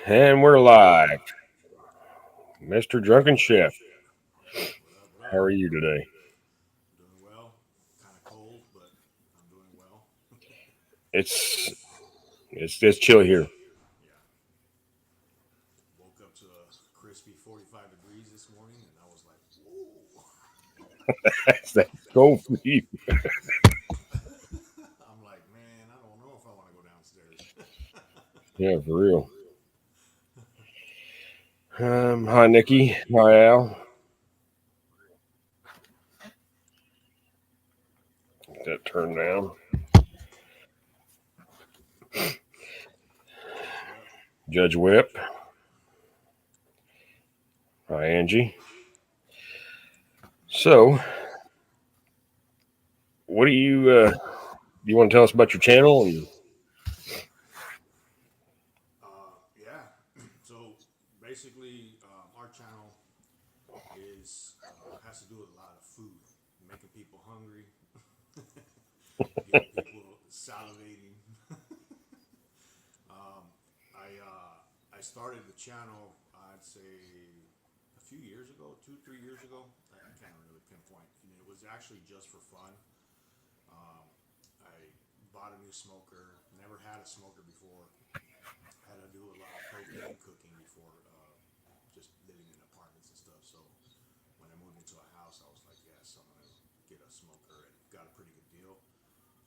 And we're live. Mr. Drunken Chef, What up? What how up? are you today? Doing well. Kind of cold, but I'm doing well. It's it's chill here. Yeah. Woke up to a crispy 45 degrees this morning, and I was like, "Whoa!" That's that cold for you. I'm like, "Man, I don't know if I want to go downstairs." Yeah, for real. Hi Nikki. Hi Al. Get that turned down. Yep. Judge Whip. Hi Angie. So, what do you want to tell us about your channel? And Yeah. So basically, our channel is has to do with a lot of food, making people hungry, getting people salivating. I started the channel, I'd say a few years ago, 2, 3 years ago. I can't really pinpoint. And it was actually just for fun. I bought a new smoker. Never had a smoker before. Had to do a lot of propane cooking before, just living in apartments and stuff. So when I moved into a house, I was like, yes, I'm gonna get a smoker, and got a pretty good deal.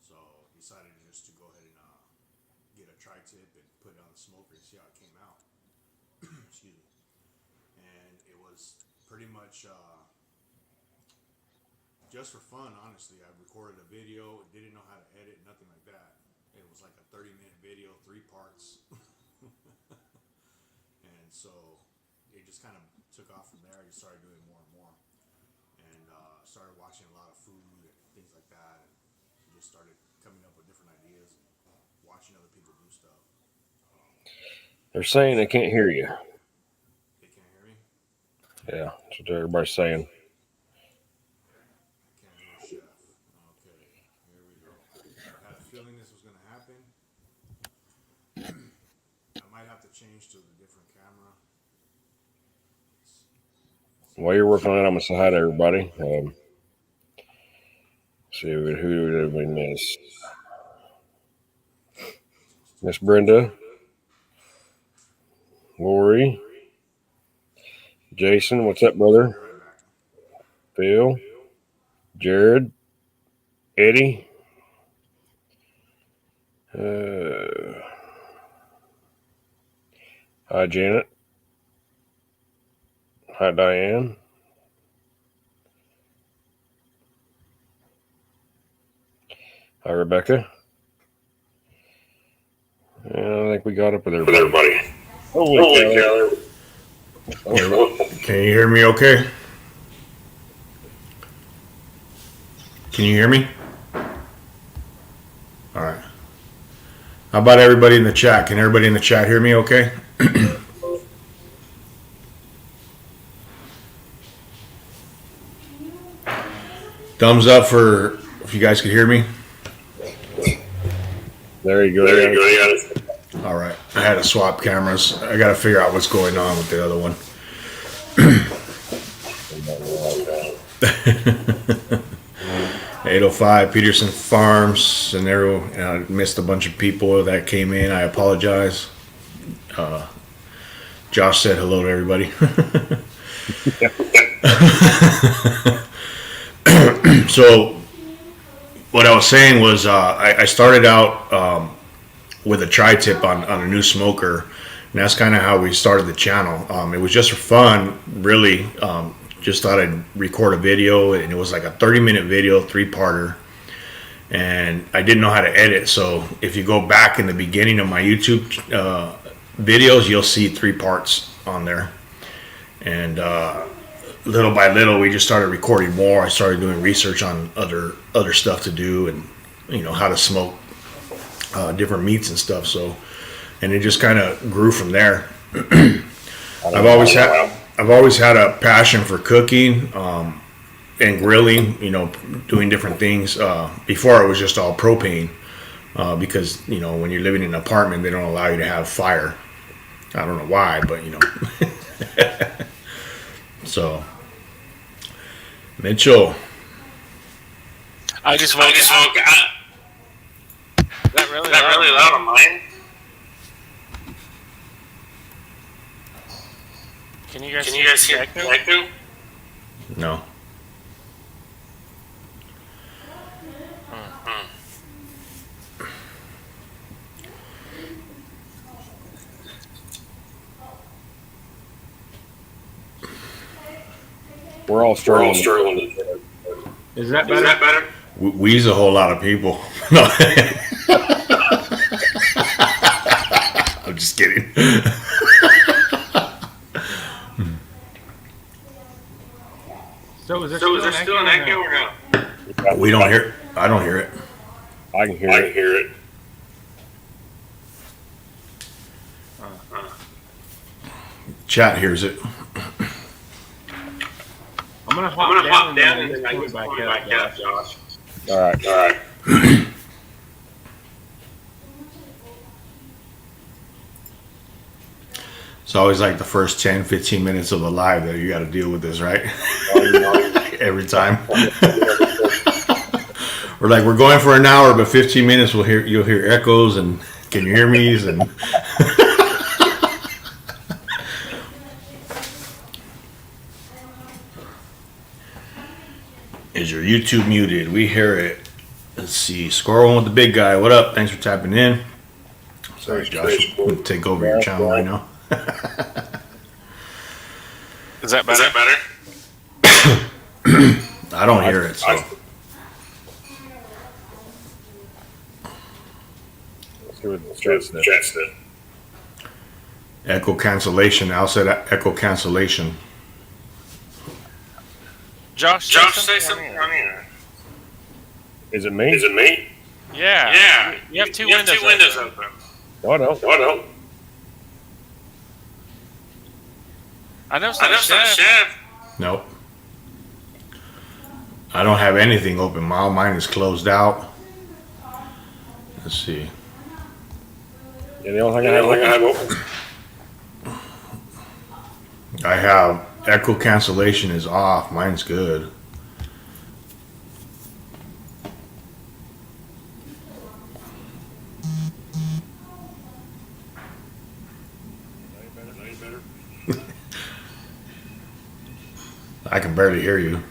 So decided just to go ahead and get a tri-tip and put it on the smoker and see how it came out. Excuse me. And it was pretty much just for fun. Honestly, I recorded a video, didn't know how to edit, nothing like that. It was like a 30-minute video, 3 parts, and so it just kind of took off from there. I just started doing more and more, and started watching a lot of food and things like that, and just started coming up with different ideas and watching other people do stuff. they're saying they So can't hear you. they can't hear me. Yeah, that's what everybody's saying. I can't hear Chef. Okay, here we go. I had a feeling this was gonna happen. I might have to change to a different camera. Let's see While if you're this working on it, shows. I'm gonna say hi to everybody. See who did we miss? Just Miss turn this Brenda, on. Lori, Jason. What's up, So I'll brother? be right back. Phil, Jared, Eddie. Uh, Hi, Janet. Hi, Diane. Hi, Rebecca. And I think we got up with With everybody. everybody. Holy Holy cow! cow! Oh, Can you hear me? Okay. Can you hear me? All right. How about everybody in the chat? Can everybody in the chat hear me? Okay. Thumbs up for if you guys could hear me. there you go. There Yeah. you go. Yeah. All right. I had to swap cameras. I got to figure out what's going on with the other one. 805 Peterson Farms, and there I missed a bunch of people that came in. I apologize. Josh said hello to everybody. So what I was saying was I started out with a tri-tip on a new smoker, and that's kind of how we started the channel. It was just for fun, really. Just thought I'd record a video, and it was like a 30-minute video, 3-parter, and I didn't know how to edit. So if you go back in the beginning of my YouTube videos, you'll see 3 parts on there, and little by little, we just started recording more. I started doing research on other stuff to do, and how to smoke different meats and stuff. So, and it just kind of grew from there. I've always had a passion for cooking and grilling. Doing different things. Before it was just all propane, because when you're living in an apartment, they don't allow you to have fire. I don't know why, but you know. So, Mitchell. I just woke up. Is that really loud on mine? Can you guys hear the echo? No. We're all struggling. Is that better? We's a whole lot of people. No. I'm just kidding. So is there still an echo or no? We don't hear. I don't hear it. I can hear it. Chat hears it. I'm gonna hop down and then I can back up, Josh. All right. It's always like the first 10, 15 minutes of a live that you got to deal with this, right? Every time. We're like, we're going for an hour, but 15 minutes you'll hear echoes and can you hear me? And is your YouTube muted? We hear it. Let's see. Score one with the big guy. What up? Thanks for tapping in. Sorry, Josh. I'm going to take over your channel right now. Is that better? I don't hear it, so. Let's see what the chat said. Echo cancellation. Al said echo cancellation. Josh, say something on here. Is it me? Yeah. You have two windows open. Oh, no. I know Chef. Nope. I don't have anything open. Mine is closed out. Let's see. Yeah, the only thing I have open. I have echo cancellation is off. Mine's good. I can barely hear you.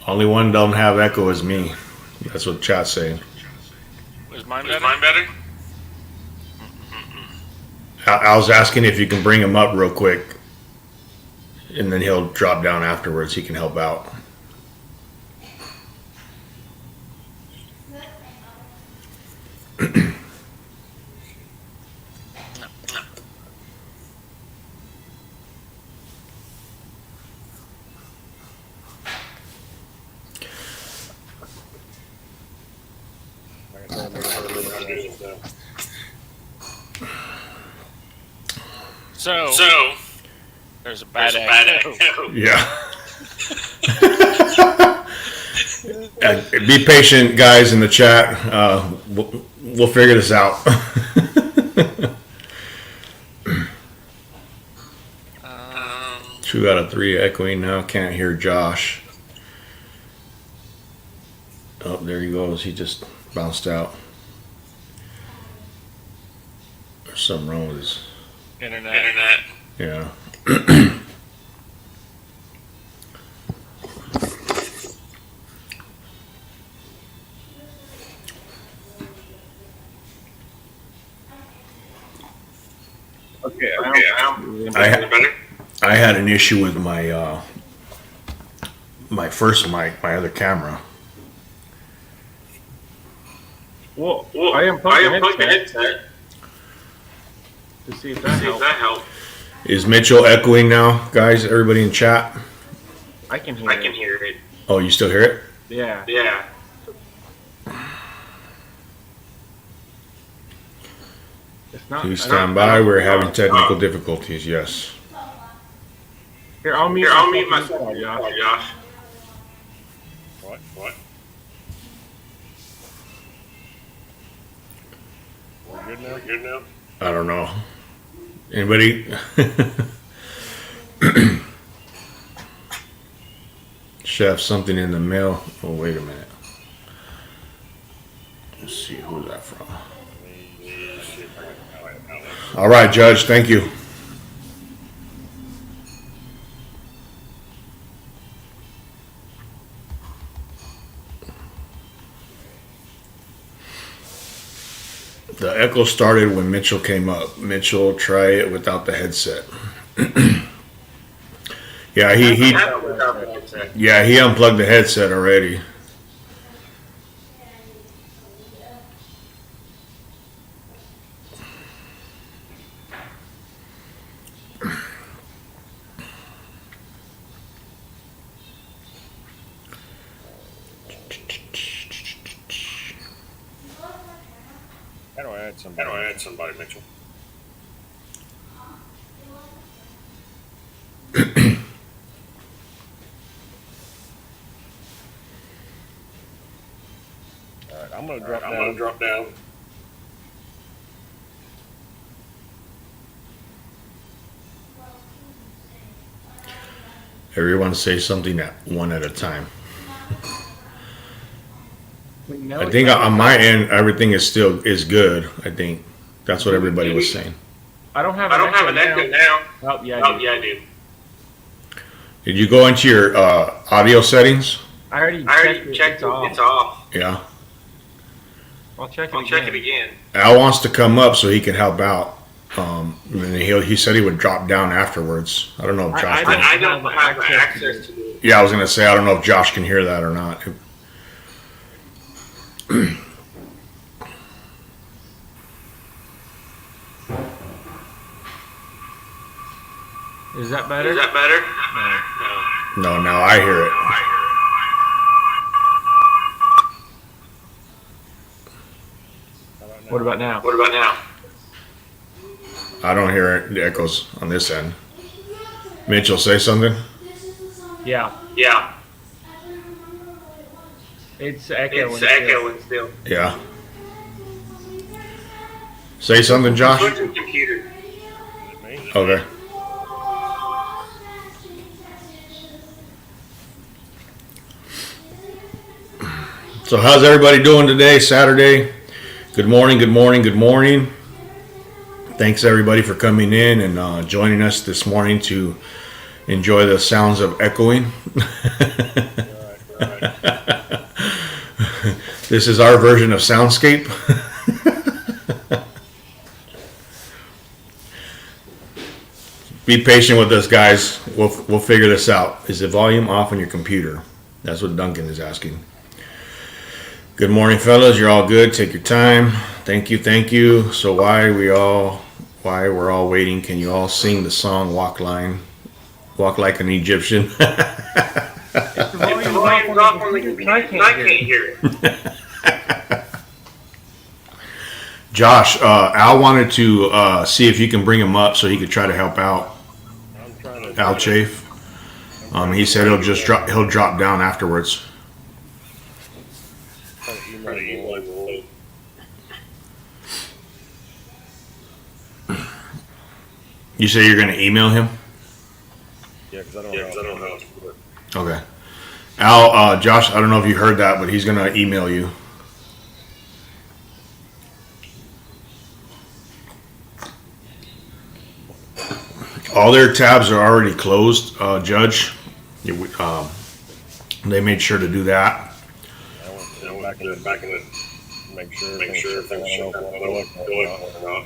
Only one don't have echo is me. That's what chat's saying. Is mine better? I was asking if you can bring him up real quick, and then he'll drop down afterwards. He can help out. So there's a bad echo. Yeah. Be patient, guys, in the chat. We'll figure this out. 2 out of 3 echoing now. Can't hear Josh. Oh, there he goes. He just bounced out. There's something wrong with his Internet. Yeah. Okay. I had an issue with my my first mic, my other camera. Well, I unplugged the headset to see if that helps. Is Mitchell echoing now, guys? Everybody in chat? I can hear it. Oh, you still hear it? Yeah. It's not. Please stand by. We're having technical difficulties. Yes. Here, I'll mute myself, Josh. What? We're good now? I don't know. Anybody? Chef, something in the mail. Oh, wait a minute. Let's see, who's that from? All right, Judge, thank you. The echo started when Mitchell came up. Mitchell, try it without the headset. Yeah, he unplugged the headset already. How do I add somebody, Mitchell? All right, I'm gonna drop down. Everyone say something one at a time. I think on my end, everything is good. I think that's what everybody was saying. I don't have an echo now. Oh, yeah, I do. Did you go into your audio settings? I already checked it. It's off. Yeah. I'll check it again. Al wants to come up so he can help out. And he said he would drop down afterwards. I don't know if Josh. I don't have access to it. Yeah, I was gonna say I don't know if Josh can hear that or not. Is that better? No, now I hear it. What about now? I don't hear it. The echoes on this end. Mitchell, say something. Yeah. It's echoing still. Yeah. Say something, Josh. Computer. Okay. So how's everybody doing today, Saturday? Good morning. Thanks everybody for coming in and joining us this morning to enjoy the sounds of echoing. This is our version of Soundscape. Be patient with us, guys. We'll figure this out. Is the volume off on your computer? That's what Duncan is asking. Good morning, fellas. You're all good. Take your time. Thank you. So while we're all waiting, can you all sing the song "Walk Like an Egyptian"? If the volume's off on the computer, I can't hear it. Josh, Al wanted to see if you can bring him up so he could try to help out. Al Chafe. He said he'll drop down afterwards. You say you're going to email him? Yeah, because I don't know how to do it. Okay. Al, Josh, I don't know if you heard that, but he's going to email you. All their tabs are already closed, Judge. They made sure to do that. I went back in it, make sure things shut down. I don't know or not.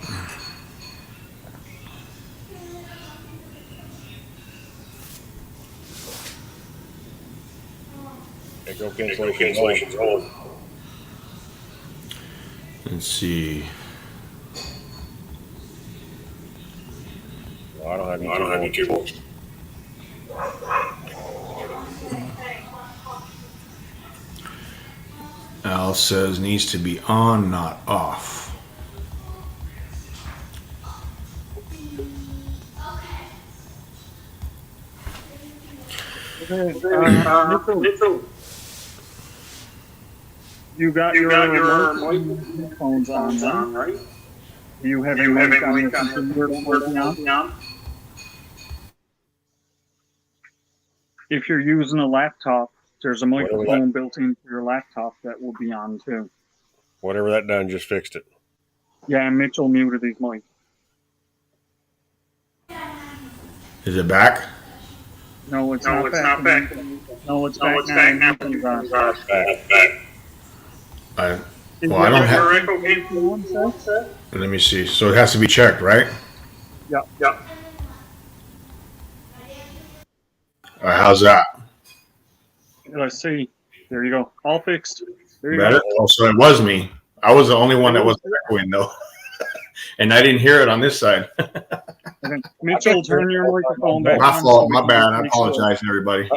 Okay, go cancellations on. Let's see. No, I don't have YouTube. Al says needs to be on, not off. Mitchell, you got your headphones on, right? Do you have a mic on your computer working on? If you're using a laptop, there's a microphone built into your laptop that will be on too. Whatever that done, just fixed it. Yeah, Mitchell muted his mic. Is it back? No, it's not back. No, it's back now. Back. I don't have. have. Let me see. So it has to be checked, right? Yep. All right, how's that? Let's see. There you go. All fixed. There you Better? go. Oh, so it was me. I was the only one that wasn't echoing though, and I didn't hear it on this side. Okay. Mitchell, turn your microphone back My on. fault. so My we bad. can I make sure. apologize, everybody.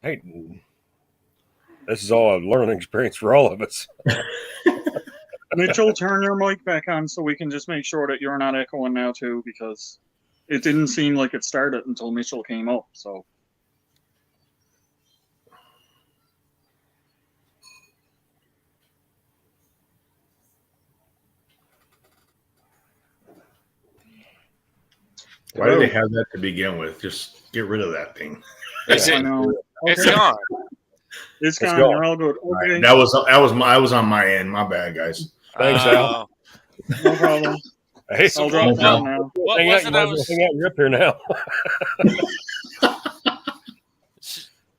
Hey, this is all a learning experience for all of us. Mitchell, turn your mic back on so we can just make sure that you're not echoing now too, because it didn't seem like it started until Mitchell came up. So Why do they have that to begin with? Just get rid of that thing. Is I it? know. It's Okay. gone. It's Let's gone. go. You're all good. All right, Okay. that was on my end. My bad, guys. Thanks, Al. No problem. Hey, I'll drop no down now. What hang was out, it? you might as well hang out. You're up here now.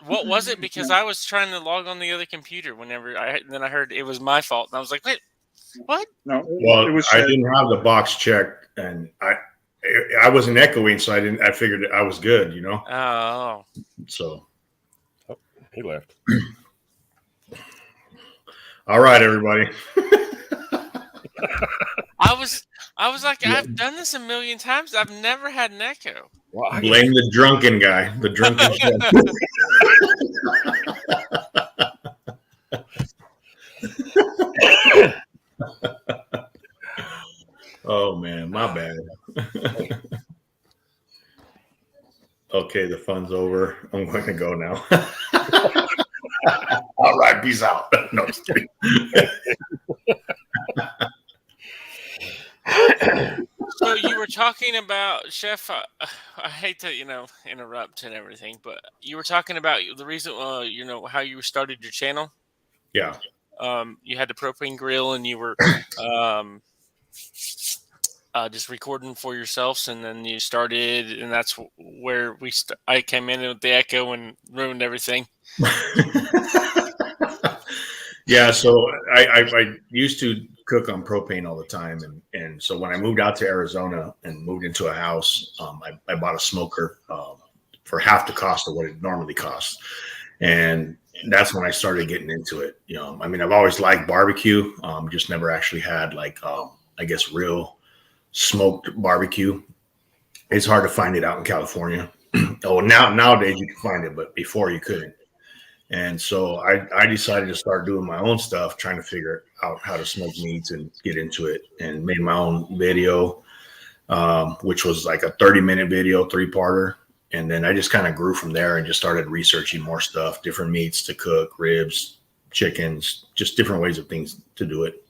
What was it? Because I was trying to log on the other computer whenever then I heard it was my fault, and I was like, "Wait, what?" No, Well, it was I shared. didn't have the box checked, and I wasn't echoing, so I figured I was good, you know. Oh, So, He left. all right, everybody. I was like, I've done this a million times. I've never had an echo. Well, I Blame the drunken guy. The drunken chef. Oh man, my bad. Okay, the fun's over. I'm going to go now. All right, peace out. No, just kidding. So you were talking about Chef. I hate to interrupt and everything, but you were talking about the reason how you started your channel. Yeah. You had the propane grill, and you were just recording for yourselves, and then you started, and that's where I came in with the echo and ruined everything. Yeah, so I used to cook on propane all the time, and so when I moved out to Arizona and moved into a house, I bought a smoker for half the cost of what it normally costs, and that's when I started getting into it. I mean, I've always liked barbecue, just never actually had I guess real smoked barbecue. It's hard to find it out in California. Nowadays you can find it, but before you couldn't. And so I decided to start doing my own stuff, trying to figure out how to smoke meats and get into it, and made my own video, which was like a 30-minute video, 3-parter. And then I just kind of grew from there and just started researching more stuff, different meats to cook, ribs, chickens, just different ways of things to do it.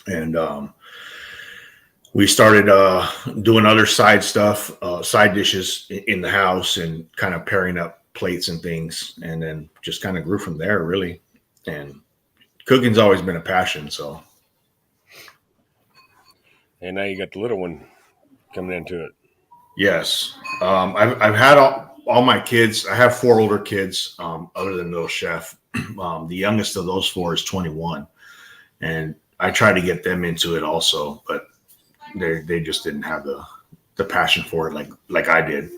And we started doing other side stuff, side dishes in the house, and kind of pairing up plates and things, and then just kind of grew from there, really. And cooking's always been a passion. So, and now you got the little one coming into it. yes, I've had all my kids. I have 4 older kids, other than Little Chef. The youngest of those 4 is 21, and I try to get them into it also, but they just didn't have the passion for it like I did.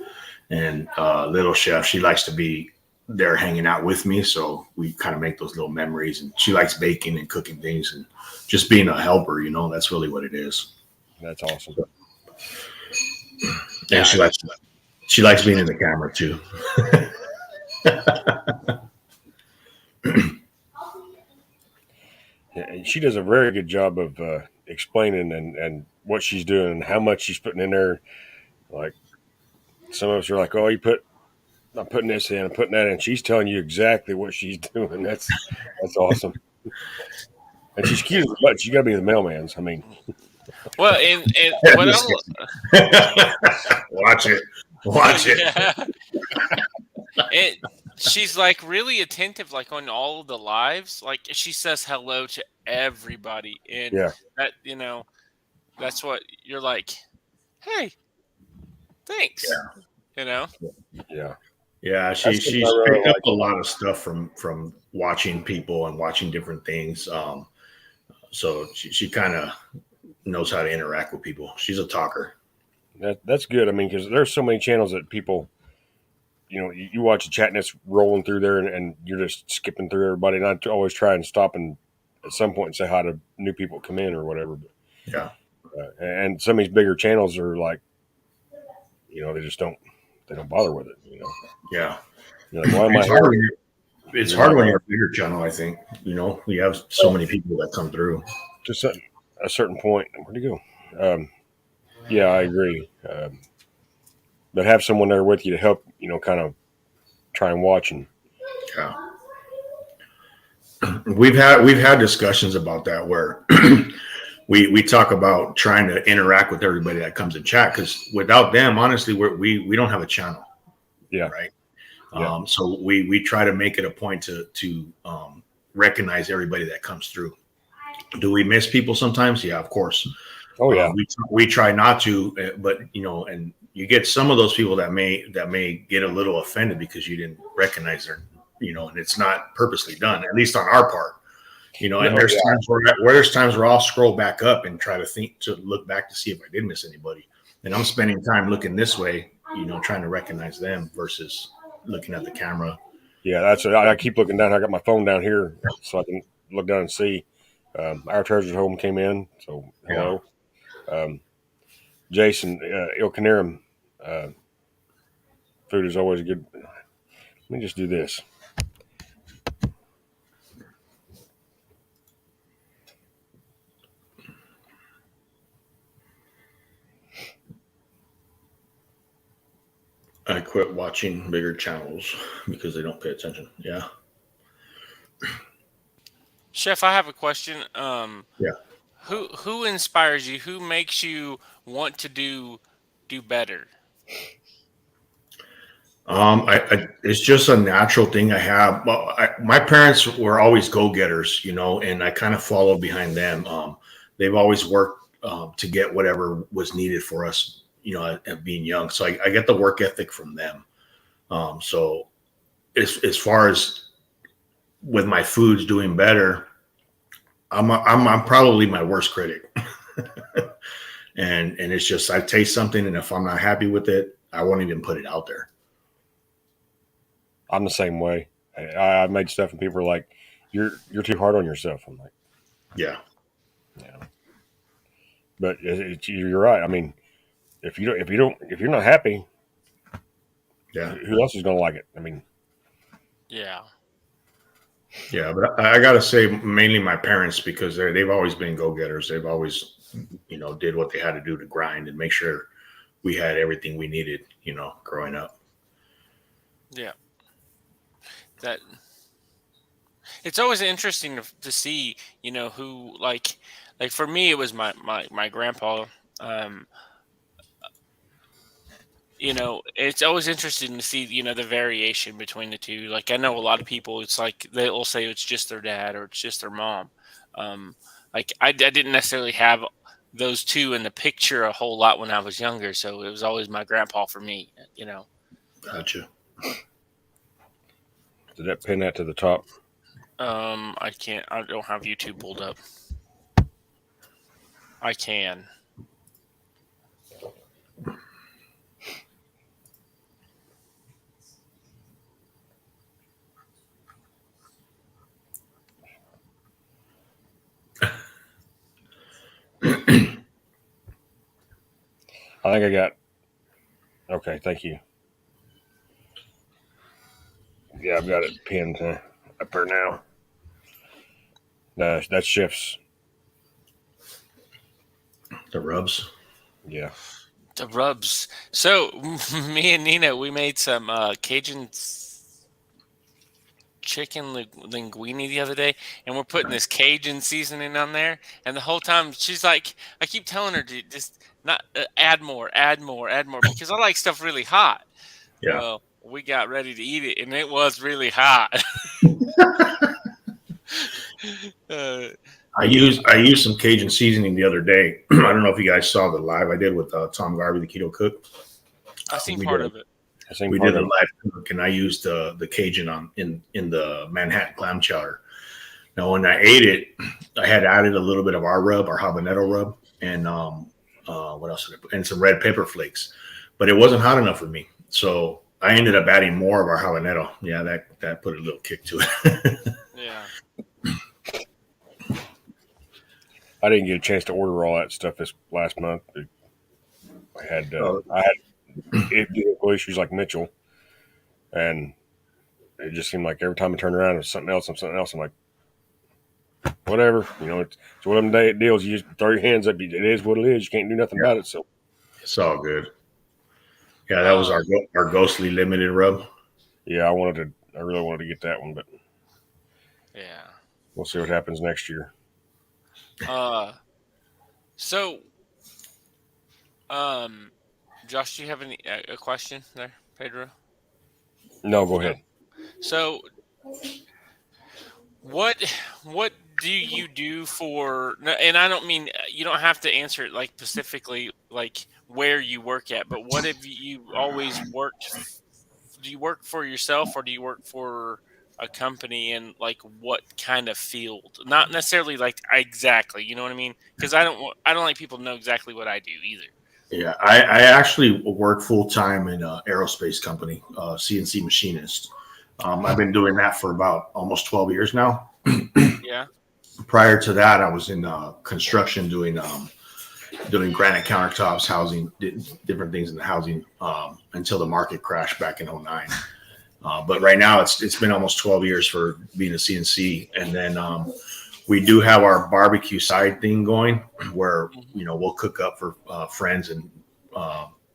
And Little Chef, she likes to be there hanging out with me, so we kind of make those little memories. And she likes baking and cooking things and just being a helper. That's really what it is. That's awesome. And yeah, she likes being in the camera too. Yeah, and she does a very good job of explaining and what she's doing and how much she's putting in there. Like, some of us are like, "Oh, I'm putting this in, I'm putting that in." She's telling you exactly what she's doing. That's awesome. And she's cute as much. You got to be the mailman's. I mean, Well, and what Just I'm Watch it. Watch it. yeah, it she's like really attentive, like on all of the lives. Like she says hello to everybody, and Yeah. that that's what you're like. Hey, thanks. You know. Yeah. Yeah, That's something I she's really picked up like. a lot of stuff from watching people and watching different things. So she kind of knows how to interact with people. She's a talker. That's good. I mean, because there's so many channels that people, you watch a chat and it's rolling through there, and you're just skipping through everybody. And I always try and stop and at some point say hi to new people that come in or whatever. Yeah, And some of these bigger channels are like, they don't bother with it. yeah. You're like, why am I It's hard. here? It's hard when you're a bigger channel. I think we have so many people that come through. Just at a certain point. Where'd you go? Yeah, I agree. But have someone there with you to help, kind of try and watch and Yeah, we've had discussions about that where we talk about trying to interact with everybody that comes in chat, because without them, honestly, we don't have a channel. Yeah. Right. Yeah. So we try to make it a point to recognize everybody that comes through. Do we miss people sometimes? Yeah, of course. oh yeah, We try not to, but and you get some of those people that may get a little offended because you didn't recognize their, and it's not purposely done, at least on our part. And there's times where I'll scroll back up and try to look back to see if I did miss anybody. And I'm spending time looking this way, trying to recognize them versus looking at the camera. yeah. That's I keep looking down. I got my phone down here so I can look down and see. Our treasure home came in, so hello. Jason, Ilkanirim, food is always good. Let me just do this. I quit watching bigger channels because they don't pay attention. Yeah. Chef, I have a question. Yeah. Who inspires you? Who makes you want to do better? It's just a natural thing I have. Well, my parents were always go-getters, and I kind of followed behind them. They've always worked to get whatever was needed for us, at being young. So I get the work ethic from them. So as far as with my foods doing better, I'm probably my worst critic. and it's just, I taste something, and if I'm not happy with it, I won't even put it out there. I'm the same way. I made stuff and people are like, "You're too hard on yourself." I'm like, Yeah. But you're right. I mean, if you're not happy, Yeah. who else is going to like it? I mean, Yeah. Yeah, but I got to say mainly my parents, because they've always been go-getters. They've always, did what they had to do to grind and make sure we had everything we needed, growing up. Yeah. That it's always interesting to see, who like for me it was my grandpa. Um, it's always interesting to see, the variation between the two. Like I know a lot of people, it's like they'll say it's just their dad or it's just their mom. Like I didn't necessarily have those two in the picture a whole lot when I was younger, so it was always my grandpa for me. Gotcha. did that pin that to the top? I can't. I don't have YouTube pulled up. I can. I think I got. Okay, thank you. Yeah, I've got it pinned up there now. That's Chef's. The rubs. Yeah. The rubs. So me and Nina, we made some Cajun chicken linguine the other day, and we're putting this Cajun seasoning on there. And the whole time she's like, I keep telling her to just not add more, because I like stuff really hot. Yeah. Well, we got ready to eat it, and it was really hot. I used some Cajun seasoning the other day. I don't know if you guys saw the live I did with Tom Garvey, the keto cook. I seen We part did. of it. I think We part did a of live cook, and I used the Cajun in the Manhattan clam chowder. Now, when I ate it, I had added a little bit of our habanero rub, and what else did I put? And some red pepper flakes, but it wasn't hot enough for me, so I ended up adding more of our habanero. Yeah, that put a little kick to it. Yeah. I didn't get a chance to order all that stuff this last month. I had issues like Mitchell, and it just seemed like every time I turned around, it was something else. I'm like, whatever, it's one of them deals. You just throw your hands up. It is what it is. You can't do nothing about it. So It's all good. Yeah, that was our Ghostly Limited rub. yeah, I really wanted to get that one, but Yeah. we'll see what happens next year. So, Josh, do you have a question there, Pedro? No, go ahead. So, what do you do for? And I don't mean you don't have to answer it like specifically like where you work at, but what have you always worked? Do you work for yourself or do you work for a company, and like what kind of field? Not necessarily like exactly, you know what I mean? Because I don't like people to know exactly what I do either. Yeah, I actually work full time in an aerospace company, CNC machinist. I've been doing that for about almost 12 years now. Yeah. Prior to that, I was in construction doing granite countertops, housing, different things in the housing until the market crashed back in 2009. But right now, it's been almost 12 years for being a CNC, and then we do have our barbecue side thing going, where we'll cook up for friends and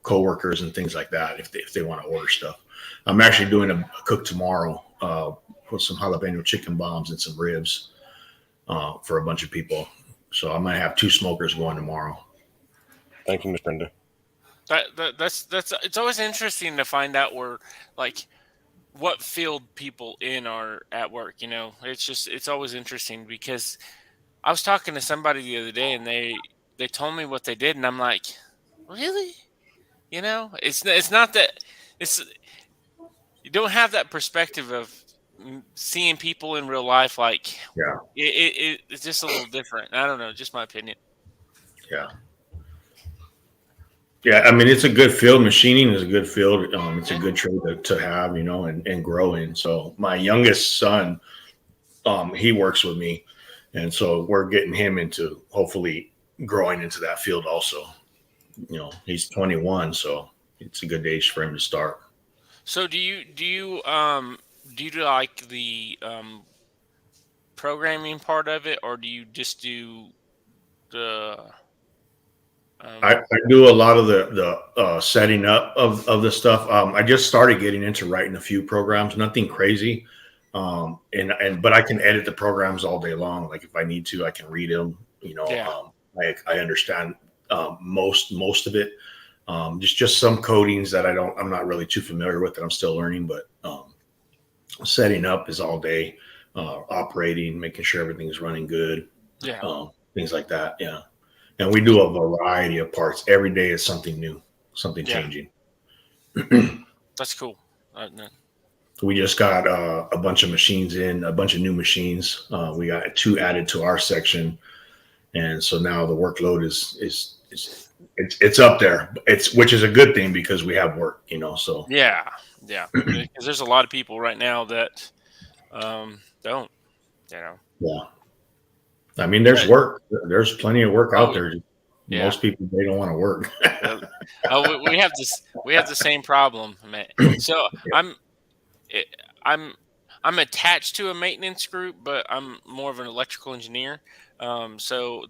coworkers and things like that if they want to order stuff. I'm actually doing a cook tomorrow with some jalapeno chicken bombs and some ribs for a bunch of people. So I might have 2 smokers going tomorrow. Thank you, Miss Brenda. That's it's always interesting to find out where like what field people in are at work. It's always interesting because I was talking to somebody the other day and they told me what they did and I'm like, really? It's not that it's you don't have that perspective of seeing people in real life. Like, Yeah. It's just a little different. I don't know, just my opinion. Yeah. Yeah, I mean, it's a good field. Machining is a good field. It's a good trade to have, and grow in. So my youngest son, he works with me. And so we're getting him into hopefully growing into that field also. He's 21, so it's a good age for him to start. So do you do like the programming part of it, or do you just do the I do a lot of the setting up of the stuff. I just started getting into writing a few programs, nothing crazy. But I can edit the programs all day long. Like if I need to, I can read them. Yeah. I understand most of it. Just some codings that I'm not really too familiar with that I'm still learning. But setting up is all day. Operating, making sure everything's running good. Yeah. Things like that. Yeah. And we do a variety of parts. Every day is something new, something changing. That's cool. We just got a bunch of machines in, a bunch of new machines. We got 2 added to our section, and so now the workload is up there. Which is a good thing because we have work, So yeah, because there's a lot of people right now that don't, Yeah. I mean, there's work. There's plenty of work out there. Yeah. Most people, they don't want to work. we have this. We have the same problem, man. So I'm attached to a maintenance group, but I'm more of an electrical engineer. So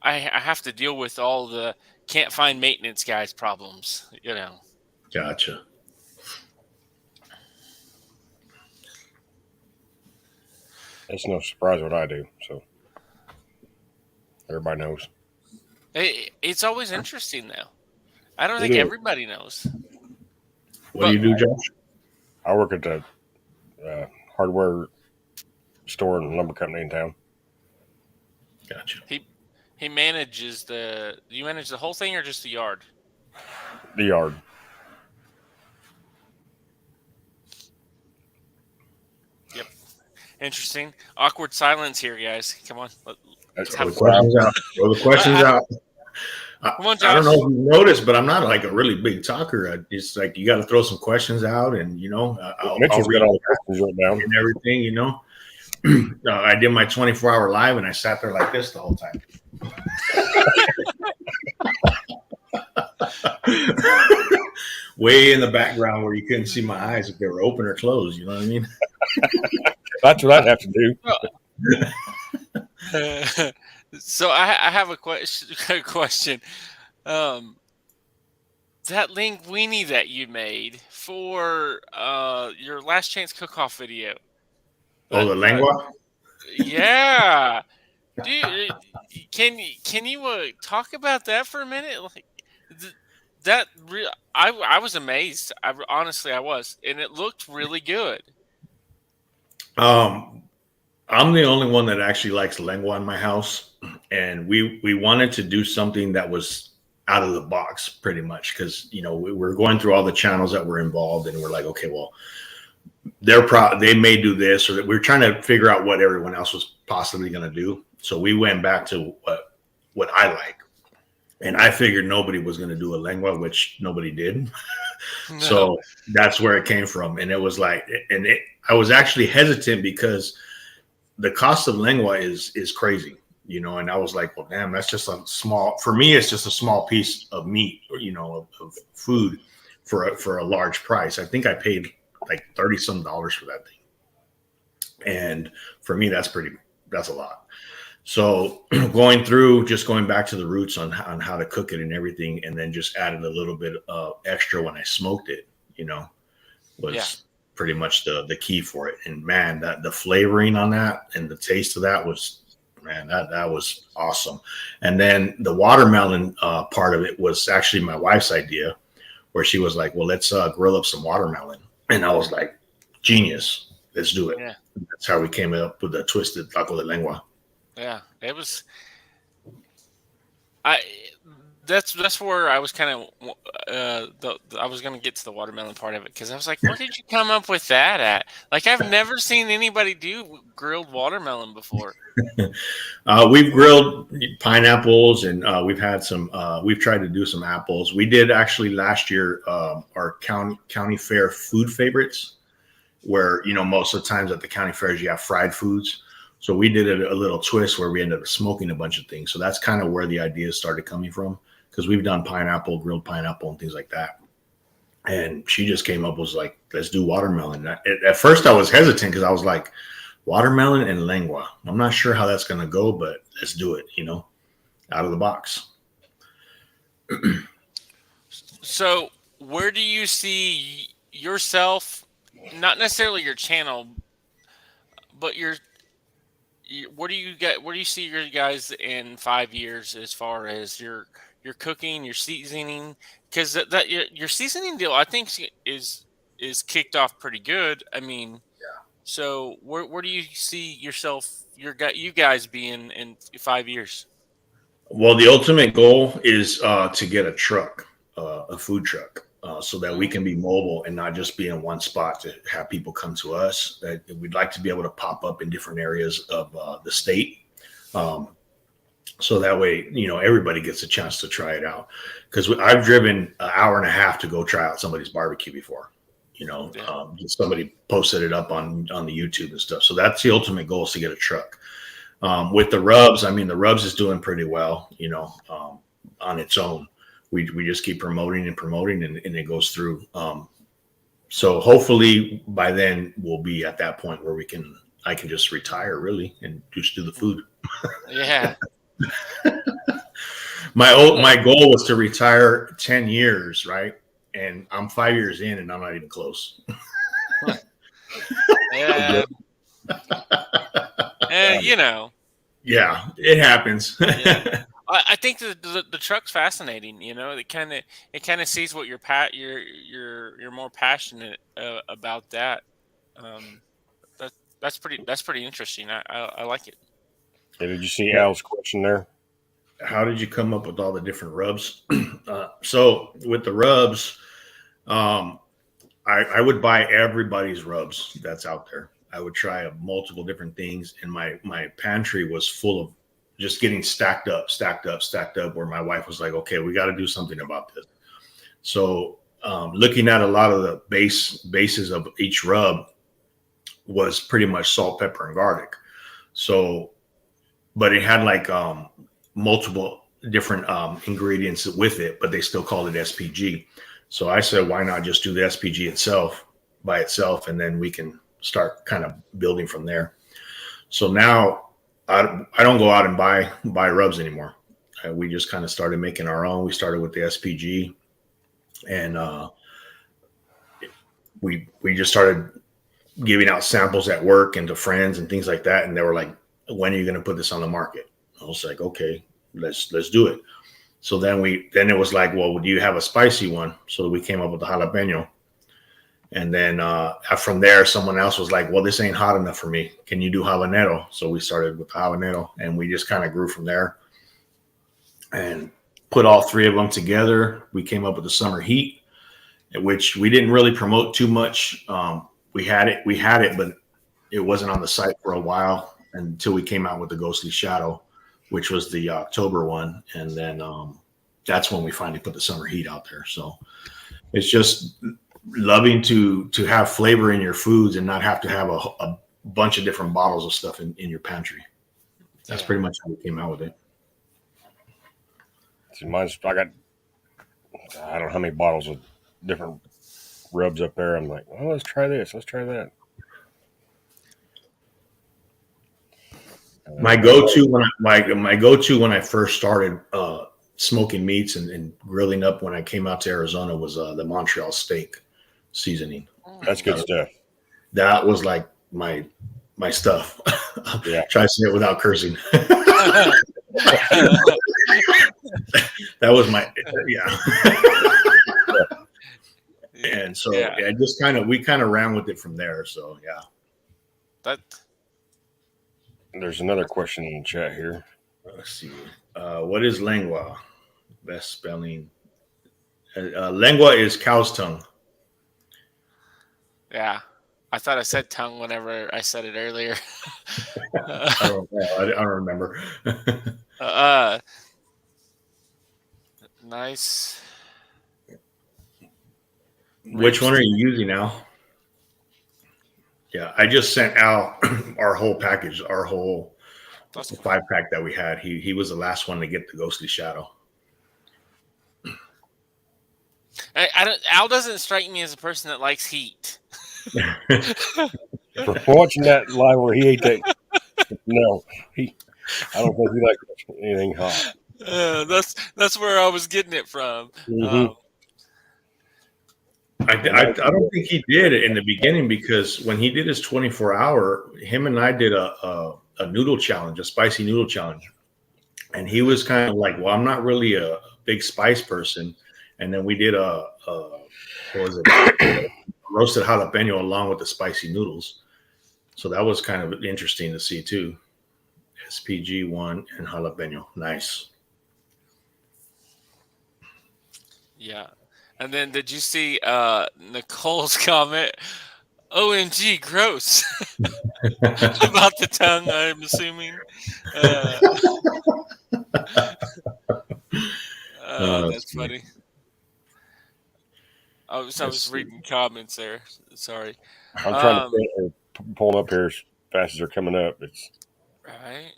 I have to deal with all the can't find maintenance guys problems. Gotcha. It's no surprise what I do. So everybody knows. It's always interesting though. I don't It think is. everybody knows. What do you do, Josh? I work at the hardware store and lumber company in town. Gotcha. He manages the. Do you manage the whole thing or just the yard? The yard. Yep. Interesting. Awkward silence here, guys. Come on. That's Throw have the questions out. Throw the questions out. Come on, I don't Josh. know if you noticed, but I'm not like a really big talker. It's like you got to throw some questions out, and I'll Mitchell's read got all the questions written down. and everything. I did my 24-hour live, and I sat there like this the whole time. Way in the background where you couldn't see my eyes if they were open or closed. You know what I mean? That's what I'd have to do. So I have a question. That linguine that you made for your last chance cook-off video. Oh, the lengua. Yeah. Dude, can you talk about that for a minute? Like I was amazed. Honestly, I was, and it looked really good. I'm the only one that actually likes lengua in my house, and we wanted to do something that was out of the box, pretty much, because we're going through all the channels that were involved, and we're like, okay, well, they may do this, or that we're trying to figure out what everyone else was possibly going to do. So we went back to what I like, and I figured nobody was going to do a lengua, which nobody did. No. So that's where it came from, and it was like, I was actually hesitant because the cost of lengua is crazy, and I was like, well, damn, that's just for me, it's just a small piece of meat, of food for a large price. I think I paid like $30 some for that thing. And for me, that's a lot. So going back to the roots on how to cook it and everything, and then just added a little bit extra when I smoked it, was pretty much the key for it. And man, that the flavoring on that and the taste of that was, man, that was awesome. And then the watermelon part of it was actually my wife's idea, where she was like, well, let's grill up some watermelon. And I was like, genius, let's do it. Yeah. That's how we came up with the twisted taco de lengua. Yeah, it was. That's where I was kind of. I was going to get to the watermelon part of it because I was like, where did you come up with that at? Like, I've never seen anybody do grilled watermelon before. We've grilled pineapples, and we've had some. We've tried to do some apples. We did actually last year our county fair food favorites, where most of the times at the county fairs you have fried foods. So we did a little twist where we ended up smoking a bunch of things. So that's kind of where the ideas started coming from, because we've done grilled pineapple and things like that. And she just came up, was like, let's do watermelon. At first I was hesitant because I was like, watermelon and lengua. I'm not sure how that's going to go, but let's do it, out of the box. So where do you see yourself, not necessarily your channel, but where do you see your guys in 5 years as far as your cooking, your seasoning? Because that your seasoning deal, I think, is kicked off pretty good. I mean, so where do you see yourself, you guys being in 5 years? Well, the ultimate goal is to get a truck, a food truck, so that we can be mobile and not just be in one spot to have people come to us. We'd like to be able to pop up in different areas of the state. So that way, everybody gets a chance to try it out. Because I've driven an hour and a half to go try out somebody's barbecue before. Somebody posted it up on the YouTube and stuff. So that's the ultimate goal, is to get a truck. With the rubs, the rubs is doing pretty well, on its own. We just keep promoting and it goes through. So hopefully by then we'll be at that point where I can just retire really and just do the food. Yeah. My goal was to retire 10 years, right? And I'm 5 years in and I'm not even close. Yeah. You know, Yeah, it happens. yeah. I think the truck's fascinating. You know, it kind of sees what you're more passionate about that. Um, that that's pretty interesting. I like it. Yeah, did you see Yeah. Al's question there? How did you come up with all the different rubs? So with the rubs, um, I would buy everybody's rubs that's out there. I would try multiple different things, and my pantry was full of just getting stacked up, stacked up, stacked up. Where my wife was like, "Okay, we got to do something about this." So looking at a lot of the bases of each rub was pretty much salt, pepper, and garlic. So, but it had like multiple different ingredients with it, but they still called it SPG. So I said, why not just do the SPG itself by itself, and then we can start kind of building from there. So now I don't go out and buy rubs anymore. We just kind of started making our own. We started with the SPG, and we just started giving out samples at work and to friends and things like that. And they were like, "When are you going to put this on the market?" I was like, "Okay, let's do it." So then it was like, "Well, do you have a spicy one?" So we came up with the jalapeno. And then from there, someone else was like, "Well, this ain't hot enough for me. Can you do habanero?" So we started with the habanero, and we just kind of grew from there and put all three of them together. We came up with the summer heat, which we didn't really promote too much. We had it, but it wasn't on the site for a while until we came out with the ghostly shadow, which was the October one. And then that's when we finally put the summer heat out there. So it's just loving to have flavor in your foods and not have to have a bunch of different bottles of stuff in your pantry. That's pretty much how we came out with it. See, I don't know how many bottles of different rubs up there. I'm like, well, let's try this. Let's try that. My go-to when I first started smoking meats and grilling up when I came out to Arizona was the Montreal steak seasoning. That's good stuff. That was like my stuff. Yeah. Try to say it without cursing. That was my And so we kind of ran with it from there. So yeah. That There's another question in the chat here. Let's see. What is lengua? Best spelling. Lengua is cow's tongue. Yeah, I thought I said tongue whenever I said it earlier. I don't remember. Nice. Which one are you using now? Yeah, I just sent Al our whole package, our whole 5-pack that we had. He was the last one to get the ghostly shadow. Al doesn't strike me as a person that likes heat. For watching that live where he ate that, no, I don't think he likes anything hot. That's where I was getting it from. Mm-hmm. I don't think he did it in the beginning, because when he did his 24-hour, him and I did a noodle challenge, a spicy noodle challenge. And he was kind of like, well, I'm not really a big spice person. And then we did a roasted jalapeno along with the spicy noodles. So that was kind of interesting to see too. SPG 1 and jalapeno. Nice. Yeah. And then did you see Nicole's comment? OMG, gross. About the tongue, I'm assuming. That's funny. I was reading comments there. Sorry. I'm trying to pull them up here as fast as they're coming up. It's right.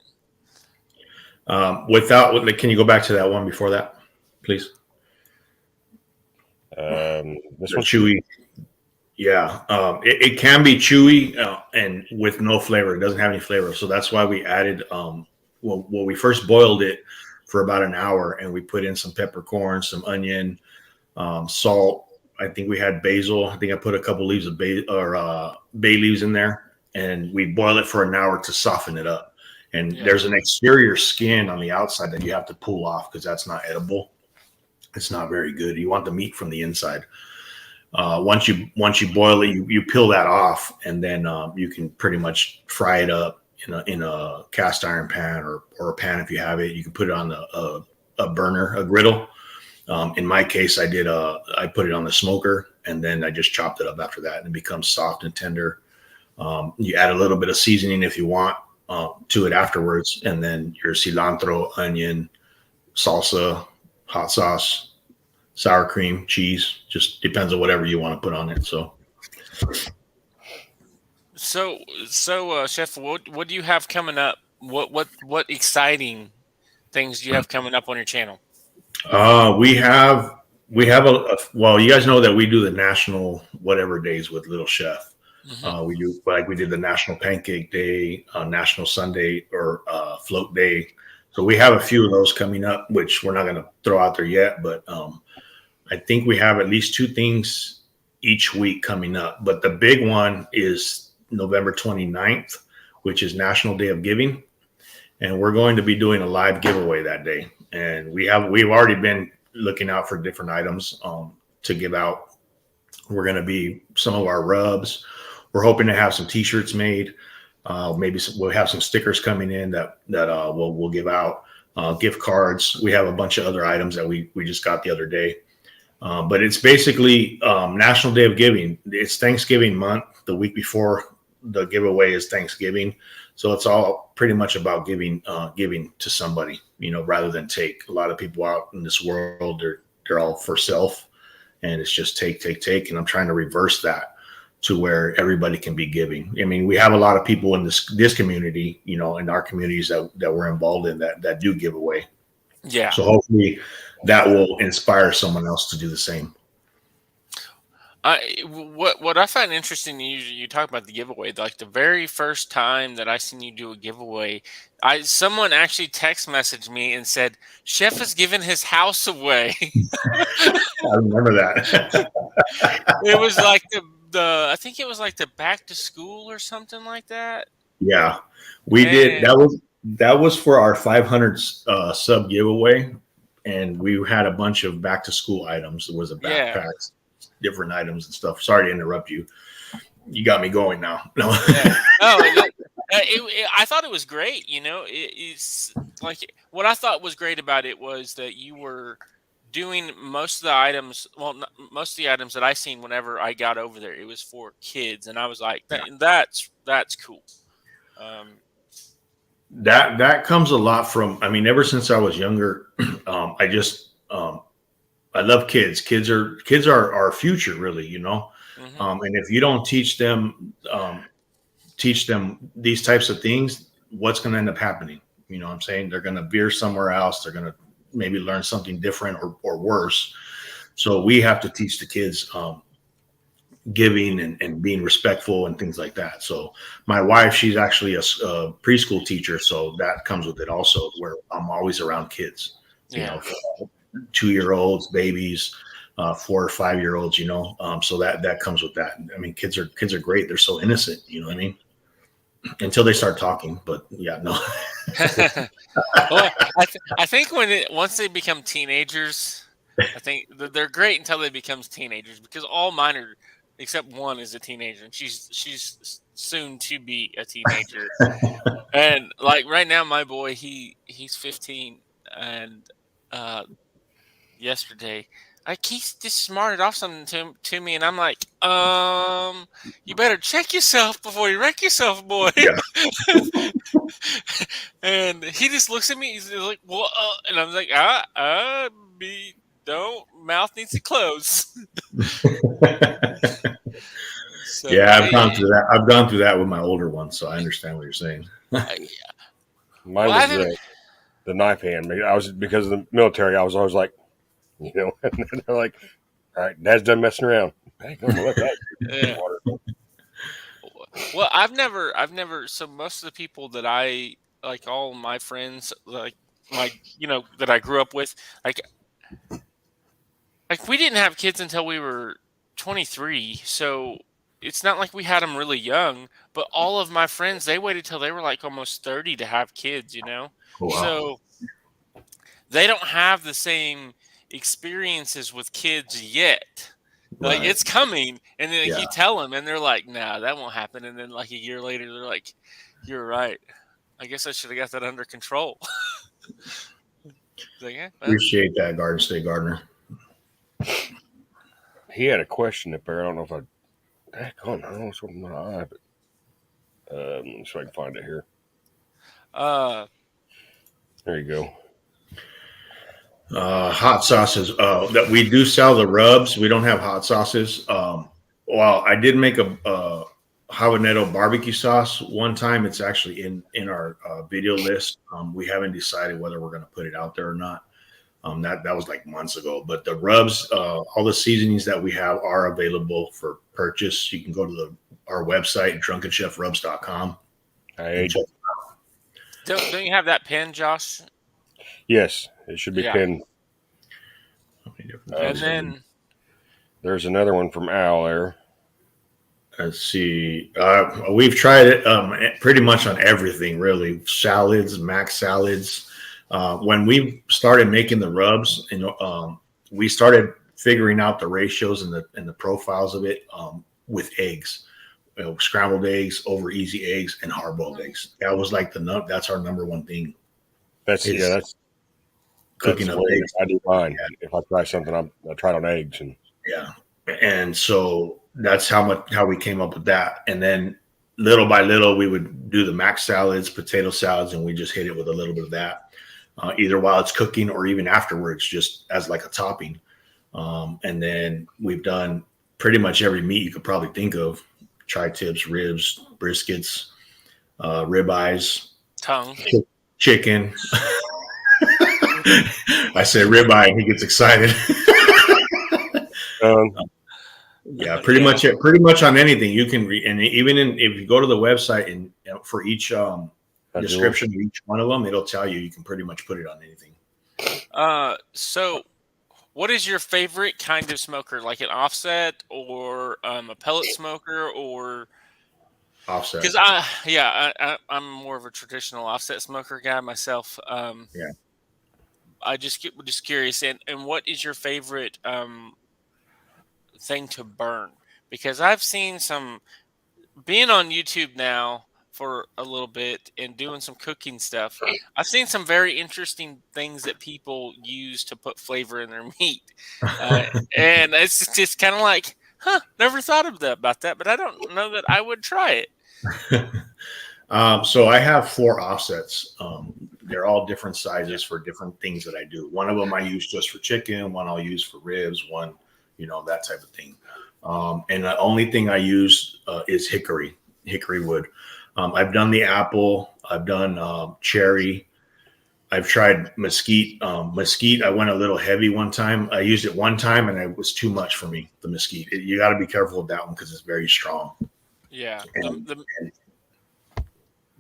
Can you go back to that one before that, please? This one's chewy. Yeah, it can be chewy and with no flavor. It doesn't have any flavor, so that's why we added. We first boiled it for about an hour, and we put in some peppercorn, some onion, salt. I think we had basil. I think I put a couple leaves of bay leaves in there, and we boil it for an hour to soften it up. And Yeah. there's an exterior skin on the outside that you have to pull off because that's not edible. It's not very good. You want the meat from the inside. Once you boil it, you peel that off, and then you can pretty much fry it up in a cast iron pan or a pan if you have it. You can put it on a burner, a griddle. In my case, I put it on the smoker, and then I just chopped it up after that, and it becomes soft and tender. You add a little bit of seasoning if you want to it afterwards, and then your cilantro, onion, salsa, hot sauce, sour cream, cheese. Just depends on whatever you want to put on it. So, Chef, what do you have coming up? What exciting things do you have coming up on your channel? We have well, you guys know that we do the national whatever days with Little Chef. Mm-hmm. We do, like, we did the National Pancake Day, National Sunday or Float Day. So we have a few of those coming up, which we're not going to throw out there yet, but I think we have at least 2 things each week coming up. But the big one is November 29th, which is National Day of Giving. And we're going to be doing a live giveaway that day. And we've already been looking out for different items to give out. We're going to be some of our rubs. We're hoping to have some T-shirts made. Maybe we'll have some stickers coming in that we'll give out. Gift cards. We have a bunch of other items that we just got the other day. But it's basically National Day of Giving. It's Thanksgiving month. The week before the giveaway is Thanksgiving. So it's all pretty much about giving to somebody, rather than take. A lot of people out in this world, they're all for self, and it's just take. And I'm trying to reverse that to where everybody can be giving. I mean, we have a lot of people in this community, in our communities that we're involved in that do give away. Yeah. So hopefully that will inspire someone else to do the same. What I find interesting, you talk about the giveaway. Like the very first time that I seen you do a giveaway, someone actually text messaged me and said, "Chef has given his house away." I remember that. It was like I think it was like the back to school or something like that. Yeah, we did. That was for our 500 sub giveaway, and we had a bunch of back to school items. There was a backpack, different items and stuff. Sorry to interrupt you. You got me going now. No. Yeah. No, I thought it was great. It's like what I thought was great about it was that you were doing most of the items. Well, most of the items that I seen whenever I got over there, it was for kids, and I was like, that's cool. That comes a lot from. I mean, ever since I was younger, I love kids. Kids are our future, really. Mm-hmm. And if you don't teach them these types of things, what's going to end up happening? You know what I'm saying? They're going to veer somewhere else. They're going to maybe learn something different or worse. So we have to teach the kids giving and being respectful and things like that. So my wife, she's actually a preschool teacher. So that comes with it also, where I'm always around kids, 2-year-olds, babies, 4 or 5-year-olds, so that comes with that. I mean, kids are great. They're so innocent, you know what I mean? Until they start talking, but yeah, no. Well, I think once they become teenagers, I think they're great until they become teenagers, because all mine are, except one is a teenager, and she's soon to be a teenager. And like right now, my boy, he's 15, and yesterday, he just smarted off something to me, and I'm like, you better check yourself before you wreck yourself, boy. Yeah. And he just looks at me, he's like, well, and I'm like, mouth needs to close. So, yeah, I've gone through that. I've gone through that with my older one, so I understand what you're saying. Mine was the knife hand. Because of the military, I was always like, and they're like, all right, Dad's done messing around. Hey, don't let that. Yeah. Well, I've never. So most of the people that I like, all my friends, like that I grew up with, like we didn't have kids until we were 23. So it's not like we had them really young, but all of my friends, they waited till they were like almost 30 to have kids, you know? Oh, wow. So they don't have the same experiences with kids yet. Like Right. it's coming, and then like, Yeah. you tell them, and they're like, "Nah, that won't happen." And then like a year later, they're like, "You're right. I guess I should have got that under control." Like, yeah, well, Appreciate that, Garden State Gardener. He had a question up there. I don't know if I don't know what's on my eye, but let me see if I can find it here. There you go. Hot sauces. That we do sell the rubs. We don't have hot sauces. Well, I did make a habanero barbecue sauce one time. It's actually in our video list. We haven't decided whether we're going to put it out there or not. That was like months ago. But the rubs, all the seasonings that we have are available for purchase. You can go to our website, drunkenchefrubs.com. I don't you have that pen, Josh? Yes, it should be Yeah. pinned. And then There's another one from Al there. Let's see. We've tried it pretty much on everything, really. Salads, mac salads. When we started making the rubs, we started figuring out the ratios and the profiles of it with eggs. Scrambled eggs, over easy eggs, and hard boiled eggs. That was like that's our number one thing. That's Cooking that's up the way eggs. I do mine. If I try something, I try it on eggs, and Yeah. And so that's how we came up with that. And then little by little, we would do the mac salads, potato salads, and we just hit it with a little bit of that, either while it's cooking or even afterwards, just as like a topping. And then we've done pretty much every meat you could probably think of: tri-tips, ribs, briskets, ribeyes, tongue. chicken. I say ribeye, and he gets excited. Yeah, pretty much on anything you can read, and even if you go to the website and for each description of each one of them, it'll tell you can pretty much put it on anything. So what is your favorite kind of smoker? Like an offset or a pellet smoker or Offset? because I'm more of a traditional offset smoker guy myself. Yeah. I just curious, and what is your favorite thing to burn? Because I've seen some being on YouTube now for a little bit and doing some cooking stuff. I've seen some very interesting things that people use to put flavor in their meat, and it's just kind of like, never thought of about that, but I don't know that I would try it. So I have 4 offsets. They're all different sizes for different things that I do. One of them I use just for chicken. One I'll use for ribs. One, that type of thing. And the only thing I use is hickory wood. I've done the apple. I've done cherry. I've tried mesquite. Mesquite, I went a little heavy one time. I used it one time, and it was too much for me, the mesquite. You got to be careful with that one because it's very strong. Yeah. And-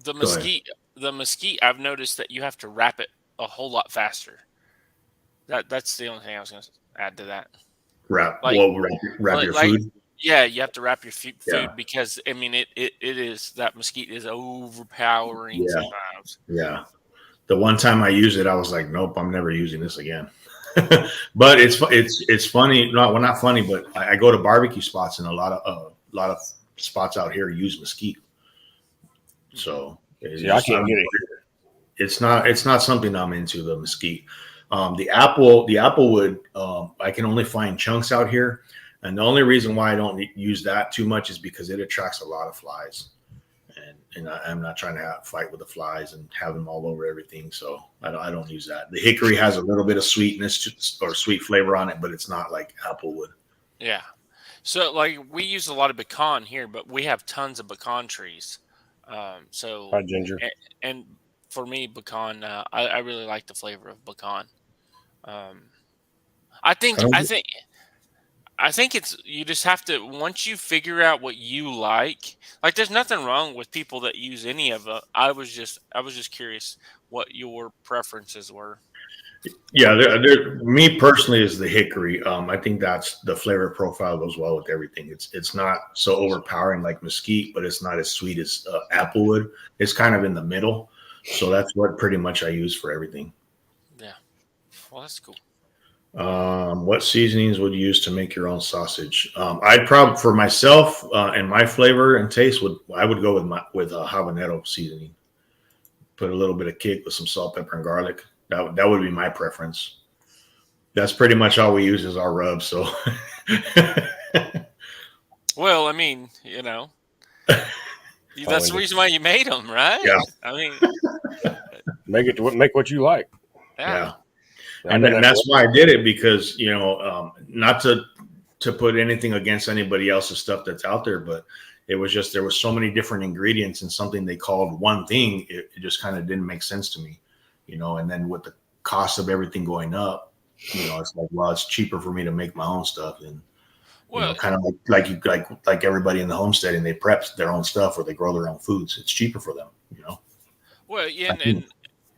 The mesquite, I've noticed that you have to wrap it a whole lot faster. That's the only thing I was going to add to that. Wrap Like- your like- food. Yeah, you have to wrap your food Yeah. because I mean it is that mesquite is overpowering Yeah. sometimes. Yeah. The one time I used it, I was like, nope, I'm never using this again. But it's funny. Not funny, but I go to barbecue spots, and a lot of spots out here use mesquite. So I can't get it. It's not something I'm into, the mesquite. The apple wood, I can only find chunks out here, and the only reason why I don't use that too much is because it attracts a lot of flies, and I'm not trying to fight with the flies and have them all over everything, so I don't use that. The hickory has a little bit of sweetness or sweet flavor on it, but it's not like apple wood. Yeah. So like we use a lot of pecan here, but we have tons of pecan trees. So Hi, Ginger. and for me, pecan, I really like the flavor of pecan. I think it's you just have to once you figure out what you like there's nothing wrong with people that use any of it. I was just curious what your preferences were. Yeah, me personally is the hickory. I think that's the flavor profile goes well with everything. It's not so overpowering like mesquite, but it's not as sweet as applewood. It's kind of in the middle. So that's what pretty much I use for everything. Yeah. Well, that's cool. What seasonings would you use to make your own sausage? I'd probably for myself and my flavor and taste I would go with habanero seasoning. Put a little bit of kick with some salt, pepper, and garlic. That would be my preference. That's pretty much all we use is our rub. So, Well, I mean, that's the reason why you made them, right? Yeah. I mean, make what you like. yeah. I've And done that that's why I did it because not to put anything against anybody else's stuff that's out there, but it was just there was so many different ingredients in something they called one thing. It just kind of didn't make sense to me, And then with the cost of everything going up, it's like, well, it's cheaper for me to make my own stuff, and kind of like everybody in the homesteading, they prep their own stuff or they grow their own foods. It's cheaper for them, Well, yeah,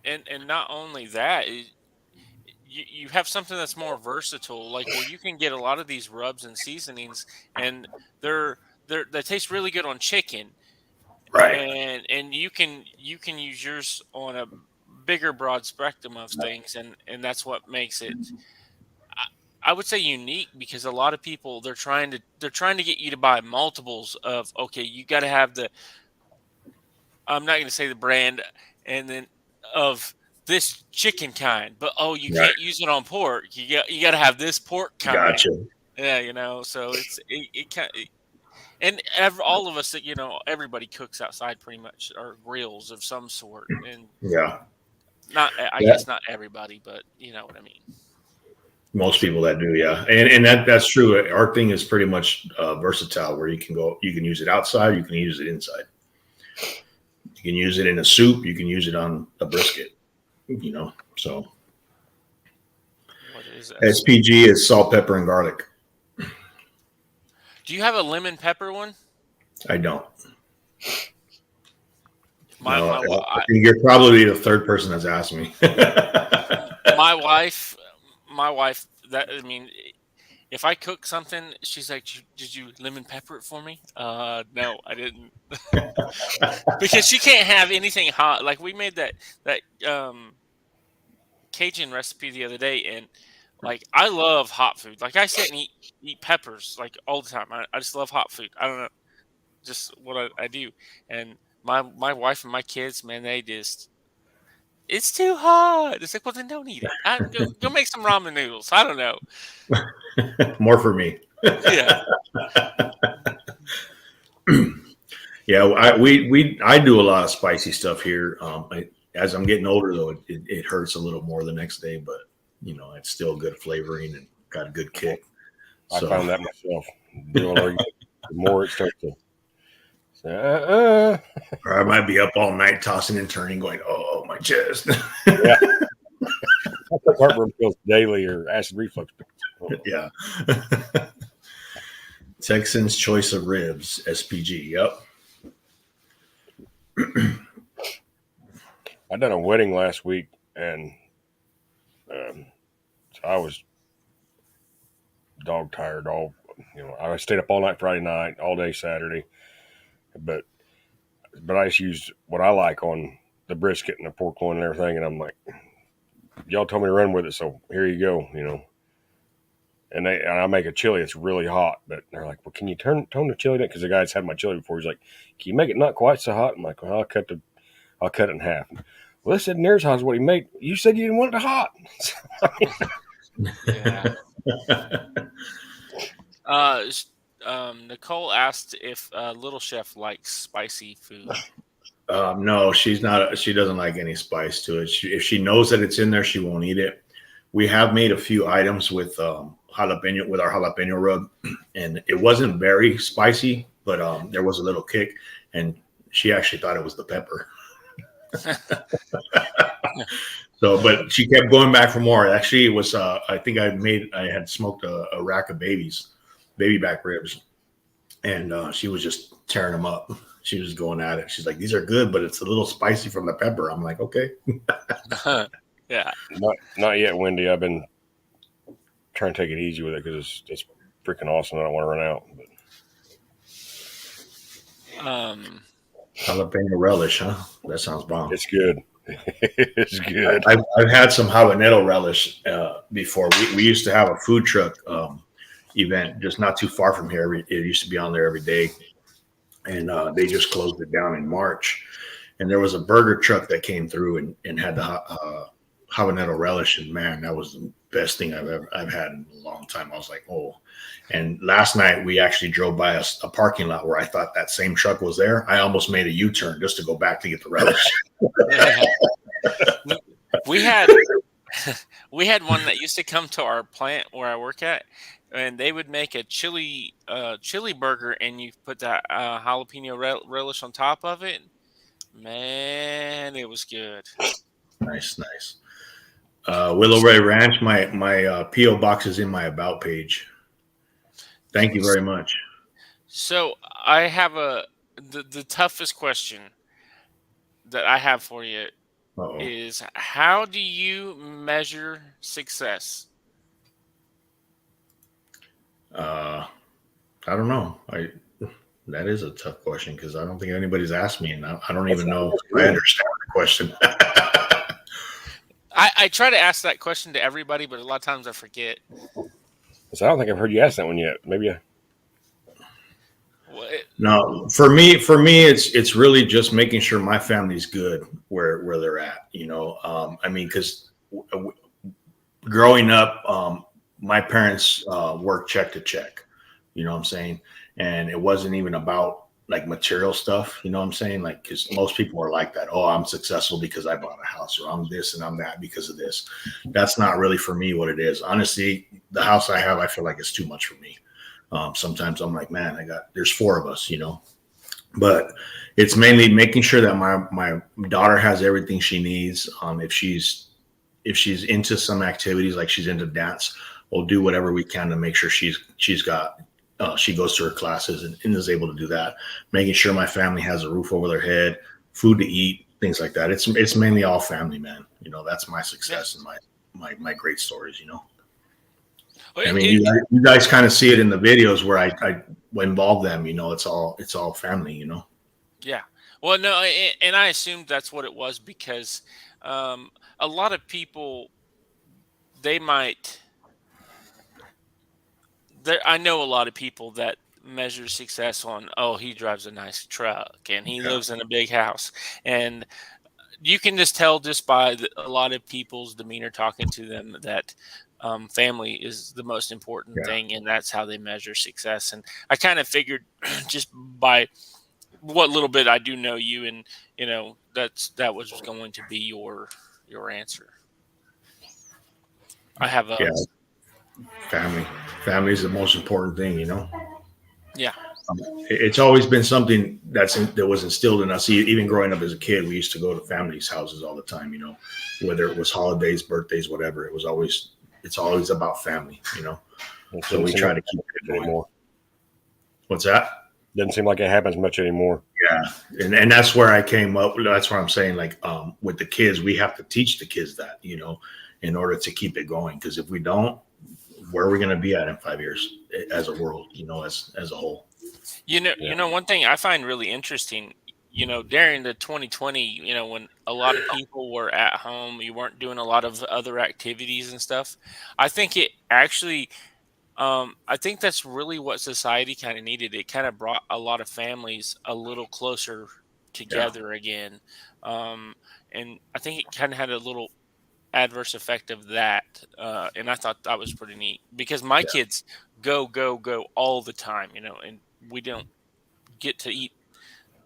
and not only that. You have something that's more versatile, like where you can get a lot of these rubs and seasonings, and they taste really good on chicken, right? And you can use yours on a bigger, broad spectrum of things, and that's what makes it, I would say, unique, because a lot of people they're trying to get you to buy multiples of, okay, you got to have I'm not going to say the brand, and then of this chicken kind, but you can't use it on pork. You got to have this pork kind. Gotcha. Yeah, so it kind of, and all of us, everybody cooks outside pretty much, or grills of some sort, and I guess not everybody, but you know what I mean. Most people that do, yeah, and that's true. Our thing is pretty much versatile, where you can use it outside, you can use it inside, you can use it in a soup, you can use it on a brisket. So what is SPG is salt, pepper, and garlic. Do you have a lemon pepper one? I don't. I think you're probably the third person that's asked me. my wife, if I cook something, she's like, "Did you lemon pepper it for me?" No, I didn't, because she can't have anything hot. Like we made that Cajun recipe the other day, and like I love hot food. Like I sit and eat peppers like all the time. I just love hot food. I don't know, just what I do. And my wife and my kids, man, it's too hot. It's like, well, then don't eat it. Go make some ramen noodles. I don't know. More for me. Yeah. Yeah, I do a lot of spicy stuff here. As I'm getting older, though, it hurts a little more the next day, but it's still good flavoring and got a good kick. I found that myself. The more it starts to. Or I might be up all night tossing and turning, going, "Oh, my chest." Yeah. Heartburn pills daily or acid reflux. Yeah. Texan's Choice of Ribs, SPG. Yep. I done a wedding last week, and so I was dog tired. I stayed up all night Friday night, all day Saturday, but I just used what I like on the brisket and the pork loin and everything, and I'm like, y'all told me to run with it, so here you go, And I make a chili. It's really hot, but they're like, "Well, can you tone the chili down?" Because the guy's had my chili before. He's like, "Can you make it not quite so hot?" I'm like, "Well, I'll cut it in half." Well, this isn't near as hot as what he made. You said you didn't want it hot. Yeah. Nicole asked if Little Chef likes spicy food. No, she's not. She doesn't like any spice to it. If she knows that it's in there, she won't eat it. We have made a few items with jalapeno, with our jalapeno rub, and it wasn't very spicy, but there was a little kick, and she actually thought it was the pepper. So, but she kept going back for more. Actually, it was. I think I had smoked a rack of baby back ribs, and she was just tearing them up. She was going at it. She's like, "These are good, but it's a little spicy from the pepper." I'm like, "Okay." Yeah. Not yet, Wendy. I've been trying to take it easy with it because it's freaking awesome. I don't want to run out. But Um, Jalapeno relish, huh? That sounds bomb. it's good. It's good. I've had some habanero relish before. We used to have a food truck event just not too far from here. It used to be on there every day, and they just closed it down in March. And there was a burger truck that came through and had the habanero relish, and man, that was the best thing I've had in a long time. I was like, oh. And last night we actually drove by a parking lot where I thought that same truck was there. I almost made a U-turn just to go back to get the relish. we had we had one that used to come to our plant where I work at, and they would make a chili burger, and you put that jalapeno relish on top of it. Man, it was good. Nice. Willow Ray Ranch. My PO box is in my about page. Thank you very much. So I have the toughest question that I have for you Uh-oh. is, how do you measure success? I don't know. That is a tough question because I don't think anybody's asked me, and I don't even know if I understand the question. I try to ask that question to everybody, but a lot of times I forget. So I don't think I've heard you ask that one yet. Maybe No, for me, it's really just making sure my family's good where they're at. I mean, because growing up, my parents worked check to check. You know what I'm saying? And it wasn't even about like material stuff. You know what I'm saying? Like, because most people are like that. Oh, I'm successful because I bought a house, or I'm this and I'm that because of this. That's not really for me what it is. Honestly, the house I have, I feel like it's too much for me. Sometimes I'm like, man, there's 4 of us, but it's mainly making sure that my daughter has everything she needs. If she's into some activities, like she's into dance, we'll do whatever we can to make sure she goes to her classes and is able to do that. Making sure my family has a roof over their head, food to eat, things like that. It's mainly all family, man. That's my success and my great stories. I mean, you guys kind of see it in the videos where I involve them. It's all family. Yeah. Well, no, and I assumed that's what it was because a lot of people, they might. I know a lot of people that measure success on, oh, he drives a nice truck and he lives in a big house, and you can just tell just by a lot of people's demeanor talking to them that family is the most important thing, and that's how they measure success. And I kind of figured just by what little bit I do know you, and that was going to be your answer. I have a family is the most important thing. Yeah. It's always been something that was instilled in us. Even growing up as a kid, we used to go to families' houses all the time. Whether it was holidays, birthdays, whatever. It's always about family. So we try to keep it anymore. What's that? Doesn't seem like it happens much anymore. Yeah, and that's where I came up. That's where I'm saying, like, with the kids, we have to teach the kids that, in order to keep it going. Because if we don't, where are we going to be at in 5 years as a world? As a whole. One thing I find really interesting, during the 2020, when a lot of people were at home, you weren't doing a lot of other activities and stuff. I think it actually, I think that's really what society kind of needed. It kind of brought a lot of families a little closer together again. And I think it kind of had a little adverse effect of that. And I thought that was pretty neat because my kids go all the time, and we don't get to eat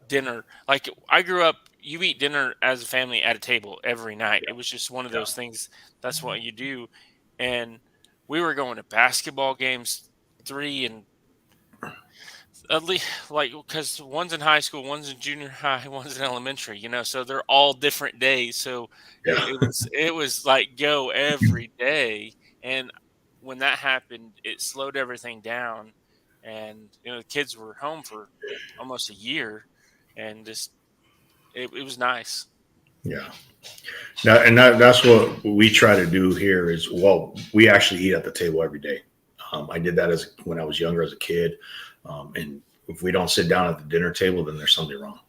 dinner. Like, I grew up, you eat dinner as a family at a table every night. It was just one of those things. That's what you do. And we were going to basketball games 3 and at least, like, because one's in high school, one's in junior high, one's in elementary, so they're all different days. So it was like go every day. And when that happened, it slowed everything down. And, the kids were home for almost a year, and just, it was nice. Yeah. That's what we try to do here is, well, we actually eat at the table every day. I did that when I was younger as a kid. And if we don't sit down at the dinner table, then there's something wrong.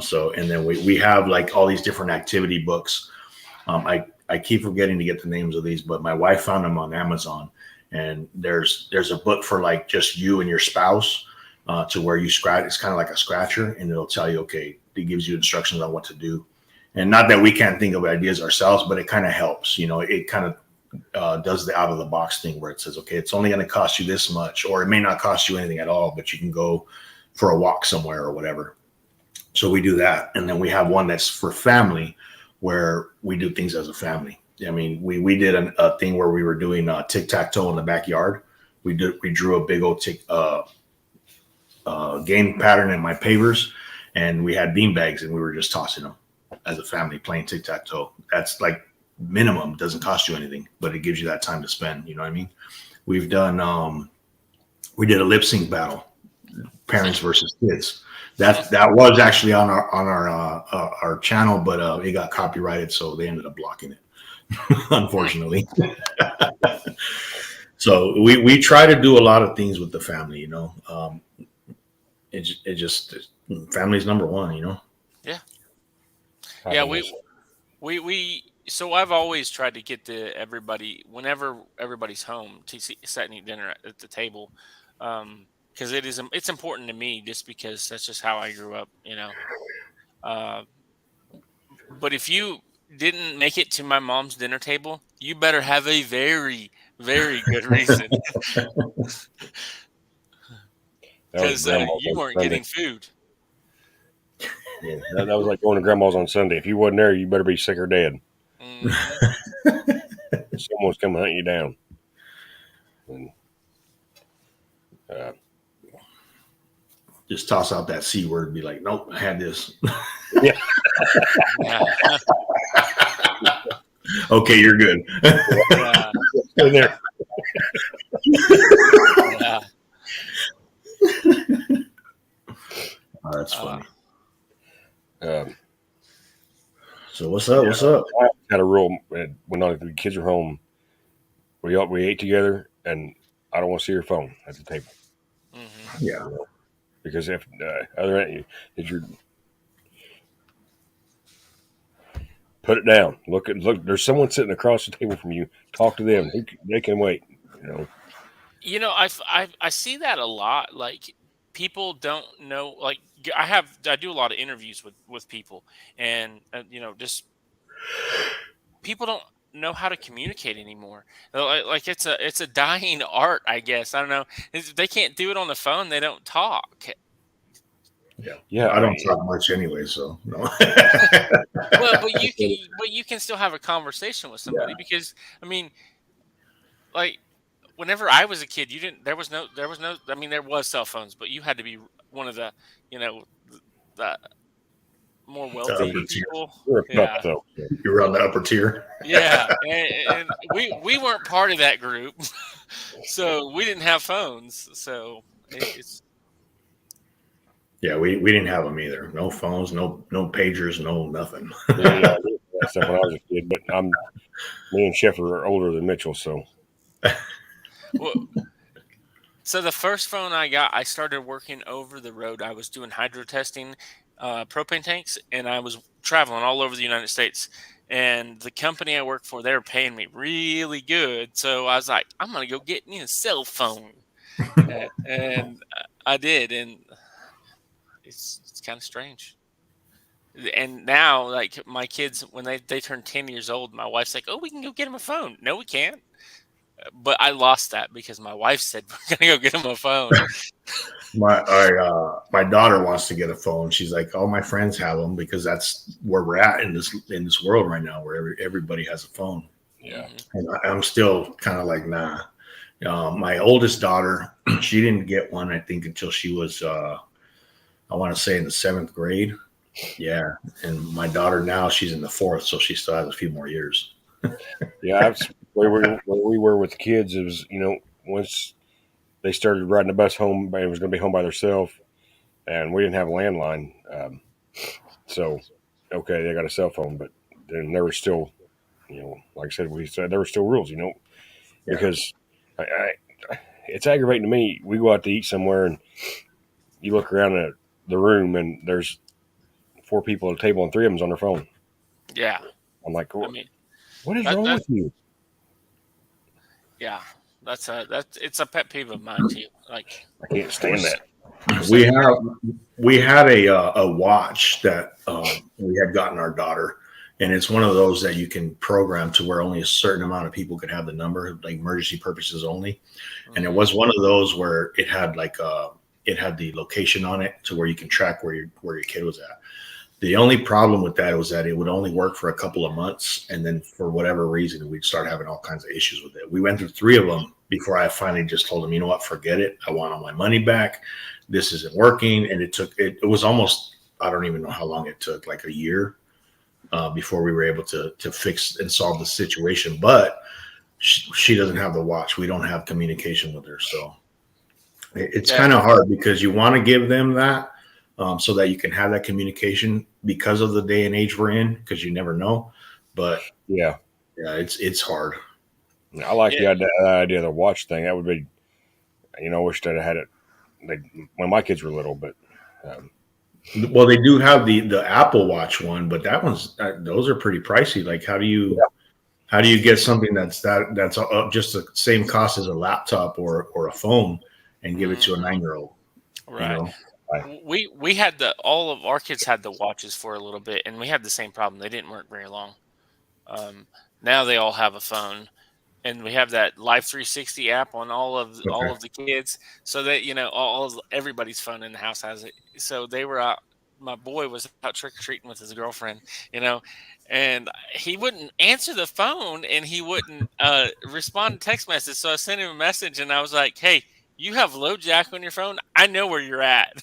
So, and then we have like all these different activity books. I keep forgetting to get the names of these, but my wife found them on Amazon, and there's a book for like just you and your spouse, to where you scratch. It's kind of like a scratcher, and it'll tell you, okay, it gives you instructions on what to do. And not that we can't think of ideas ourselves, but it kind of helps. It kind of does the out of the box thing where it says, okay, it's only going to cost you this much, or it may not cost you anything at all, but you can go for a walk somewhere or whatever. So we do that. And then we have one that's for family, where we do things as a family. I mean, we did a thing where we were doing tic-tac-toe in the backyard. We drew a big old game pattern in my pavers, and we had bean bags, and we were just tossing them as a family playing tic-tac-toe. That's like minimum, doesn't cost you anything, but it gives you that time to spend. You know what I mean? We've done we did a lip sync battle, parents versus kids. That was actually on our channel, but it got copyrighted, so they ended up blocking it, unfortunately. So we try to do a lot of things with the family. It just family's number one. Yeah. Yeah, we so I've always tried to get to everybody whenever everybody's home to sit and eat dinner at the table, because it's important to me, just because that's just how I grew up. But if you didn't make it to my mom's dinner table, you better have a very, very good reason, because you weren't getting food. Yeah, that was like going to grandma's on Sunday. If you wasn't there, you better be sick or dead. Mhm. Someone's coming to hunt you down. And, Just toss out that C word and be like, nope, I had this. yeah. Yeah. Okay, you're good. Yeah. In there. Yeah. Oh, that's funny. Um, So what's up? What's up? I had a rule when the kids are home. We ate together, and I don't want to see your phone at the table. Mhm. Yeah. Because if you're put it down. Look. There's someone sitting across the table from you. Talk to them. They can wait. I see that a lot. Like, people don't know. Like, I do a lot of interviews with people, and just people don't know how to communicate anymore. Like, it's a dying art, I guess. I don't know. If they can't do it on the phone, they don't talk. Yeah. I don't talk much anyway, so no. Well, but you can still have a conversation with somebody, because I mean, like, whenever I was a kid, you didn't. There was no. I mean, there was cell phones, but you had to be one of the, the more wealthy upper tier. people. You're a Yeah, pup, though. You're on the upper tier. yeah, and we weren't part of that group, so we didn't have phones. So it's Yeah, we didn't have them either. No phones, no pagers, no nothing. Yeah, I did that stuff when I was a kid, but me and Sheffer are older than Mitchell, so well, so the first phone I got, I started working over the road. I was doing hydro testing, propane tanks, and I was traveling all over the United States. And the company I worked for, they were paying me really good. So I was like, I'm gonna go get me a cell phone, and I did, and it's kind of strange. And now, like, my kids, when they turn 10 years old, my wife's like, "Oh, we can go get them a phone." No, we can't. But I lost that because my wife said we're gonna go get them a phone. My daughter wants to get a phone. She's like, all my friends have them, because that's where we're at in this world right now, where everybody has a phone. yeah. And I'm still kind of like, nah. My oldest daughter, she didn't get one, I think, until she was, I want to say, in the 7th grade. Yeah. And my daughter now, she's in the 4th, so she still has a few more years. Yeah, that's where we were with the kids. It was, once they started riding the bus home, it was going to be home by themselves, and we didn't have a landline. So okay, they got a cell phone, but then there were still, like I said, we said there were still rules, Yeah. because it's aggravating to me. We go out to eat somewhere and you look around at the room and there's 4 people at a table and 3 of them's on their phone. Yeah. I'm like, I mean, what is that wrong that with you? yeah, that's it's a pet peeve of mine too. Like, I can't stand that. We had a watch that we had gotten our daughter, and it's one of those that you can program to where only a certain amount of people could have the number, like emergency purposes only. And it was one of those where it had it had the location on it to where you can track where your kid was at. The only problem with that was that it would only work for a couple of months, and then for whatever reason, we'd start having all kinds of issues with it. We went through 3 of them before I finally just told them, you know what, forget it. I want all my money back. This isn't working. And it was almost, I don't even know how long it took, like a year before we were able to fix and solve the situation. But she doesn't have the watch. We don't have communication with her. So it's kind of hard because you want to give them that so that you can have that communication because of the day and age we're in, because you never know. But Yeah. It's hard. I like the idea of the watch thing. That would be, I wish that I had it when my kids were little, but well, they do have the Apple Watch one, but that one's those are pretty pricey. Like, how do you get something that's just the same cost as a laptop or a phone and give it to a 9-year-old? right. You know? We had all of our kids had the watches for a little bit, and we had the same problem. They didn't work very long. Now they all have a phone, and we have that Life 360 app on all of the kids, so that everybody's phone in the house has it. So they were out. My boy was out trick or treating with his girlfriend, and he wouldn't answer the phone, and he wouldn't respond to text messages. So I sent him a message, and I was like, "Hey, you have LoJack on your phone. I know where you're at.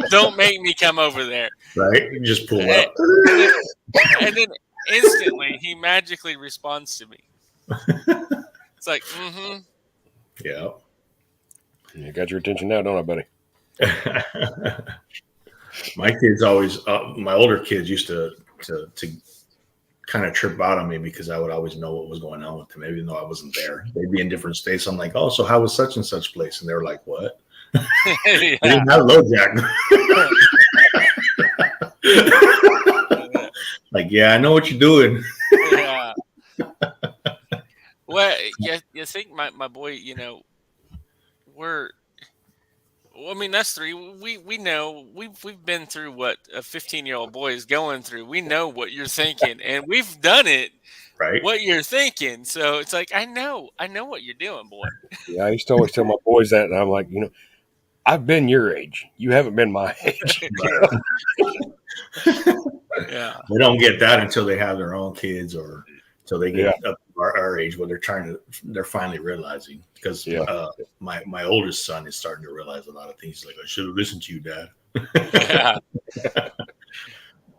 Don't make me come over there." Right? You just pull up. And then instantly he magically responds to me. It's like, Yeah. You got your attention now, don't I, buddy? My kids always, my older kids used to kind of trip out on me because I would always know what was going on with them, even though I wasn't there. They'd be in different states. I'm like, oh, so how was such and such place? And they were like, what? yeah. I didn't have LoJack. Like, yeah, I know what you're doing. Yeah. Well, you think my boy, that's 3. We know we've been through what a 15-year-old boy is going through. We know what you're thinking, and we've done it. Right. What you're thinking. So it's like, I know what you're doing, boy. Yeah, I used to always tell my boys that, and I'm like, I've been your age. You haven't been my age. Yeah. They don't get that until they have their own kids or until they get up to our age where they're finally realizing. Because my oldest son is starting to realize a lot of things. He's like, I should have listened to you, Dad. Yeah.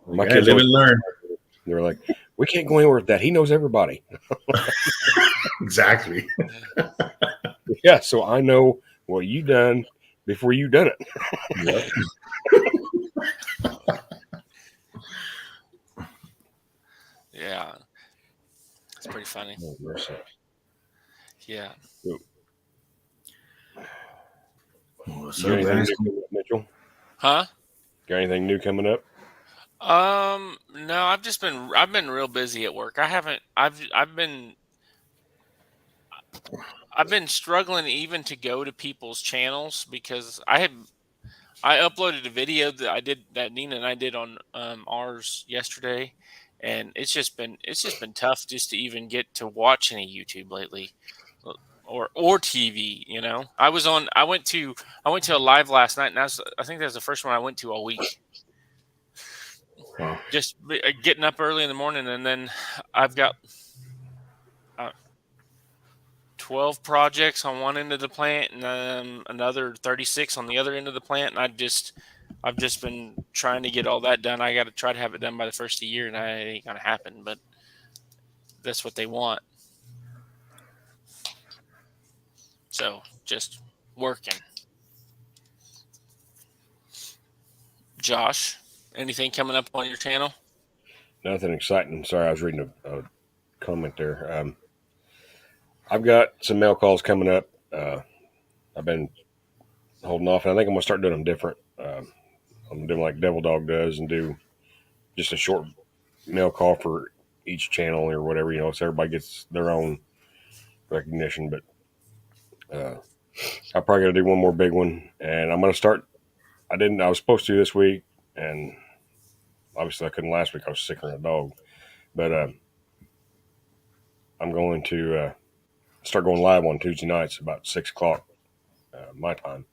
My kids live and learn. They're like, we can't go anywhere with that. He knows everybody. Exactly. Yeah, so I know what you done before you done it. Yep. Yeah. It's pretty funny. Oh, mercy. Yeah. What's You got up, anything guys? new coming up, Mitchell? Huh? Got anything new coming up? No, I've been real busy at work. I've been struggling even to go to people's channels because I uploaded a video that Nina and I did on ours yesterday, and it's just been tough just to even get to watch any YouTube lately, or TV. I went to a live last night, and I think that was the first one I went to all week. Wow. Just getting up early in the morning, and then I've got 12 projects on one end of the plant, and then another 36 on the other end of the plant. And I've just been trying to get all that done. I got to try to have it done by the first of the year, and that ain't gonna happen. But that's what they want. So just working. Josh, Anything coming up on your channel? Nothing exciting. Sorry, I was reading a comment there. I've got some mail calls coming up. I've been holding off, and I think I'm gonna start doing them different. I'm doing like Devil Dog does, and do just a short mail call for each channel or whatever, so everybody gets their own recognition. But I'm probably gonna do one more big one, and I'm gonna start. I was supposed to this week, and obviously I couldn't last week. I was sicker than a dog, but I'm going to start going live on Tuesday nights about 6 o'clock my time,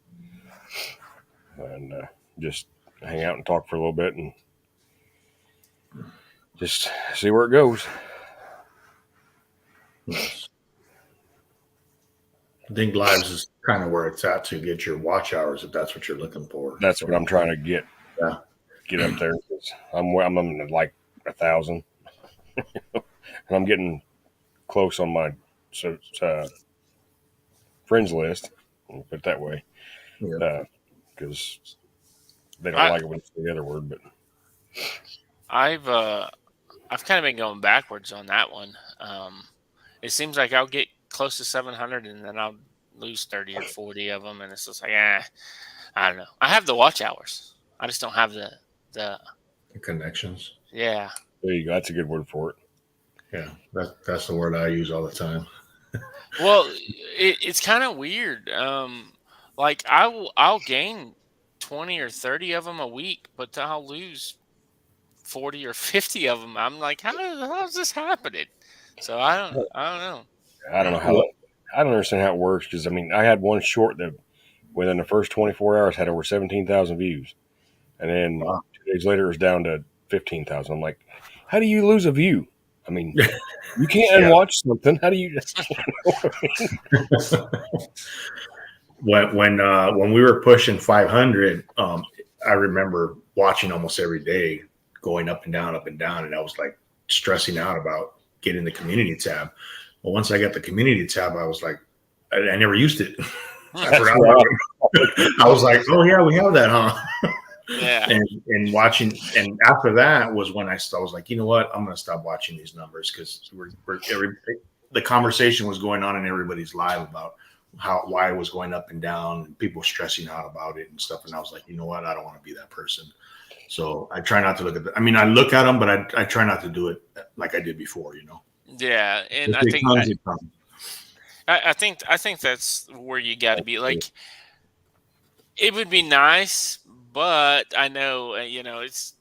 and just hang out and talk for a little bit and just see where it goes. Nice. I think lives is kind of where it's at to get your watch hours if that's what you're looking for. That's what I'm trying to get up there. I'm at like 1,000, and I'm getting close on my friends list. I'll put it that way, because they don't like it when it's the other word. But I've kind of been going backwards on that one. It seems like I'll get close to 700 and then I'll lose 30 or 40 of them, and it's just like, I don't know. I have the watch hours. I just don't have the connections. Yeah. There you go. That's a good word for it. Yeah, that's the word I use all the time. Well, it's kind of weird. Like I'll gain 20 or 30 of them a week, but I'll lose 40 or 50 of them. I'm like, how is this happening? So I don't know. I don't know how. I don't understand how it works, because I had one short that within the first 24 hours had over 17,000 views, and then 2 days later it was down to 15,000. I'm like, how do you lose a view? You can't unwatch something. How do you? When we were pushing 500, I remember watching almost every day, going up and down, and I was like stressing out about getting the community tab. But once I got the community tab, I was like, I never used it. I forgot about it. I was like, oh yeah, we have that, huh? Yeah. And watching, and after that was when I was like, you know what, I'm going to stop watching these numbers, because the conversation was going on in everybody's live about why it was going up and down, and people stressing out about it and stuff. And I was like, you know what, I don't want to be that person. So I try not to look at I look at them, but I try not to do it like I did before, Yeah, and I think that's where you got to be. Like, it would be nice, but I know it's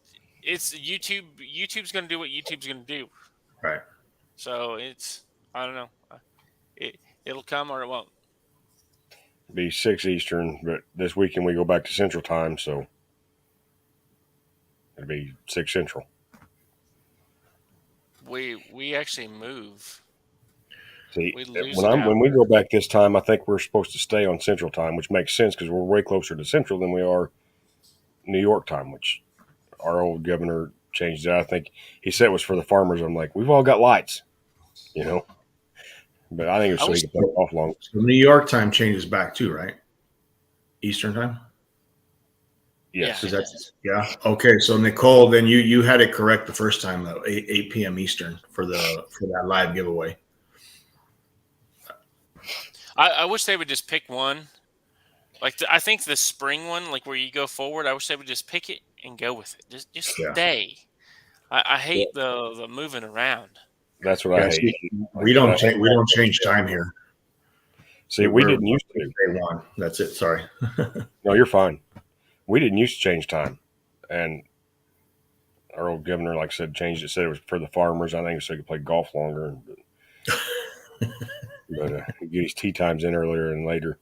YouTube. YouTube's going to do what YouTube's going to do. Right. So I don't know. It'll come or it won't. Be 6 Eastern, but this weekend we go back to Central Time, so it'll be 6 Central. We actually move. See, when we go back this time, I think we're supposed to stay on Central Time, which makes sense because we're way closer to Central than we are New York time, which our old governor changed it. I think he said it was for the farmers. I'm like, we've all got lights, But I think it's so he can put it off long. So New York time changes back too, right? Eastern time? Yes. Yeah. Okay. So Nicole, then you had it correct the first time, though, 8 p.m. Eastern for that live giveaway. I wish they would just pick one. Like I think the spring one, like where you go forward, I wish they would just pick it and go with it. Just stay. I hate the moving around. That's what I hate. We don't change time here. See, we didn't used to. Day one. That's it. Sorry. No, you're fine. We didn't used to change time, and our old governor, like I said, changed it. Said it was for the farmers. I think so he could play golf longer, but get his tee times in earlier and later.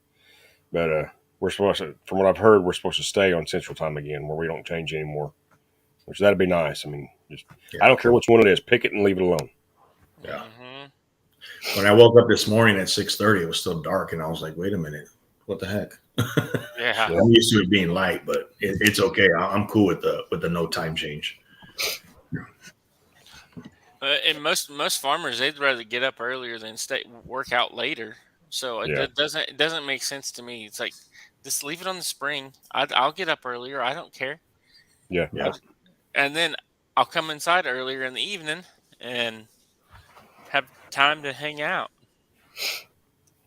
But we're supposed to, from what I've heard, we're supposed to stay on Central Time again, where we don't change anymore. Which that'd be nice. I don't care which one it is. Pick it and leave it alone. Yeah. Mm-hmm. When I woke up this morning at 6:30, it was still dark, and I was like, "Wait a minute, what the heck?" Yeah. I'm used to it being light, but it's okay. I'm cool with the no time change. And most farmers, they'd rather get up earlier than work out later. So it doesn't make sense to me. It's like, just leave it on the spring. I'll get up earlier. I don't care. Yeah. and then I'll come inside earlier in the evening and have time to hang out.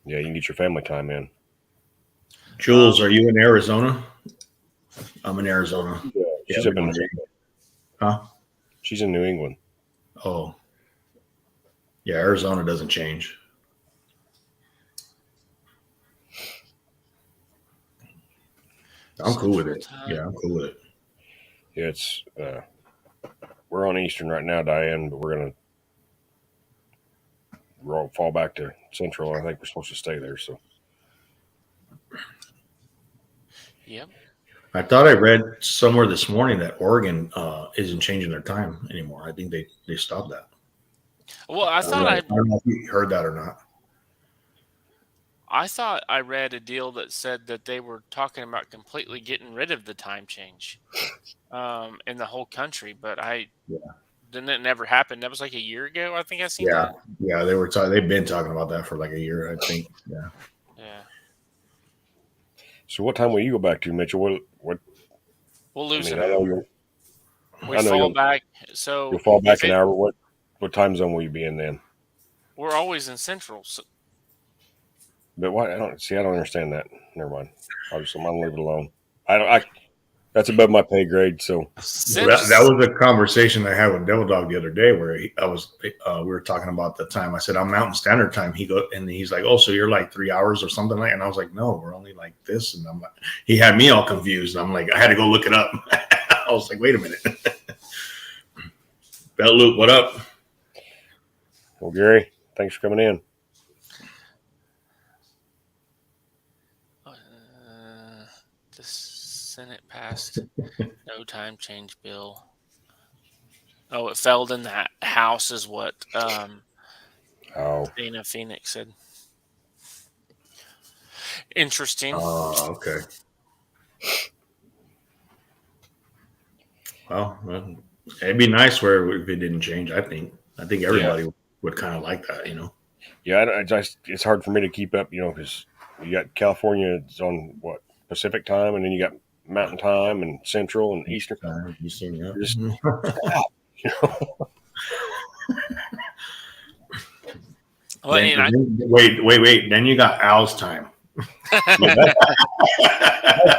Yeah, you can get your family time in. Jules, are you in Arizona? I'm in Arizona. She's Yeah, up in Huh? She's in New England. Oh. Yeah, Arizona doesn't change. I'm cool with it. Yeah, I'm cool with it. Yeah, it's we're on Eastern right now, Diane, but we're gonna fall back to Central. I think we're supposed to stay there. So Yep. I thought I read somewhere this morning that Oregon isn't changing their time anymore. I think they stopped that. Well, I don't know if you heard that or not. I thought I read a deal that said that they were talking about completely getting rid of the time change in the whole country, but then it never happened. That was like a year ago, I think I seen that. Yeah, they've been talking about that for like a year, I think. Yeah. Yeah. what time will you go back to, Mitchell? What We'll lose I an know hour. We I know fall you'll- back. So you'll fall back if an hour. What time zone will you be in then? we're always in Central. So, But why? I don't understand that. Never mind. I'm gonna leave it alone. I that's above my pay grade. So Well, that was a conversation I had with Devil Dog the other day where we were talking about the time. I said, I'm Mountain Standard Time. He's like, oh, so you're like 3 hours or something like that. And I was like, no, we're only like this. And I'm like, he had me all confused. I'm like, I had to go look it up. I was like, wait a minute. Bell Loop, what up? well, Gary, thanks for coming in. the Senate passed no time change bill. Oh, it failed in the House, is what Oh, Dana Phoenix said. Interesting. Oh, okay. Well, it'd be nice where if it didn't change. I think everybody would kind of like that, you know. yeah. It's hard for me to keep up, because you got California it's on what Pacific time, and then you got Mountain time and Central and Eastern. Eastern, yeah. Just- Well, Wait. Then you got Al's time. That's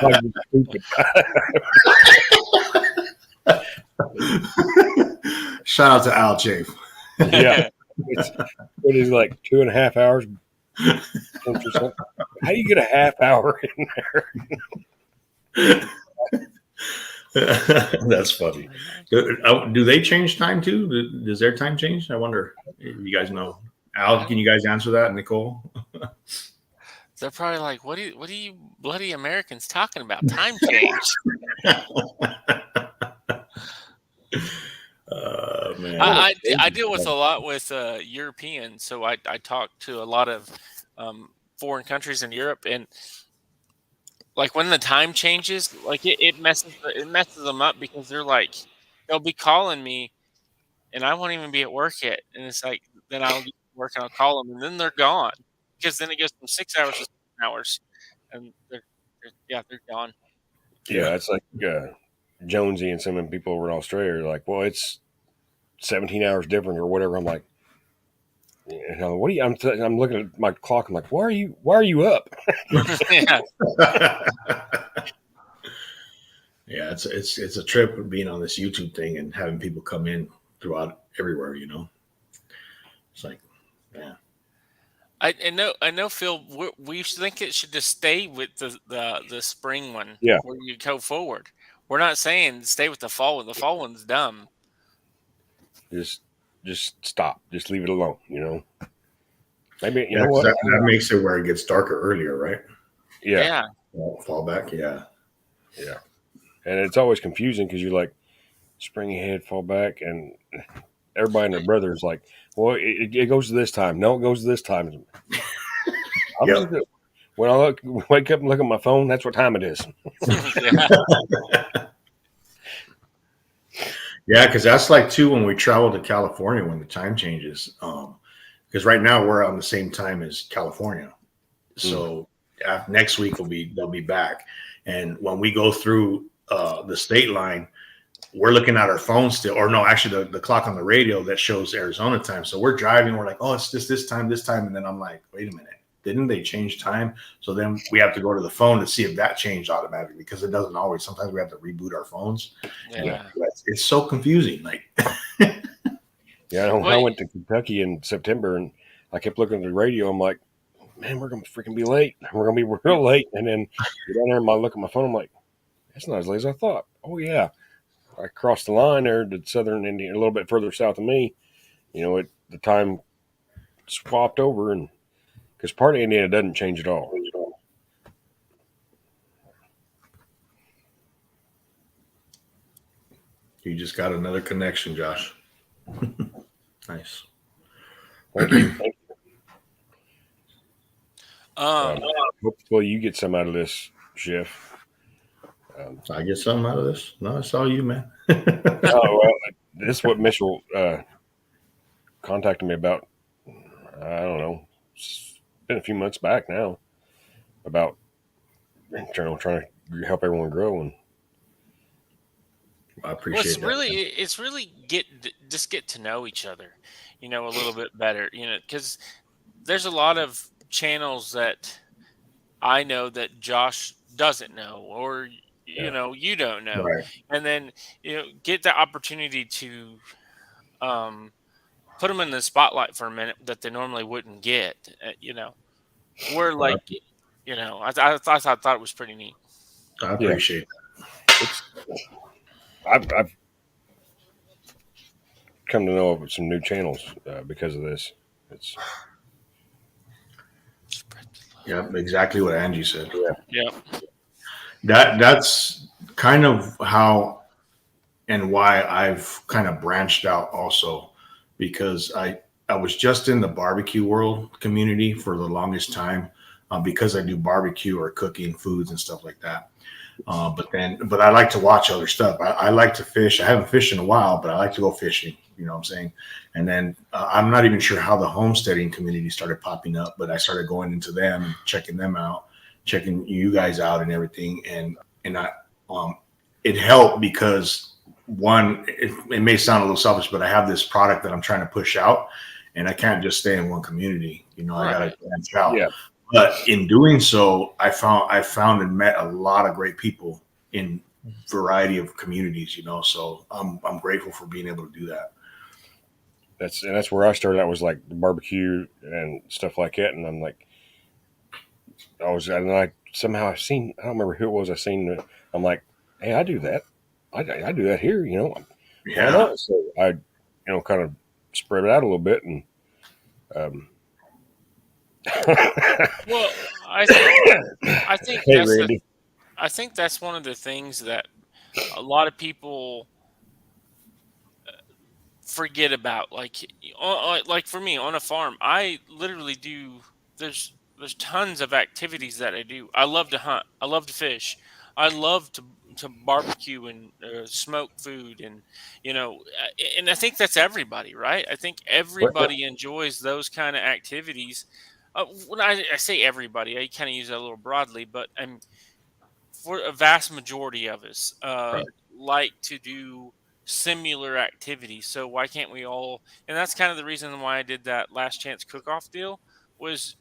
fucking stupid. Shout out to Al Chafe. Yeah, it is like 2.5 hours. How do you get a half hour in there? That's funny. Do they change time too? Does their time change? I wonder if you guys know. Al, can you guys answer that? Nicole? they're probably like, what are you bloody Americans talking about? Time change. Man. I deal with a lot with Europeans, so I talk to a lot of foreign countries in Europe, and like when the time changes, like it messes them up because they'll be calling me, and I won't even be at work yet, and it's like then I'll get to work and I'll call them, and then they're gone because then it goes from 6 hours to 7 hours, and they're gone. Yeah, it's like Jonesy and some of the people over in Australia are like, well, it's 17 hours different or whatever. I'm like, what are you? I'm looking at my clock. I'm like, why are you up? Yeah. Yeah, it's a trip being on this YouTube thing and having people come in throughout everywhere. You know, it's like, man. I know, Phil. We think it should just stay with the spring one. Yeah. Where you go forward. We're not saying stay with the fall one. The fall one's dumb. Just stop. Just leave it alone. Maybe you Yeah, know what? that makes it where it gets darker earlier, right? Yeah. Fall back. Yeah. And it's always confusing because you're like, spring ahead, fall back, and everybody and their brother is like, well, it goes to this time. No, it goes to this time. When I wake up and look at my phone, that's what time it is. Yeah, because that's like too when we travel to California when the time changes. Because right now we're on the same time as California, so next week they'll be back, and when we go through the state line, we're looking at our phone still, or no, actually the clock on the radio that shows Arizona time. So we're driving, we're like, oh, it's just this time. And then I'm like, wait a minute, didn't they change time? So then we have to go to the phone to see if that changed automatically, because it doesn't always. Sometimes we have to reboot our phones. Yeah. It's so confusing. Like, Yeah, I went to Kentucky in September, and I kept looking at the radio. I'm like, man, we're gonna freaking be late. We're gonna be real late. And then get down there and I look at my phone. I'm like, it's not as late as I thought. Oh yeah, I crossed the line there to southern Indiana, a little bit further south of me. The time swapped over, and because part of Indiana doesn't change at all. you just got another connection, Josh. Nice. Thank you. Um, Hopefully you get some out of this, Chef. I get something out of this. No, it's all you, man. This is what Mitchell contacted me about. I don't know. It's been a few months back now about trying to help everyone grow, and I appreciate it's really get to know each other, a little bit better, because there's a lot of channels that I know that Josh doesn't know, or you don't know, right. And then get the opportunity to put them in the spotlight for a minute that they normally wouldn't get. We're like, I thought it was pretty neat. I appreciate I've come to know of some new channels because of this. It's exactly what Angie said. Yeah. That's kind of how and why I've kind of branched out also, because I was just in the barbecue world community for the longest time, because I do barbecue or cooking foods and stuff like that. But I like to watch other stuff. I like to fish. I haven't fished in a while, but I like to go fishing. You know what I'm saying? And then I'm not even sure how the homesteading community started popping up, but I started going into them and checking them out, checking you guys out and everything. And it helped because one, it may sound a little selfish, but I have this product that I'm trying to push out, and I can't just stay in one community. I got to branch out. Yeah. But in doing so, I found and met a lot of great people in variety of communities. So I'm grateful for being able to do that. That's where I started. I was like the barbecue and stuff like that, and I'm like, somehow I don't remember who it was. I'm like, hey, I do that. I do that here. Why not? So I, kind of spread it out a little bit, and well, I think hey, that's Randy. I think that's one of the things that a lot of people forget about. Like for me on a farm, I literally do. There's tons of activities that I do. I love to hunt. I love to fish. I love to barbecue and smoke food, and and I think that's everybody, right? I think everybody enjoys those kind of activities. When I say everybody, I kind of use that a little broadly, but for a vast majority of us like to do similar activities. So why can't we all? And that's kind of the reason why I did that Last Chance Cook-Off deal was,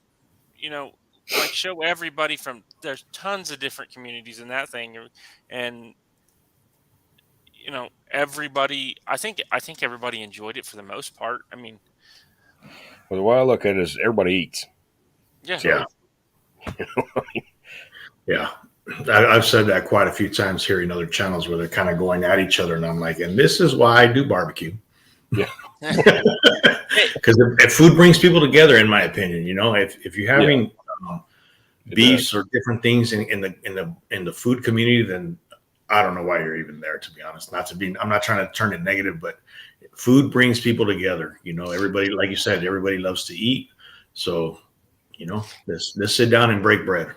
show everybody there's tons of different communities in that thing, and everybody. I think everybody enjoyed it for the most part. I mean, Well, the way I look at it is everybody eats. yeah. Yeah. I've said that quite a few times here in other channels where they're kind of going at each other, and I'm like, and this is why I do barbecue. Yeah. Because if food brings people together, in my opinion, if you're having beefs or different things in the food community, then I don't know why you're even there, to be honest. I'm not trying to turn it negative, but food brings people together. Everybody, like you said, everybody loves to eat. So, let's sit down and break bread.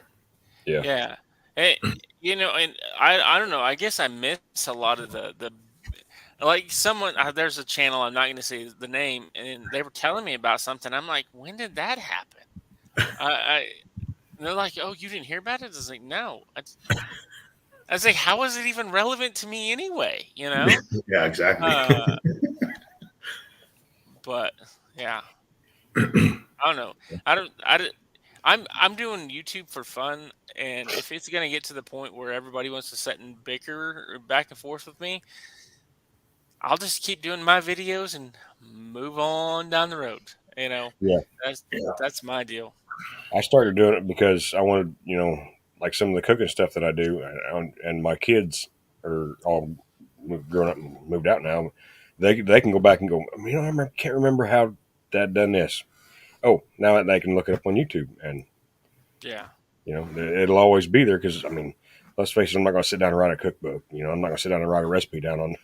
Yeah. Yeah. Hey, and I don't know. I guess I miss a lot of the like someone. There's a channel. I'm not going to say the name, and they were telling me about something. I'm like, when did that happen? And they're like, oh, you didn't hear about it? I was like, no. I was like, how is it even relevant to me anyway? You know? Yeah, exactly. But yeah, I don't know. I'm doing YouTube for fun, and if it's gonna get to the point where everybody wants to sit and bicker or back and forth with me, I'll just keep doing my videos and move on down the road. You know, Yeah. that's Yeah. that's my deal. I started doing it because I wanted, like some of the cooking stuff that I do, and my kids are all grown up and moved out now. They can go back and go, I can't remember how Dad done this. Oh, now they can look it up on YouTube, and Yeah, it'll always be there because let's face it, I'm not going to sit down and write a cookbook. I'm not going to sit down and write a recipe down on.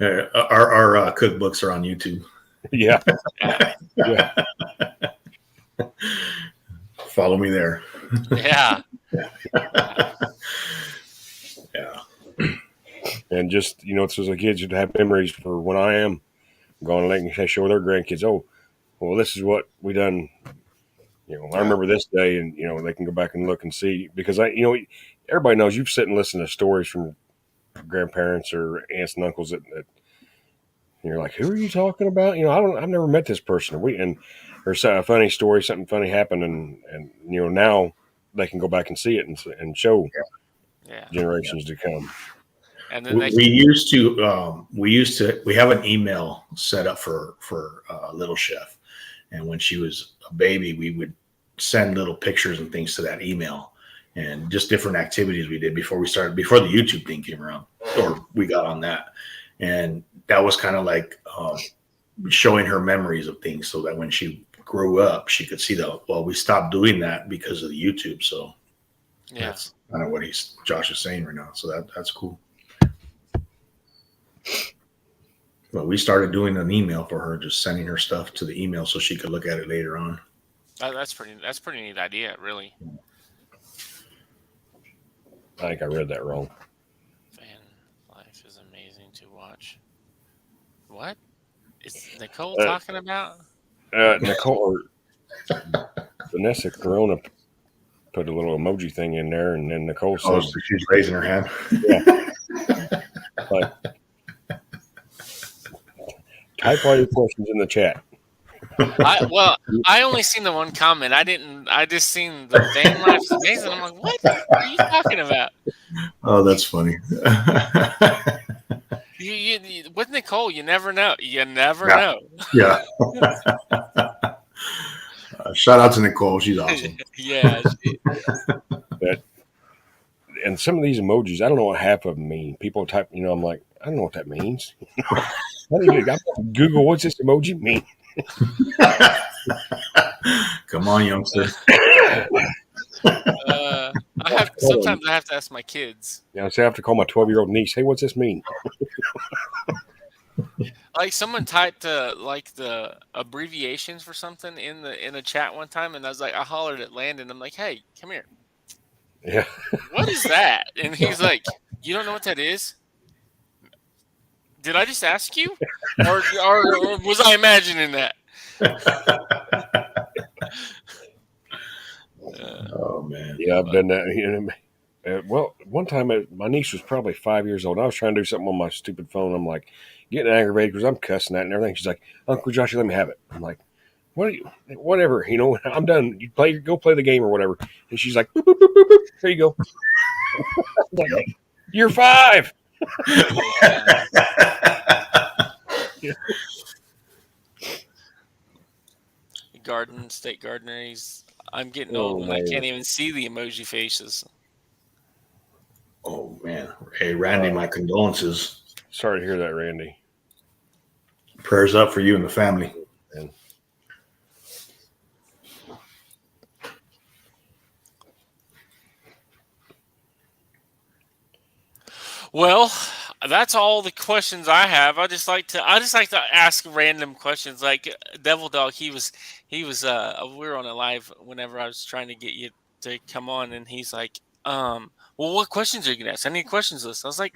Our cookbooks are on YouTube. Yeah, yeah, yeah. Follow me there. yeah. Yeah. And just so the kids should have memories for when I am going and they show their grandkids. Oh, well, this is what we done. I remember this day, and they can go back and look and see because everybody knows you've sit and listened to stories from grandparents or aunts and uncles that you're like, who are you talking about? I've never met this person. Or a funny story, something funny happened, and now they can go back and see it and show Yeah. generations to come. And then We used to we have an email set up for Little Chef, and when she was a baby, we would send little pictures and things to that email, and just different activities we did before the YouTube thing came around, or we got on that, and that was kind of like showing her memories of things, so that when she grew up, she could see we stopped doing that because of the YouTube. So yeah, that's kind of what Josh is saying right now. So that's cool. But we started doing an email for her, just sending her stuff to the email so she could look at it later on. that's pretty neat idea, really. I think I read that wrong. Fan life is amazing to watch. What is Nicole Uh, talking about? Nicole or Vanessa Corona put a little emoji thing in there, and then Nicole said, Oh, so she's raising her hand. like, type all your questions in the chat. I only seen the one comment. I just seen the van life is amazing. I'm like, what are you talking about? Oh, that's funny. You with Nicole, you never know. You never Yeah. know. Yeah. Shout out to Nicole. She's awesome. Yeah. And some of these emojis, I don't know what half of them mean. People type, I'm like, I don't know what that means. Google, what's this emoji mean? Come on, youngster. Sometimes I have to ask my kids. So I have to call my 12-year-old niece. Hey, what's this mean? Like someone typed like the abbreviations for something in the chat one time, and I hollered at Landon. I'm like, hey, come here. Yeah. What is that? And he's like, you don't know what that is? Did I just ask you, or was I imagining that? Oh man. Yeah, I've done that. Well, one time my niece was probably 5 years old. I was trying to do something on my stupid phone. I'm like getting aggravated because I'm cussing at and everything. She's like, Uncle Josh, let me have it. I'm like, what are you? Whatever. I'm done. You go play the game or whatever. And she's like, boop, boop, boop, boop, boop. There you go. Like, you're 5. State gardener. I'm getting old and I man. can't even see the emoji faces. Oh man. Hey, Randy, my condolences. Sorry to hear that, Randy. Prayers up for you and the family. And Well, that's all the questions I have. I just like to ask random questions. Like Devil Dog, he was we were on a live whenever I was trying to get you to come on, and he's like, well, what questions are you gonna ask? I need a questions list. I was like,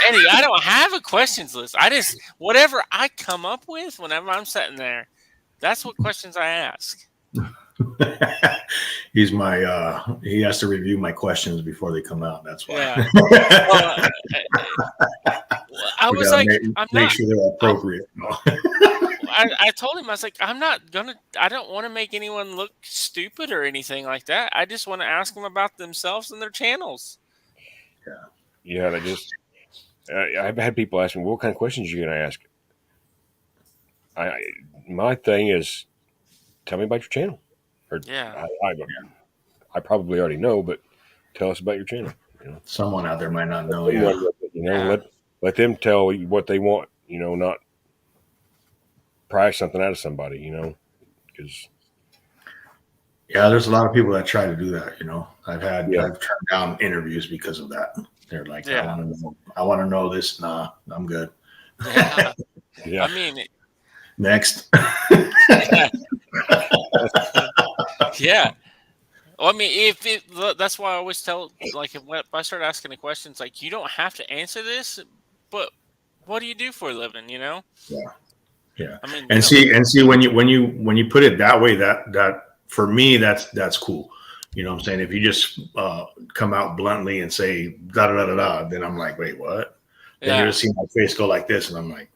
Eddie, I don't have a questions list. I just whatever I come up with whenever I'm sitting there, that's what questions I ask. He's my. He has to review my questions before they come out. That's why. Yeah. Well, I We was gotta like, I'm make not. sure they're appropriate. No. I told him, I was like, I don't want to make anyone look stupid or anything like that. I just want to ask them about themselves and their channels. Yeah, they just. I've had people ask me, "What kind of questions are you going to ask?" My thing is, tell me about your channel. Or Yeah. I probably already know, but tell us about your channel. Someone out there might not know. Someone Yeah. with it, Yeah. let them tell you what they want. Not pry something out of somebody. Because Yeah, there's a lot of people that try to do that. I've Yeah. turned down interviews because of that. They're like, Yeah. I want to know this. Nah, I'm good. Yeah. yeah, I mean, Next. yeah. Well, I mean, that's why I always tell, like, if I start asking the questions, like, you don't have to answer this, but what do you do for a living? Yeah. I mean, And see when you put it that way, that for me that's cool. You know what I'm saying? If you just come out bluntly and say da da da da da, then I'm like, wait, what? Then you yeah. just see my face go like this, and I'm like,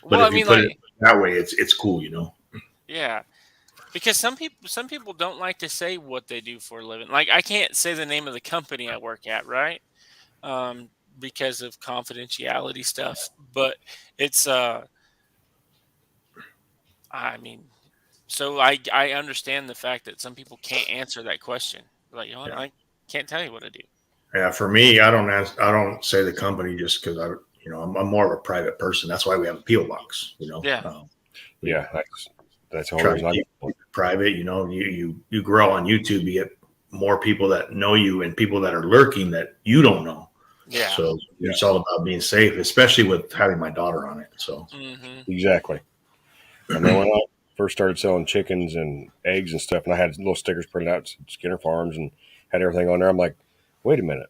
but Well, if I you mean, put like, it that way, it's cool. yeah. Because some people don't like to say what they do for a living. Like, I can't say the name of the company I work at, right? Because of confidentiality stuff. But it's I mean, so I understand the fact that some people can't answer that question. Like, Yeah. I can't tell you what I do. Yeah, for me, I don't say the company just because I'm more of a private person. That's why we have a PO box. Yeah. yeah. That's the whole Try reason to keep it private. You grow on YouTube, you get more people that know you and people that are lurking that you don't know. Yeah. So it's all about being safe, especially with having my daughter on it. So Exactly. And then when I first started selling chickens and eggs and stuff, and I had little stickers printed out, Skinner Farms, and had everything on there, I'm like, wait a minute.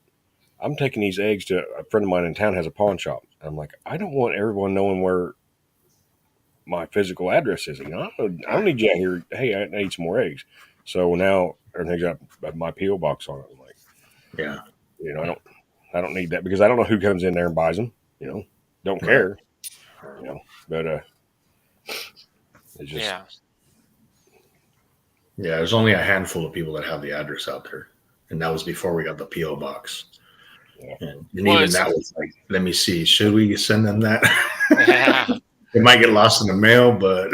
I'm taking these eggs to a friend of mine in town has a pawn shop. I'm like, I don't want everyone knowing where my physical address is. I don't need you out here. Hey, I need some more eggs. So now everything's got my PO box on it. I'm like, yeah, I don't need that because I don't know who comes in there and buys them. Don't care. But it's just Yeah. yeah. There's only a handful of people that have the address out there, and that was before we got the PO box. Yeah. And Well, even that was like, let me see, should we send them that? Yeah. It might get lost in the mail, but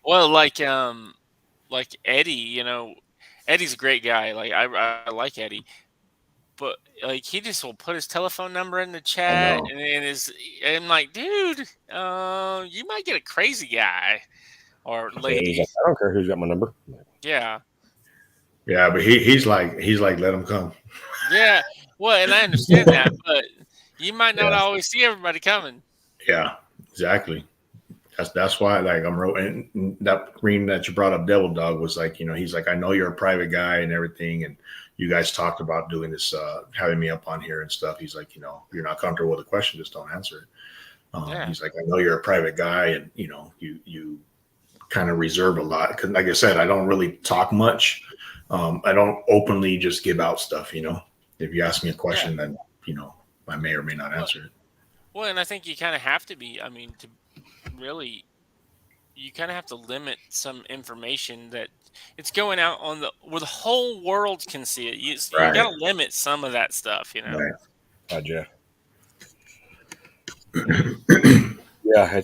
Well, like Eddie, Eddie's a great guy. Like, I like Eddie, but like, he just will put his telephone number in the chat, know. and I'm like, dude, you might get a crazy guy or he's lady. like, I don't care who's got my number. Yeah. yeah, but he's like, let them come. Yeah. Well, and I understand that, but you might not Yeah. always see everybody coming. Yeah, exactly. That's why, like, and that green that you brought up, Devil Dog, was like, he's like, I know you're a private guy and everything, and you guys talked about doing this, having me up on here and stuff. He's like, you're not comfortable with a question, just don't answer it. Yeah. He's like, I know you're a private guy, and you kind of reserve a lot because, like I said, I don't really talk much. I don't openly just give out stuff. If you ask me a question, then I may or may not answer it. Well, and I think you kind of have to be. I mean, to really, you kind of have to limit some information that it's going out on where the whole world can see it. You Right. got to limit some of that stuff, Right. Gotcha. Yeah,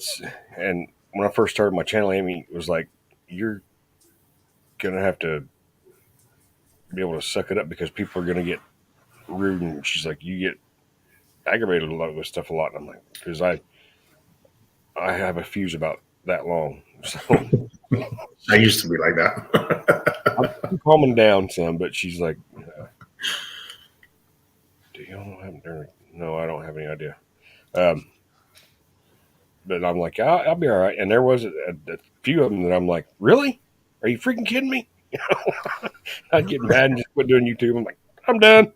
and when I first started my channel, Amy was like, "You're gonna have to be able to suck it up because people are gonna get rude." And she's like, "You get aggravated a lot with stuff a lot." And I'm like, "Because I have a fuse about that long, so I used to be like that. I'm calming down some." But she's like, "Do you know what happened during?" No, I don't have any idea. But I'm like, I'll be all right. And there was a few of them that I'm like, really? Are you freaking kidding me? I'd get mad and just quit doing YouTube. I'm like, I'm done.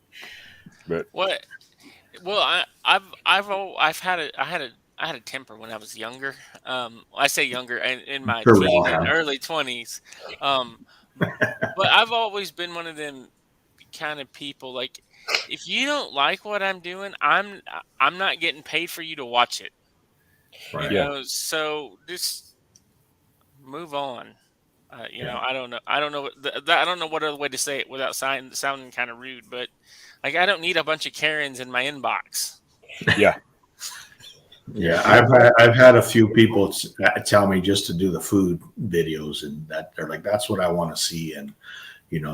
But What? Well, I had I had a temper when I was younger. I say younger in my Sure we all teen and have. early 20s. Um, but I've always been one of them kind of people. Like, if you don't like what I'm doing, I'm not getting paid for you to watch it. You Right. Yeah. know, so just move on. Yeah. I don't know. I don't know. I don't know what other way to say it without sounding kind of rude. But like, I don't need a bunch of Karens in my inbox. Yeah. Yeah, I've had a few people tell me just to do the food videos, and that they're like, that's what I want to see, and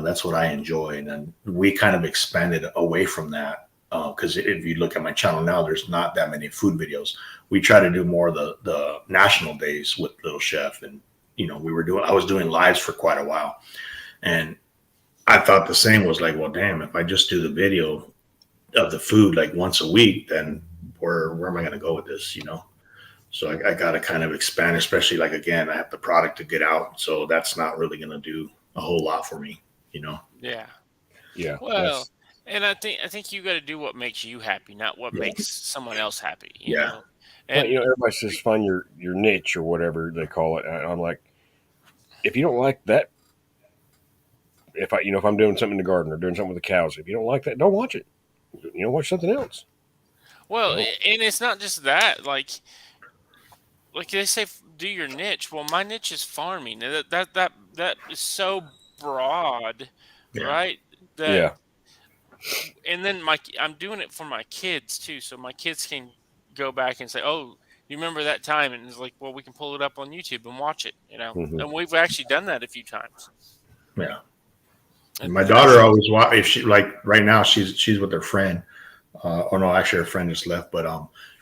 that's what I enjoy. And then we kind of expanded away from that because if you look at my channel now, there's not that many food videos. We try to do more of the national days with Little Chef, and I was doing lives for quite a while, and I thought the same was like, well, damn, if I just do the video of the food like once a week, then where am I going to go with this? So I got to kind of expand, especially like, again, I have the product to get out. So that's not really going to do a whole lot for me, Yeah. Yeah. Well, and I think you got to do what makes you happy, not what Yeah. makes someone else happy. You Yeah. know. Well, And everybody says find your niche or whatever they call it. I'm like, if you don't like that, if I'm doing something in the garden or doing something with the cows, if you don't like that, don't watch it. Watch something else. well, Oh. and it's not just that. Like they say, do your niche. Well, my niche is farming. And that is so broad, Yeah. right? That Yeah. and then I'm doing it for my kids too, so my kids can go back and say, "Oh, you remember that time?" And it's like, well, we can pull it up on YouTube and watch it. Mhm. And we've actually done that a few times. Yeah. And And my that's daughter always if she, like, right now she's with her friend. Oh no, actually her friend just left, but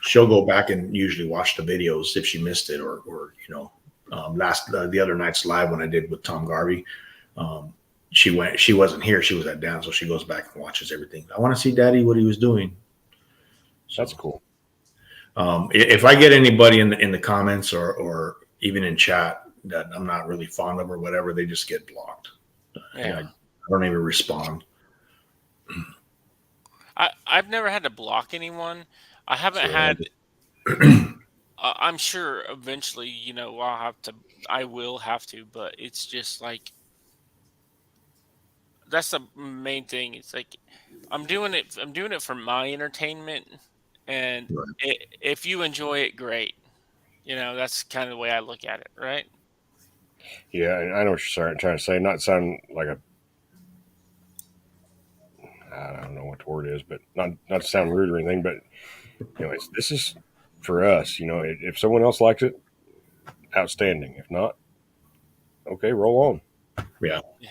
she'll go back and usually watch the videos if she missed it, or the other night's live when I did with Tom Garvey. She wasn't here, she was at dance, so she goes back and watches everything. I want to see Daddy what he was doing. So, That's cool. if I get anybody in the comments or even in chat that I'm not really fond of or whatever, they just get blocked. yeah. I don't even respond. I've never had to block anyone. I haven't So, had. I'm sure eventually, I will have to, but it's just like that's the main thing. It's like I'm doing it. I'm doing it for my entertainment, and Right. if you enjoy it, great. That's kind of the way I look at it, right? Yeah, and I know what you're trying to say. Not sound like I don't know what the word is, but not to sound rude or anything. But this is for us. If someone else likes it, outstanding. If not, okay, roll on. Yeah. Yeah.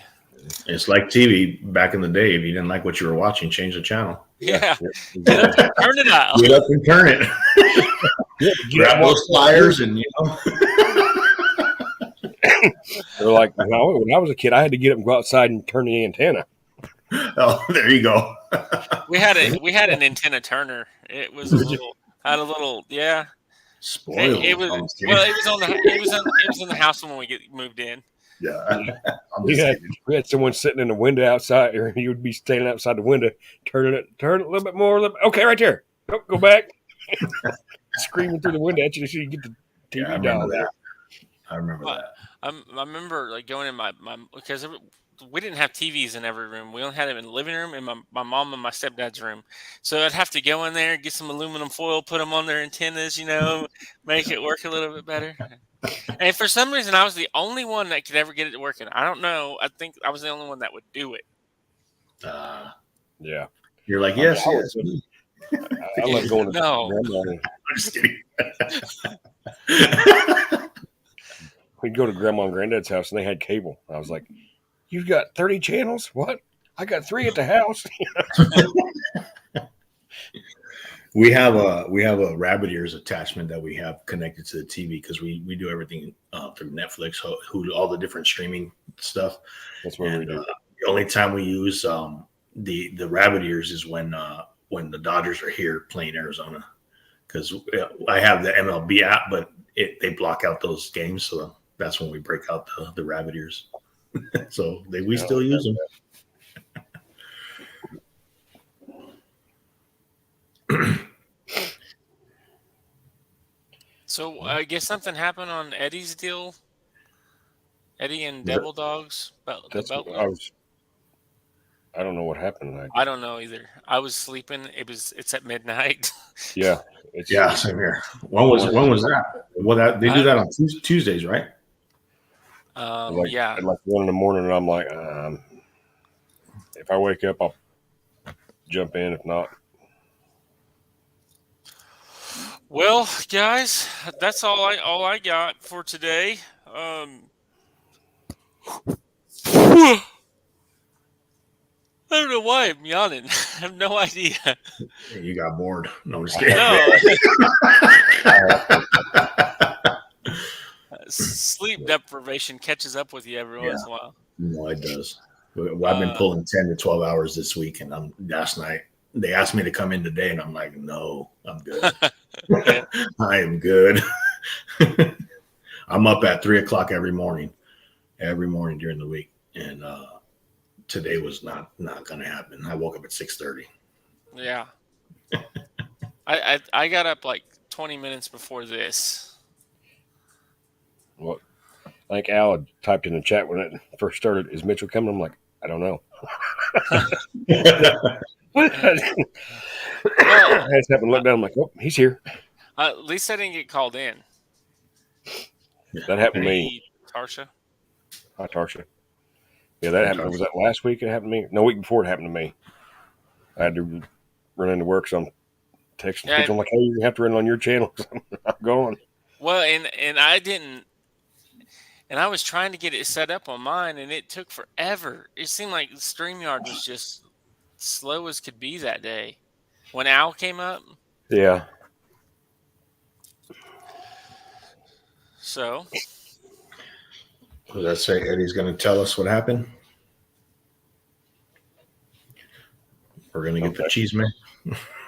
It's like TV back in the day. If you didn't like what you were watching, change the channel. Yeah. Yeah. Turn it out. Get up and turn it. Grab those pliers and They're like, when I was a kid, I had to get up and go outside and turn the antenna. Oh, there you go. We had an antenna turner. It was had a little yeah. Spoiled. It was well. It was in the house when we moved in. Yeah. I'm We just had, kidding. we had someone sitting in the window outside, or you would be standing outside the window, turn it a little bit more. Okay, right there. Go back. Screaming through the window at you so you get the TV Yeah, I dial remember there. that. I remember Well, that. I remember like going in my because we didn't have TVs in every room. We only had them in the living room and my mom and my stepdad's room. So I'd have to go in there, get some aluminum foil, put them on their antennas, make it work a little bit better. And for some reason, I was the only one that could ever get it working. I don't know. I think I was the only one that would do it. Yeah. You're like, I yes, mean, yes. I love going to No. grandma. I'm just kidding. We'd go to grandma and granddad's house and they had cable. I was like, "You've got 30 channels? What? I got 3 at the house." We have a rabbit ears attachment that we have connected to the TV because we do everything through Netflix, Hulu, all the different streaming stuff. That's what we And do. the only time we use the rabbit ears is when the Dodgers are here playing Arizona, because I have the MLB app, but they block out those games, so that's when we break out the rabbit ears. So we still use them. So I guess something happened on Eddie's deal. Eddie and That- Devil Dogs, the That's belt I loop. was. I don't know what happened. I don't know either. I was sleeping. It's at midnight. Yeah, it's Yeah, same here. When was that? Well, they do that on Tuesdays, right? like Yeah. at like 1 in the morning, and I'm like, if I wake up, I'll jump in. If not, Well, guys, that's all I got for today. I don't know why I'm yawning. I have no idea. You got bored. No, I'm just kidding. No. Sleep deprivation catches up with you every once in a while. No, it does. Well, I've been pulling 10 to 12 hours this week, and last night they asked me to come in today, and I'm like, no, I'm good. I am good. I'm up at 3:00 every morning during the week, and today was not going to happen. I woke up at 6:30. Yeah. I got up like 20 minutes before this. well, I think Al had typed in the chat when it first started. Is Mitchell coming? I'm like, I don't know. I just happened to look down. I'm like, oh, he's here. At least I didn't get called in. That happened to me. Hey, Tarsha. Hi, Tarsha. Yeah, that happened. Was that last week? It happened to me. No, week before it happened to me. I had to run into work, so I'm texting Yeah, people. I'm like, hey, you have to run on your channel. I'm going. Well, and I didn't, and I was trying to get it set up on mine, and it took forever. It seemed like StreamYard was just slow as could be that day. When Al came up, Yeah. so Does that say Eddie's going to tell us what happened? We're going to get the cheese man.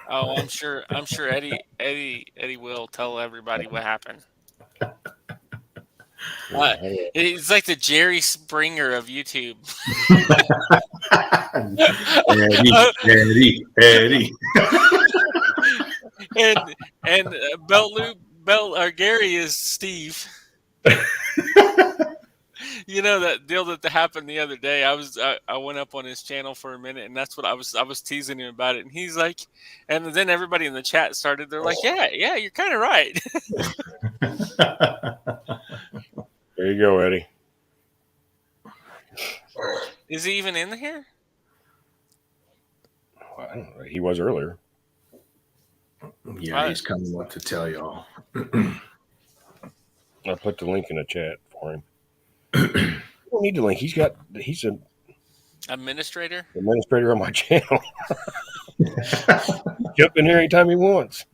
oh, I'm sure Eddie will tell everybody what happened. It's like the Jerry Springer of YouTube. Eddie. and Gary is Steve. You know that deal that happened the other day. I went up on his channel for a minute, and that's what I was teasing him about it. And he's like, and then everybody in the chat started. They're like, yeah, you're kind of right. There you go, Eddie. Is he even in here? Well, I don't know. He was earlier. Yeah, he's coming up to tell y'all. I put the link in the chat for him. You don't need the link. He's an Administrator? administrator on my channel. Jump in here anytime he wants.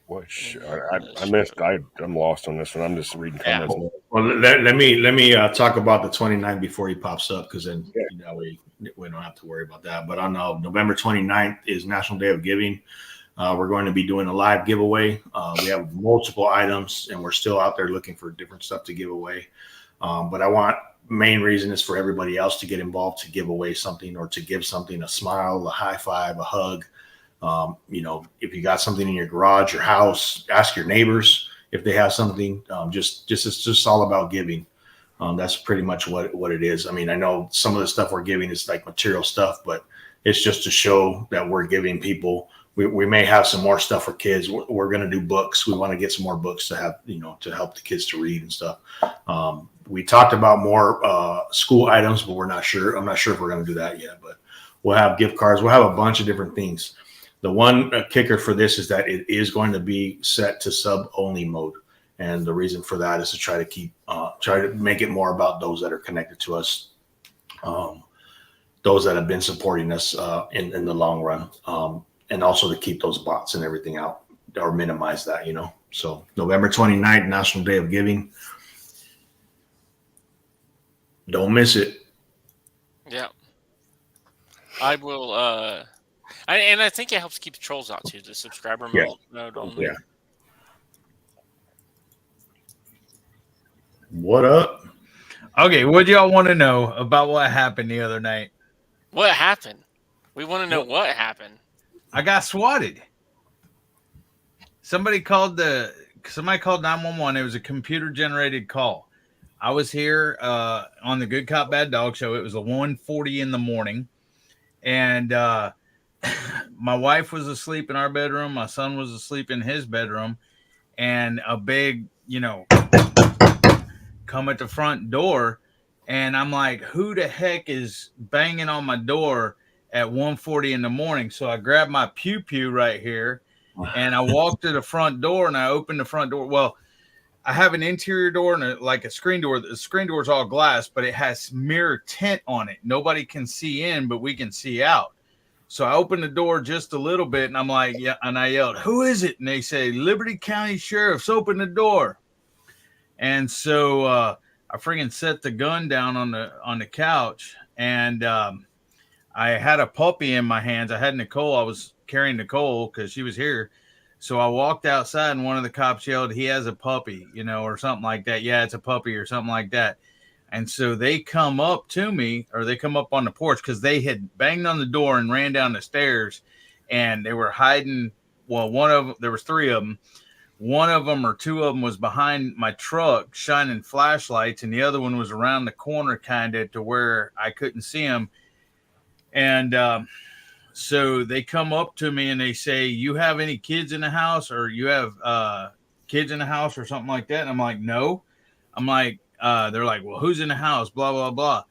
Which I missed. I'm lost on this one. I'm just reading comments. Yeah. Well, let me talk about the 29th before he pops up, because then that way we don't have to worry about that. But on November 29th is National Day of Giving. We're going to be doing a live giveaway. We have multiple items, and we're still out there looking for different stuff to give away. But main reason is for everybody else to get involved, to give away something, or to give something, a smile, a high five, a hug. If you got something in your garage, your house, ask your neighbors if they have something. It's just all about giving. That's pretty much what it is. I mean, I know some of the stuff we're giving is like material stuff, but it's just to show that we're giving people. We may have some more stuff for kids. We're going to do books. We want to get some more books to have, to help the kids to read and stuff. We talked about more school items, but we're not sure. I'm not sure if we're going to do that yet, but we'll have gift cards. We'll have a bunch of different things. The one kicker for this is that it is going to be set to sub-only mode. And the reason for that is to try to make it more about those that are connected to us, those that have been supporting us in the long run, and also to keep those bots and everything out or minimize that, So November 29th, National Day of Giving. Don't miss it. Yeah. I will. And I think it helps keep the trolls out too. The subscriber mode only. Yeah. What up? Okay, what do y'all want to know about what happened the other night? What happened? We want to know what happened. I got swatted. Somebody called 911. It was a computer generated call. I was here on the Good Cop Bad Dog show. It was a 1:40 in the morning, and my wife was asleep in our bedroom. My son was asleep in his bedroom, and a big, come at the front door, and I'm like, who the heck is banging on my door at 1:40 in the morning? So I grabbed my pew right here, and I walked to the front door, and I opened the front door. Well, I have an interior door and a screen door. The screen door is all glass, but it has mirror tint on it. Nobody can see in, but we can see out. So I opened the door just a little bit, and I'm like, yeah, and I yelled, who is it? And they say, Liberty County Sheriff's, open the door. And so I friggin' set the gun down on the couch, and I had a puppy in my hands. I had Nicole. I was carrying Nicole because she was here. So I walked outside, and one of the cops yelled, he has a puppy, or something like that. Yeah, it's a puppy or something like that. And so they come up to me, or they come up on the porch, because they had banged on the door and ran down the stairs, and they were hiding. Well, there was three of them. One of them or two of them was behind my truck shining flashlights, and the other one was around the corner kind of to where I couldn't see them. And so they come up to me and they say, you have any kids in the house, or you have kids in the house or something like that? And I'm like, no. I'm like, they're like, well, who's in the house? Blah, blah, blah.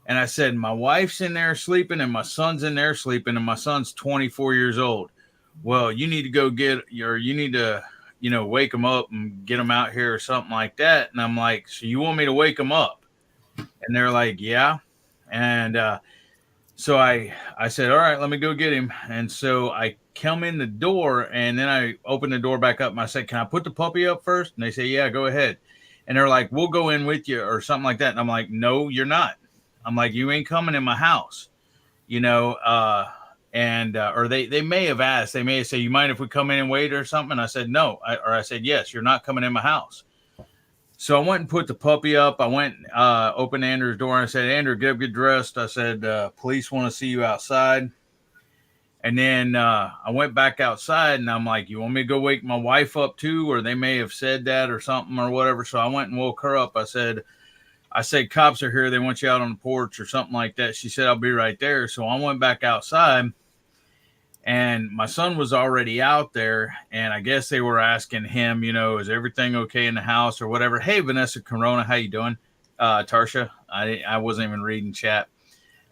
And I said, my wife's in there sleeping and my son's in there sleeping, and my son's 24 years old. Well, you need to go wake them up and get them out here or something like that. And I'm like, so you want me to wake them up? And they're like, yeah. And so I said, all right, let me go get him. And so I come in the door, and then I open the door back up, and I said, can I put the puppy up first? And they say, yeah, go ahead. And they're like, we'll go in with you or something like that. And I'm like, no, you're not. I'm like, you ain't coming in my house, or they may have asked, they may have said, you mind if we come in and wait or something? And I said, no. I said, yes, you're not coming in my house. So I went and put the puppy up. I went, opened Andrew's door, and I said, Andrew, get dressed. I said, police want to see you outside. And then I went back outside, and I'm like, you want me to go wake my wife up too? Or they may have said that or something or whatever. So I went and woke her up. I said, cops are here. They want you out on the porch or something like that. She said, I'll be right there. So I went back outside, and my son was already out there. And I guess they were asking him, is everything okay in the house or whatever? Hey, Vanessa Corona, how you doing? Tarsha, I wasn't even reading chat.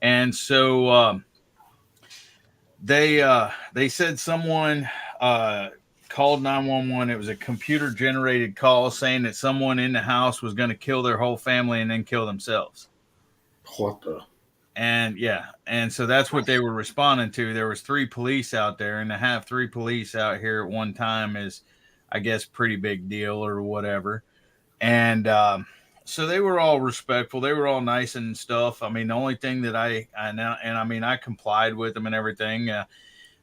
And so they said someone called 911. It was a computer generated call saying that someone in the house was going to kill their whole family and then kill themselves. What the? And yeah, and so that's what they were responding to. There was 3 police out there, and to have 3 police out here at one time is, I guess, pretty big deal or whatever. And so they were all respectful. They were all nice and stuff. I mean, the only thing that I complied with them and everything. The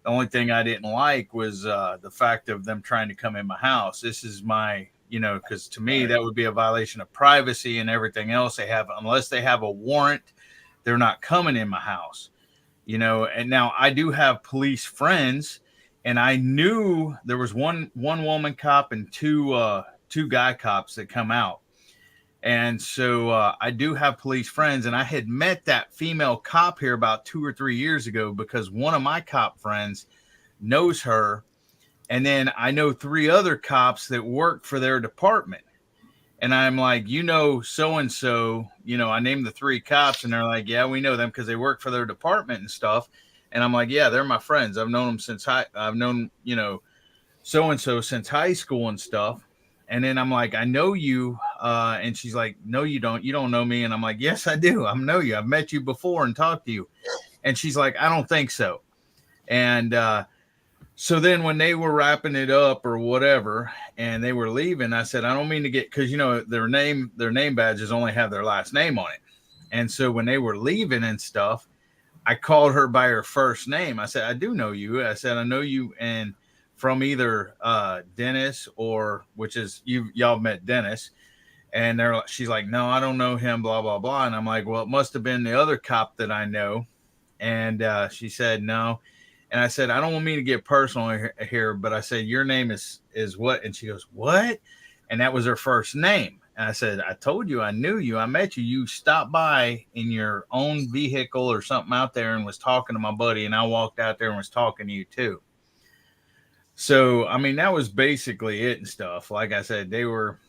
only thing I didn't like was the fact of them trying to come in my house. This is my, because to me, that would be a violation of privacy and everything else they have. Unless they have a warrant, they're not coming in my house, and now I do have police friends, and I knew there was one woman cop and two guy cops that come out. And so I do have police friends, and I had met that female cop here about 2 or 3 years ago because one of my cop friends knows her. And then I know 3 other cops that work for their department. And I'm like, so-and-so, I named the 3 cops, and they're like, yeah, we know them because they work for their department and stuff. And I'm like, yeah, they're my friends. I've known them I've known, so-and-so since high school and stuff. And then I'm like, I know you. And she's like, no, you don't. You don't know me. And I'm like, yes, I do. I know you. I've met you before and talked to you. And she's like, I don't think so. And so then when they were wrapping it up or whatever, and they were leaving, I said, I don't mean to get, because, their name badges only have their last name on it. And so when they were leaving and stuff, I called her by her first name. I said, I do know you. I said, I know you. And from either Dennis or, which is y'all met Dennis. And she's like, no, I don't know him, blah, blah, blah. And I'm like, well, it must have been the other cop that I know. And she said no. And I said, I don't want me to get personal here, but I said, your name is what? And she goes, what? And that was her first name. And I said, I told you, I knew you. I met you. You stopped by in your own vehicle or something out there and was talking to my buddy. And I walked out there and was talking to you too. So, I mean, that was basically it and stuff. Like I said, they were,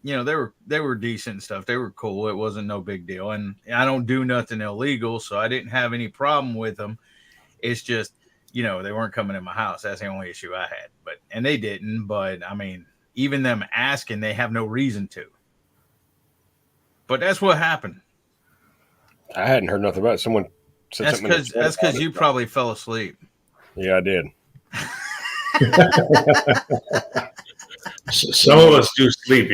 they were decent and stuff. They were cool. It wasn't no big deal. And I don't do nothing illegal, so I didn't have any problem with them. It's just, they weren't coming in my house. That's the only issue I had. And they didn't. But I mean, even them asking, they have no reason to. But that's what happened. I hadn't heard nothing about it. Someone said something. That's because you probably fell asleep. Yeah, I did. Some of us do sleep,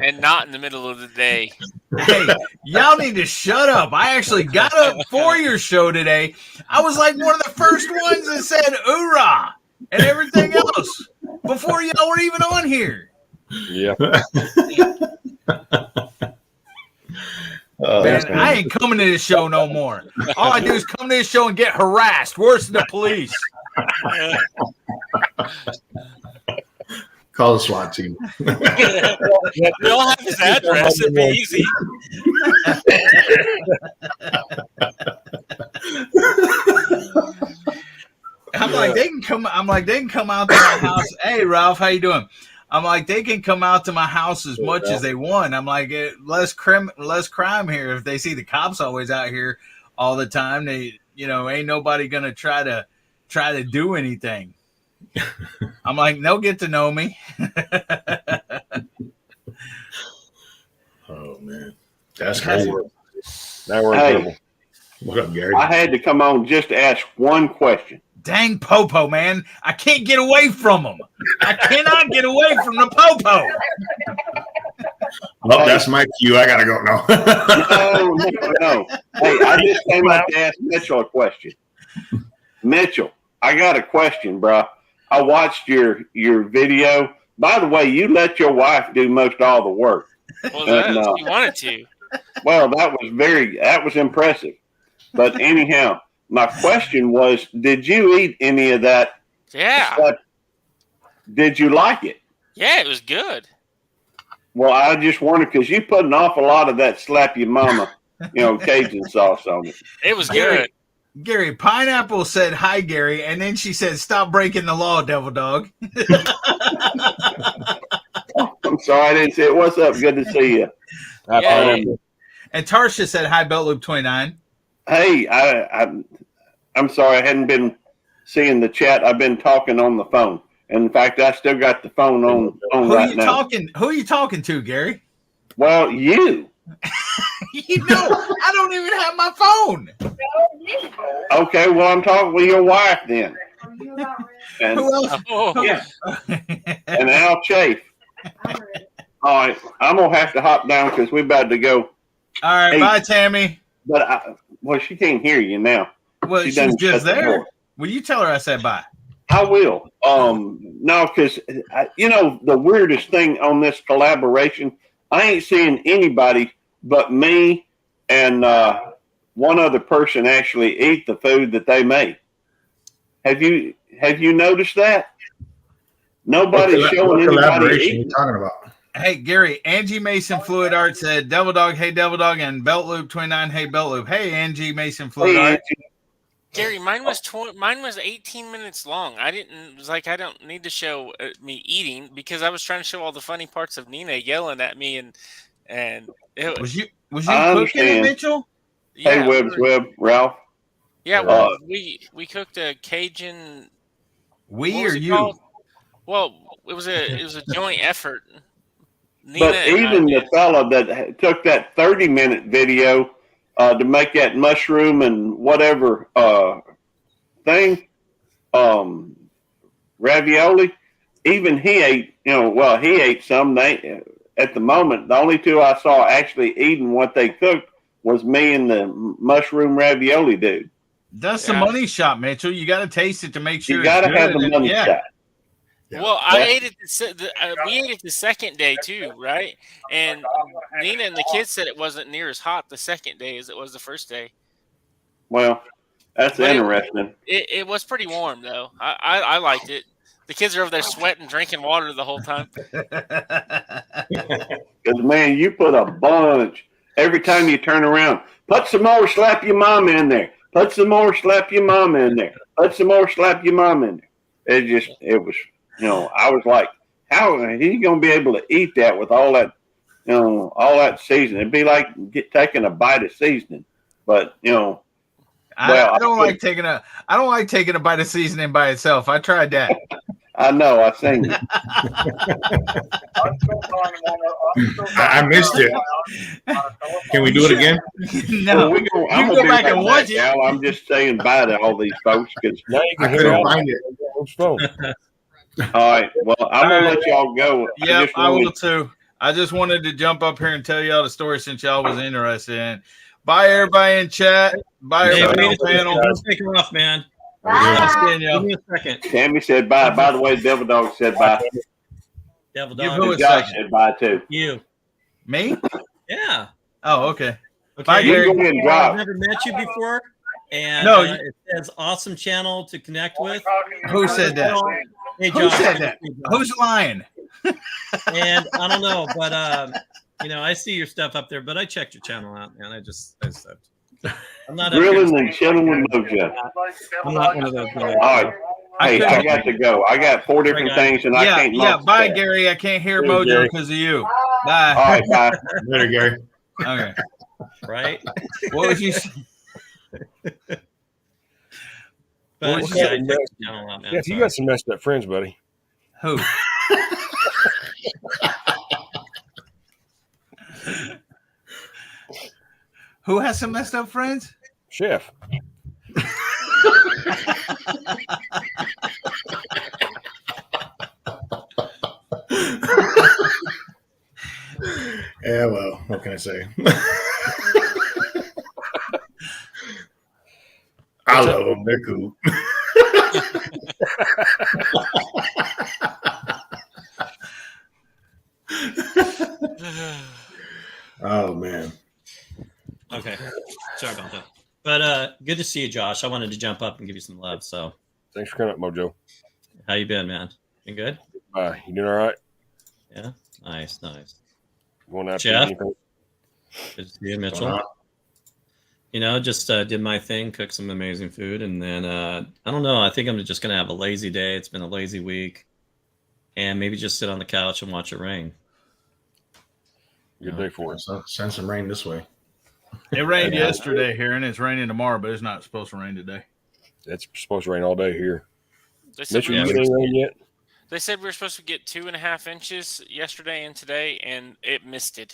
And not in the middle of the day. Hey, y'all need to shut up. I actually got up for your show today. I was like one of the first ones that said "oorah" and everything else before y'all were even on here. Yeah. Man, I ain't coming to this show no more. All I do is come to this show and get harassed, worse than the police. Call the SWAT team. We all have his address. It'd be easy. I'm like, they can come out to my house. Hey, Ralph, how you doing? I'm like, they can come out to my house as much as they want. I'm like, less crime here. If they see the cops always out here all the time, they, ain't nobody gonna try to do anything. I'm like, they'll get to know me. Oh man, that's crazy. Now we're in trouble. What up, Gary? I had to come on just to ask one question. Dang Popo, man. I can't get away from him. I cannot get away from the Popo. Oh, that's my cue. I gotta go now. No. Hey, I just came out to ask Mitchell a question. Mitchell, I got a question, bro. I watched your video. By the way, you let your wife do most all the work. Well, you wanted to. Well, that was impressive. But anyhow, my question was, did you eat any of that? Yeah. Stuff? Did you like it? Yeah, it was good. Well, I just wondered because you put an awful lot of that slap your mama, Cajun sauce on it. It was good. Gary, Pineapple said, hi, Gary. And then she said, stop breaking the law, Devil Dog. I'm sorry, I didn't see it. What's up? Good to see you. Yeah. And Tarsha said, hi, Belt Loop 29. Hey, I'm sorry. I hadn't been seeing the chat. I've been talking on the phone. In fact, I still got the phone on right now. Who are you talking to, Gary? Well, you. I don't even have my phone. Okay, well, I'm talking with your wife then. And, Who else? yeah. And Al Chafe. All right, I'm going to have to hop down because we're about to go. All right, bye, Tammy. But, she can't hear you now. Well, she's just there. Will you tell her I said bye? I will. No, because, the weirdest thing on this collaboration, I ain't seeing anybody but me and one other person actually eat the food that they made. Have you noticed that? Nobody's showing anybody eating. You're talking about? Hey, Gary, Angie Mason Fluid Art said, Devil Dog, hey, Devil Dog, and Belt Loop 29, hey, Belt Loop. Hey, Angie Mason Fluid Art. Angie. Gary, mine was 18 minutes long. I don't need to show me eating because I was trying to show all the funny parts of Nina yelling at me and it was you cooking it, Mitchell? Yeah, hey, Webb, Ralph. Yeah, well, we cooked a Cajun. We or you? Called? Well, it was a joint effort. Nina but even the fella that took that 30-minute video to make that mushroom and whatever thing, ravioli, even he ate, he ate some. At the moment, the only two I saw actually eating what they cooked was me and the mushroom ravioli dude. That's the money shot, Mitchell. You got to taste it to make sure you got to have the money shot. Well, I ate it. We ate it the second day too, right? And Nina and the kids said it wasn't near as hot the second day as it was the first day. Well, that's But interesting. It was pretty warm though. I liked it. The kids are over there sweating, drinking water the whole time. Because, man, you put a bunch every time you turn around. Put some more, slap your mom in there. Put some more, slap your mom in there. Put some more, slap your mom in there. It was, I was like, how are he going to be able to eat that with all that, all that seasoning? It'd be like taking a bite of seasoning. But, I don't like taking a bite of seasoning by itself. I tried that. I know. I seen it. I missed it. Can we do it again? No, Well, I'm go gonna back do and that watch it. now. I'm just saying bye to all these folks because. Now you I can hear couldn't all find it. What's wrong? All right. Well, I'm gonna let y'all go. Yep, I wanted- will too. I just wanted to jump up here and tell y'all the story since y'all was interested in. Bye, everybody in chat. Bye, Hey, everybody wait on a second. panel. Don't take her off, man. Seeing Give y'all. me a second. Tammy said bye. By the way, Devil Dog said bye. Devil You Dog. who And is Josh second? said bye too. You. Me? Yeah. Oh, okay. Okay. Bye, You Gary. can go ahead and I've drop. never met you before. And No, it says awesome channel to connect with. Who said that? Hey, Who Josh. said that? Who's lying? And I don't know, but I see your stuff up there, but I checked your channel out, man. I'm not up here Grilling to- and chilling with Mojo. I'm not one of those guys. All right. Hey, I got to go. I got 4 different Bye, guys. things and I Yeah, can't. yeah. Bye, multitask. Gary. I can't hear Hey, Mojo Gary. because of you. All Bye. right, bye. Later, Gary. Okay. Right? What was you? But What's yeah, I that? checked your channel out, man. Yeah, if you Sorry. got some messed up friends, buddy. Who? Who has some messed up friends? Chef. Yeah, well, what can I say? I love them. They're cool. Oh man. Okay. Sorry about that. But good to see you, Josh. I wanted to jump up and give you some love. So Thanks for coming up, Mojo. how you been, man? You good? Bye. You doing all right? Yeah. Nice. You want to Jeff? anything? Good to see you, Mitchell. Just did my thing, cooked some amazing food, and then I don't know. I think I'm just gonna have a lazy day. It's been a lazy week, and maybe just sit on the couch and watch it rain. Good day for us. Send some rain this way. It rained Yeah. yesterday here, and it's raining tomorrow, but it's not supposed to rain today. It's supposed to rain all day here. They said, Mitchell, we you were, get any rain yet? they said we were supposed to get 2.5 inches yesterday and today, and it misted.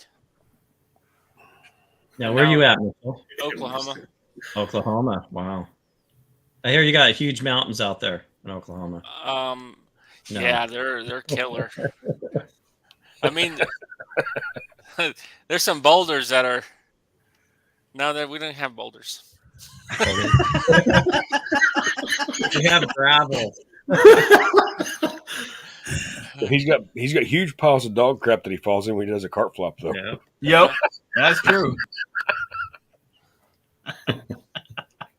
Now, where are you at, Mitchell? Oklahoma. Oklahoma. Wow. I hear you got huge mountains out there in Oklahoma. No. Yeah, they're killer. I mean, there's some boulders that are. No, that we don't have boulders. You have gravel. He's got huge piles of dog crap that he falls in when he does a cart flop though. Yeah. Yep, that's true.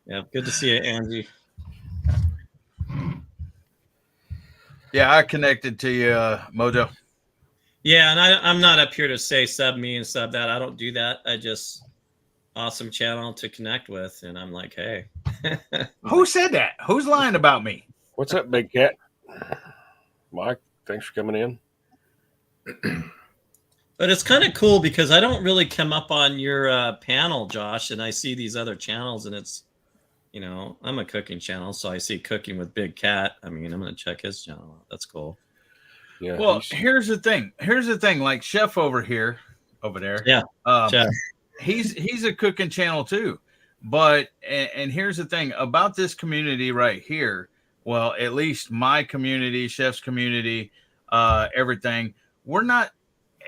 Yeah. Good to see you, Angie. Yeah, I connected to you, Mojo. Yeah, and I'm not up here to say sub me and sub that. I don't do that. I just awesome channel to connect with, and I'm like, hey. Who said that? Who's lying about me? What's up, big cat? Mike, thanks for coming in. But it's kind of cool because I don't really come up on your panel, Josh, and I see these other channels, and it's, I'm a cooking channel, so I see cooking with Big Cat. I mean, I'm going to check his channel out. That's cool. Yeah. Well, here's the thing. Like Chef over there. Yeah, Chef. He's a cooking channel too. But and here's the thing about this community right here. Well, at least my community, Chef's community, everything. We're not.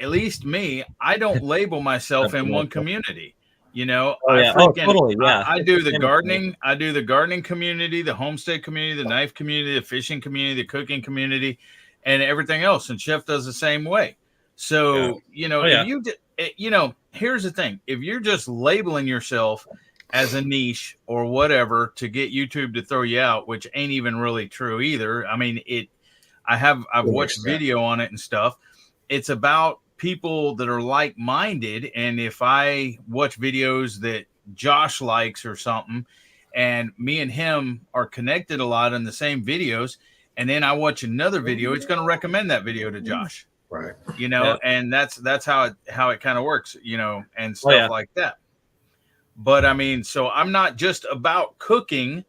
At least me. I don't label myself in one community. Oh, yeah. Totally. Yeah. I do the gardening. I do the gardening community, the homestead community, the knife community, the fishing community, the cooking community. and everything else. And Chef does the same way. So, if you, here's the thing. If you're just labeling yourself as a niche or whatever to get YouTube to throw you out, which ain't even really true either. I mean, I've watched video on it and stuff. It's about people that are like-minded. And if I watch videos that Josh likes or something, and me and him are connected a lot in the same videos, and then I watch another video, it's going to recommend that video to Josh. Right. And that's how it kind of works, and stuff like that. But I mean, so I'm not just about cooking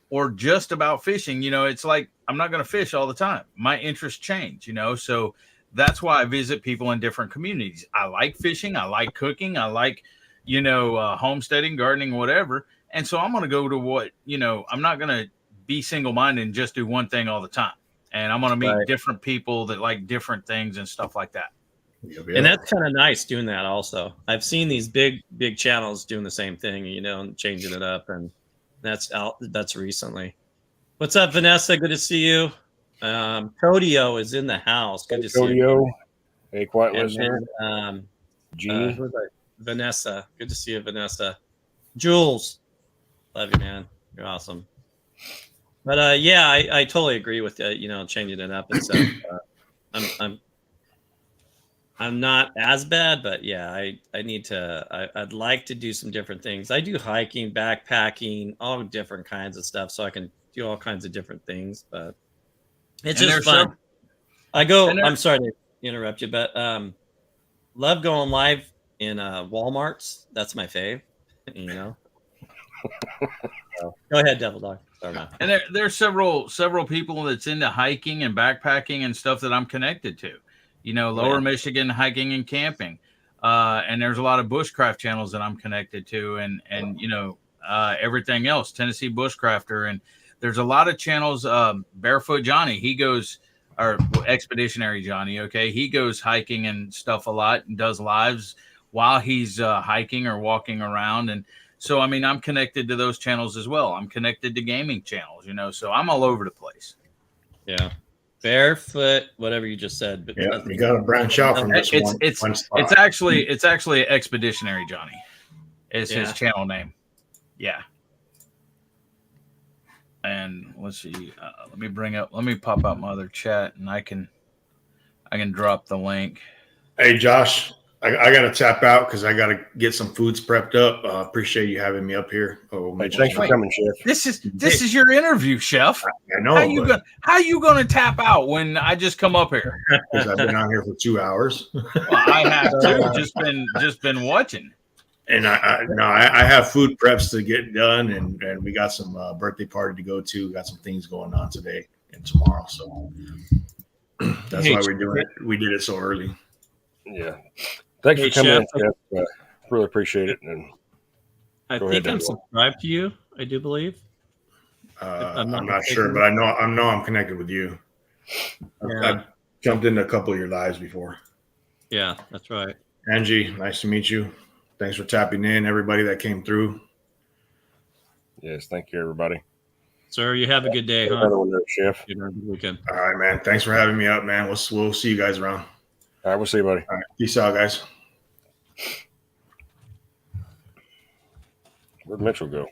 or just about fishing. It's like I'm not going to fish all the time. My interests change, so that's why I visit people in different communities. I like fishing. I like cooking. I like, homesteading, gardening, whatever. And so I'm going to go to what, I'm not going to be single-minded and just do one thing all the time. And I'm going to meet different people that like different things and stuff like that. And that's kind of nice doing that also. I've seen these big channels doing the same thing, and changing it up. And that's recently. What's up, Vanessa? Good to see you. Codio is in the house. Good to see you. Hey, quiet listener. Jeannie. Vanessa. Good to see you, Vanessa. Jules. Love you, man. You're awesome. But I totally agree with changing it up and stuff. I'm not as bad, but I need to. I'd like to do some different things. I do hiking, backpacking, all different kinds of stuff, so I can do all kinds of different things. But it's just fun. I'm sorry to interrupt you, but love going live in Walmarts. That's my fave. So, go ahead, Devil Dog. Sorry, man. And there's several people that's into hiking and backpacking and stuff that I'm connected to. Lower Michigan hiking and camping. And there's a lot of bushcraft channels that I'm connected to, and everything else, Tennessee Bushcrafter. And there's a lot of channels, Barefoot Johnny, he goes, or Expeditionary Johnny. Okay. He goes hiking and stuff a lot and does lives while he's hiking or walking around. And so, I mean, I'm connected to those channels as well. I'm connected to gaming channels, so I'm all over the place. Yeah. Barefoot, whatever you just said. But you got to branch out from this one spot. It's actually Expeditionary Johnny. Is his channel name. Yeah. And let's see. Let me pop out my other chat, and I can drop the link. Hey, Josh, I got to tap out because I got to get some foods prepped up. Appreciate you having me up here. Thanks for coming, Chef. This is your interview, Chef. I know. How you gonna tap out when I just come up here? Because I've been on here for 2 hours. Well, I have too. Just been watching. And I have food preps to get done, and we got some birthday party to go to. Got some things going on today and tomorrow, so that's why we're doing it. We did it so early. Yeah. Thanks for coming in, Chef. Really appreciate it. And I think I'm subscribed to you. I do believe. I'm not sure, but I know I'm connected with you. Yeah. I've jumped into a couple of your lives before. Yeah, that's right. Angie, nice to meet you. Thanks for tapping in, everybody that came through. Yes, thank you, everybody. Sir, you have a good day, huh? Another one there, Chef. Good weekend. All right, man. Thanks for having me up, man. We'll see you guys around. All right, we'll see you, buddy. All right, peace out, guys. Where'd Mitchell go?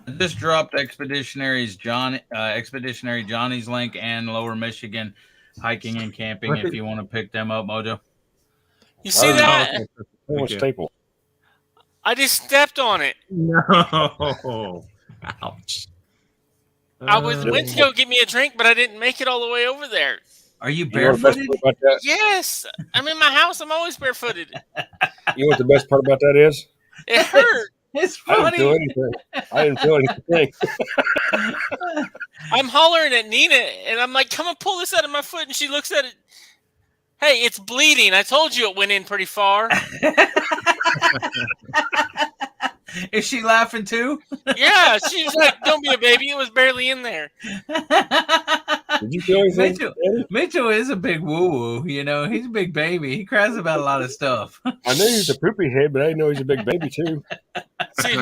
I just dropped Expeditionary Johnny's link and Lower Michigan hiking and camping if you want to pick them up, Mojo. You see that? Staple. I just stepped on it. No. Ouch. I went to go get me a drink, but I didn't make it all the way over there. Are you barefooted? Yes. I'm in my house. I'm always barefooted. You know what the best part about that is? It hurt. It's I funny. didn't feel anything. I'm hollering at Nina, and I'm like, come and pull this out of my foot. And she looks at it. Hey, it's bleeding. I told you it went in pretty far. Is she laughing too? Yeah, she was like, don't be a baby. It was barely in there. Did you feel anything? Mitchell is a big woo-woo. He's a big baby. He cries about a lot of stuff. I knew he was a poopy head, but I didn't know he's a big baby too. See,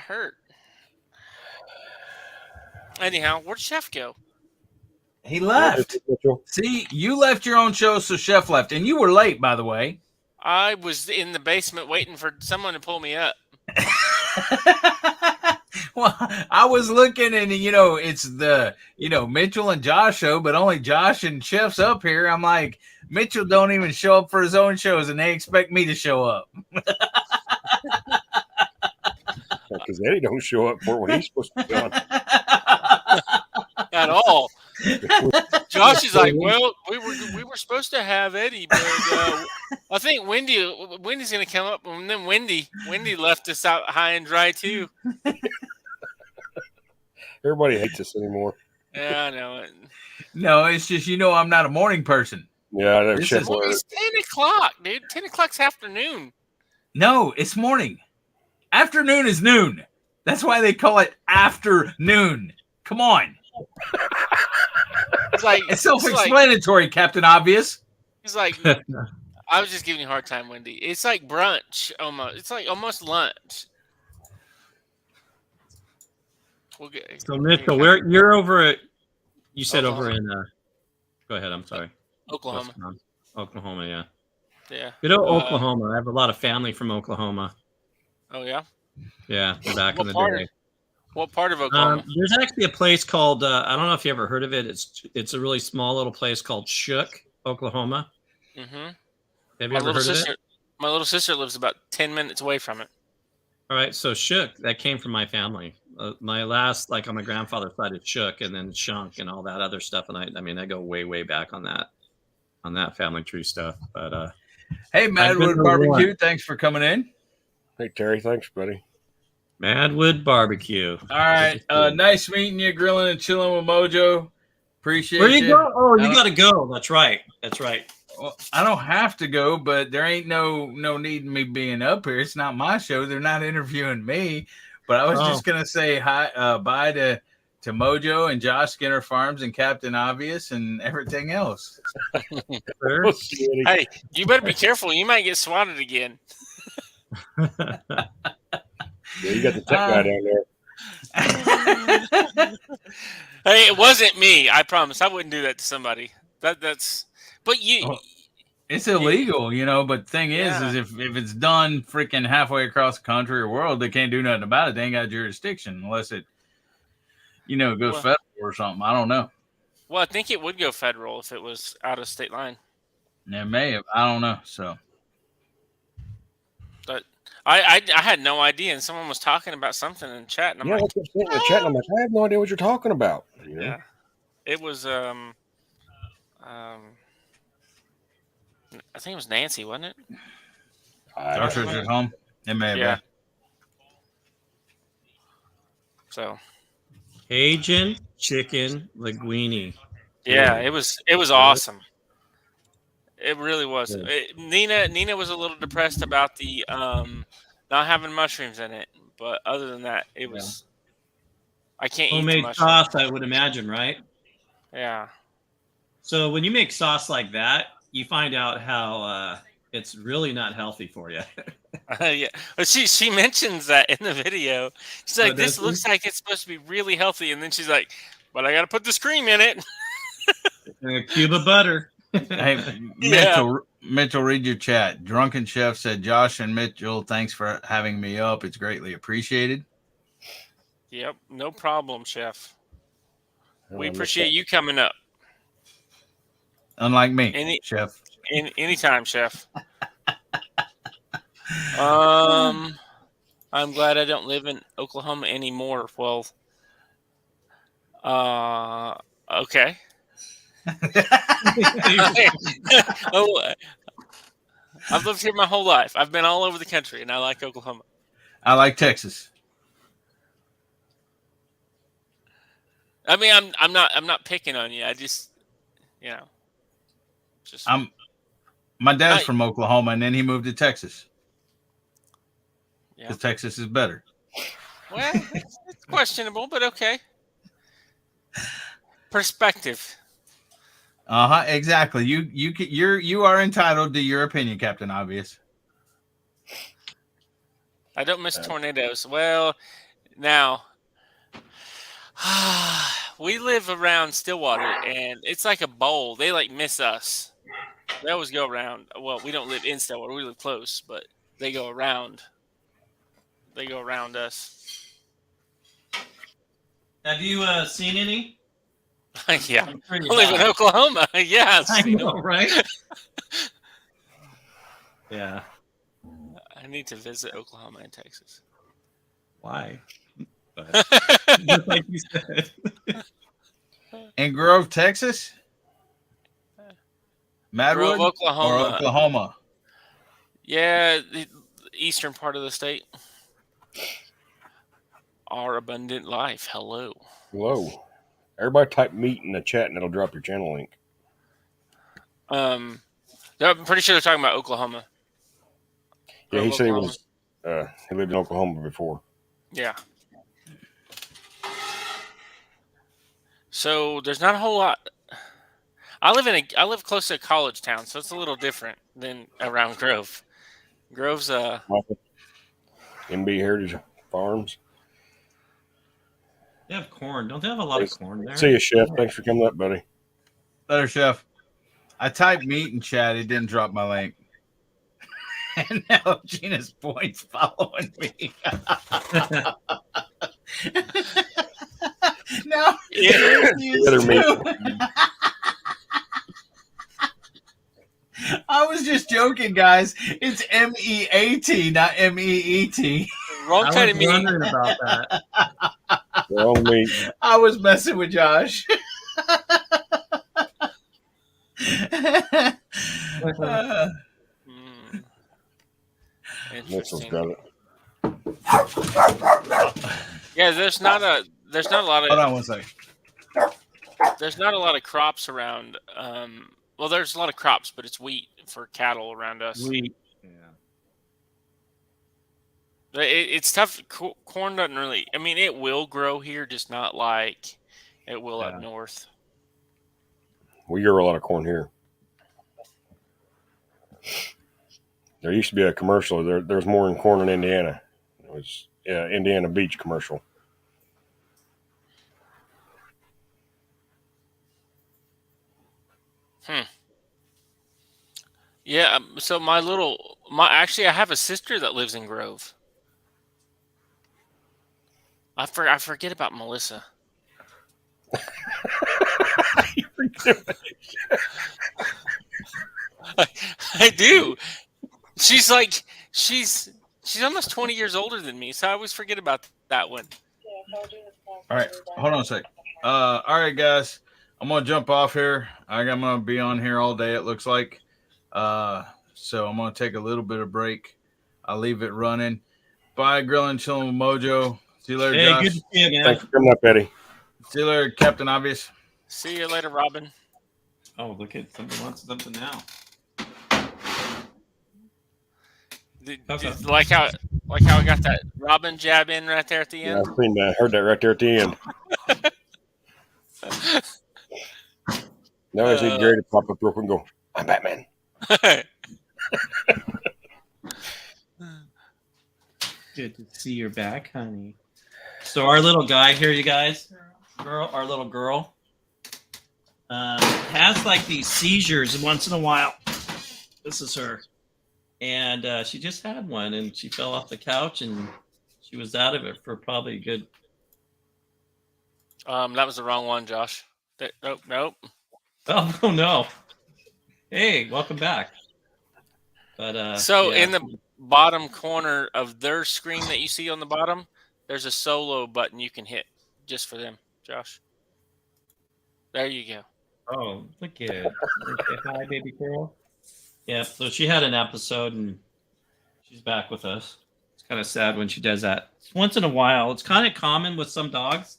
hurt. Anyhow, where'd Chef go? He left. Mitchell. See, you left your own show, so Chef left, and you were late, by the way. I was in the basement waiting for someone to pull me up. Well, I was looking, and it's the Mitchell and Josh show, but only Josh and Chef's up here. I'm like, Mitchell don't even show up for his own shows, and they expect me to show up. Because Eddie don't show up for when he's supposed to be on. At all. Josh is like, well, we were supposed to have Eddie, but I think Wendy's gonna come up, and then Wendy left us out high and dry too. Everybody hates us anymore. Yeah, I know it. No, it's just I'm not a morning person. Yeah, they're This Chef is- Well, Larry. it's 10:00, dude. 10:00's afternoon. No, it's morning. Afternoon is noon. That's why they call it afternoon. Come on. It's like It's self-explanatory, Captain Obvious. He's like, I was just giving you a hard time, Wendy. It's like brunch almost. It's like almost lunch. We'll get, So Mitchell, you're over at? You said over in. Go ahead. I'm sorry. Oklahoma. Oklahoma, yeah. Yeah. Good old Oklahoma. I have a lot of family from Oklahoma. Oh yeah. Yeah, back in the part? day. What part of Oklahoma? There's actually a place called I don't know if you ever heard of it. It's a really small little place called Shook, Oklahoma. Mm-hmm. Have you ever heard of it? My little sister lives about 10 minutes away from it. All right, so Shook, that came from my family. My last, like on my grandfather's side, is Shook, and then Shunk, and all that other stuff. And I mean, I go way, way back on that family tree stuff. But Hey, Madwood Barbecue, thanks for coming in. Hey, Terry, thanks, buddy. Madwood Barbecue. All right, nice meeting you, grilling and chilling with Mojo. Appreciate Where you go? Oh, you got to go. That's right. Well, I don't have to go, but there ain't no need in me being up here. It's not my show. They're not interviewing me. But I was just gonna say hi, bye to Mojo and Josh Skinner Farms and Captain Obvious and everything else. We'll see, Eddie. Hey, you better be careful. You might get swatted again. Yeah, you got the tech guy down there. Hey, it wasn't me. I promise. I wouldn't do that to somebody. That's. But you. Oh, it's illegal, But the thing is if it's done freaking halfway across the country or world, they can't do nothing about it. They ain't got jurisdiction unless it, goes federal or something. I don't know. Well, I think it would go federal if it was out of state line. It may have. I don't know. So. But I had no idea, and someone was talking about something in chat, and I'm like, that's what I'm saying in the chat. And I'm like, I have no idea what you're talking about. yeah, it was I think it was Nancy, wasn't it? Josh was at home. It may have been. So Cajun chicken linguine. yeah, it was awesome. It really was. Nina was a little depressed about the not having mushrooms in it, but other than that, it was. I can't eat the Homemade mushrooms. sauce, I would imagine, right? Yeah. So when you make sauce like that, you find out how it's really not healthy for you. Yeah. But she mentions that in the video. She's like, does "This looks like it's supposed to be really healthy," and then she's like, "But I got to put this cream in it." And a cube of butter. Hey, Yeah. Mitchell, read your chat. Drunken Chef said, Josh and Mitchell, thanks for having me up. It's greatly appreciated. Yep, no problem, Chef. We I missed appreciate you coming up. Unlike me, Chef. Anytime, Chef. I'm glad I don't live in Oklahoma anymore. Well, okay. Oh, I've lived here my whole life. I've been all over the country, and I like Oklahoma. I like Texas. I mean, I'm not picking on you. I just, My dad's from Oklahoma, and then he moved to Texas yeah. because Texas is better. Well, it's questionable, but okay. Perspective. Exactly. You are entitled to your opinion, Captain Obvious. I don't miss tornadoes. Well, Now, we live around Stillwater, and it's like a bowl. They like miss us. They always go around. Well, we don't live in Stillwater. We live close, but they go around. They go around us. Have you seen any? Yeah. I'm sure you I live in have. Oklahoma. Yeah. I know, right? Yeah. I need to visit Oklahoma and Texas. Why? But just like you said. In Grove, Texas? Madwood? Grove, Oklahoma. Or Oklahoma? Yeah, the eastern part of the state. Our abundant life. Hello. Hello. Everybody type meat in the chat and it'll drop your channel link. I'm pretty sure they're talking about Oklahoma. Yeah, he Grove, said he Oklahoma. was he lived in Oklahoma before. Yeah. So there's not a whole lot. I live close to a college town, so it's a little different than around Grove. Grove's MB Heritage Farms. They have corn. Don't they have a lot of corn there? See you, Chef. Thanks for coming up, buddy. Better, Chef. I typed meat in chat. It didn't drop my link. And now Gina's points following me. No. Other meat. I was just joking, guys. It's MEAT, not MEET. wrong I kind of was meat. wondering about that. Wrong meat. I was messing with Josh. Mitchell's Interesting. got it. Yeah, there's not a lot Hold of on one second. there's not a lot of crops around. Well, there's a lot of crops, but it's wheat for cattle around us. Wheat. Yeah. It's tough. Corn doesn't really. I mean, it will grow here, just not like it will Yeah. up north. We grow a lot of corn here. There used to be a commercial. There's more in corn in Indiana. It was Indiana Beach commercial. Yeah. So actually, I have a sister that lives in Grove. I forget about Melissa. I do. She's almost 20 years older than me, so I always forget about that one. All right, hold on a sec. All right, guys, I'm gonna jump off here. I'm gonna be on here all day. It looks like. So I'm gonna take a little bit of break. I'll leave it running. Bye, Grilling, Chilling with Mojo. See you later, Hey, Josh. good to see you, man. Thanks for coming up, Eddie. See you later, Captain Obvious. See you later, Robin. Oh, look at somebody wants something now. Like how I got that Robin jab in right there at the Yeah, end. I seen that. Heard that right there at the end. Now I just need Gary to pop up real quick and go, I'm Batman. Good to see you're back, honey. So our little guy here, you guys, our little girl, has like these seizures once in a while. This is her, and she just had one, and she fell off the couch, and she was out of it for probably a good. That was the wrong one, Josh. Nope. Oh no! Hey, welcome back. But So yeah. in the bottom corner of their screen that you see on the bottom, there's a solo button you can hit just for them, Josh. There you go. Oh, look at it. Hi, baby girl. Yeah, so she had an episode and she's back with us. It's kind of sad when she does that. Once in a while. It's kind of common with some dogs.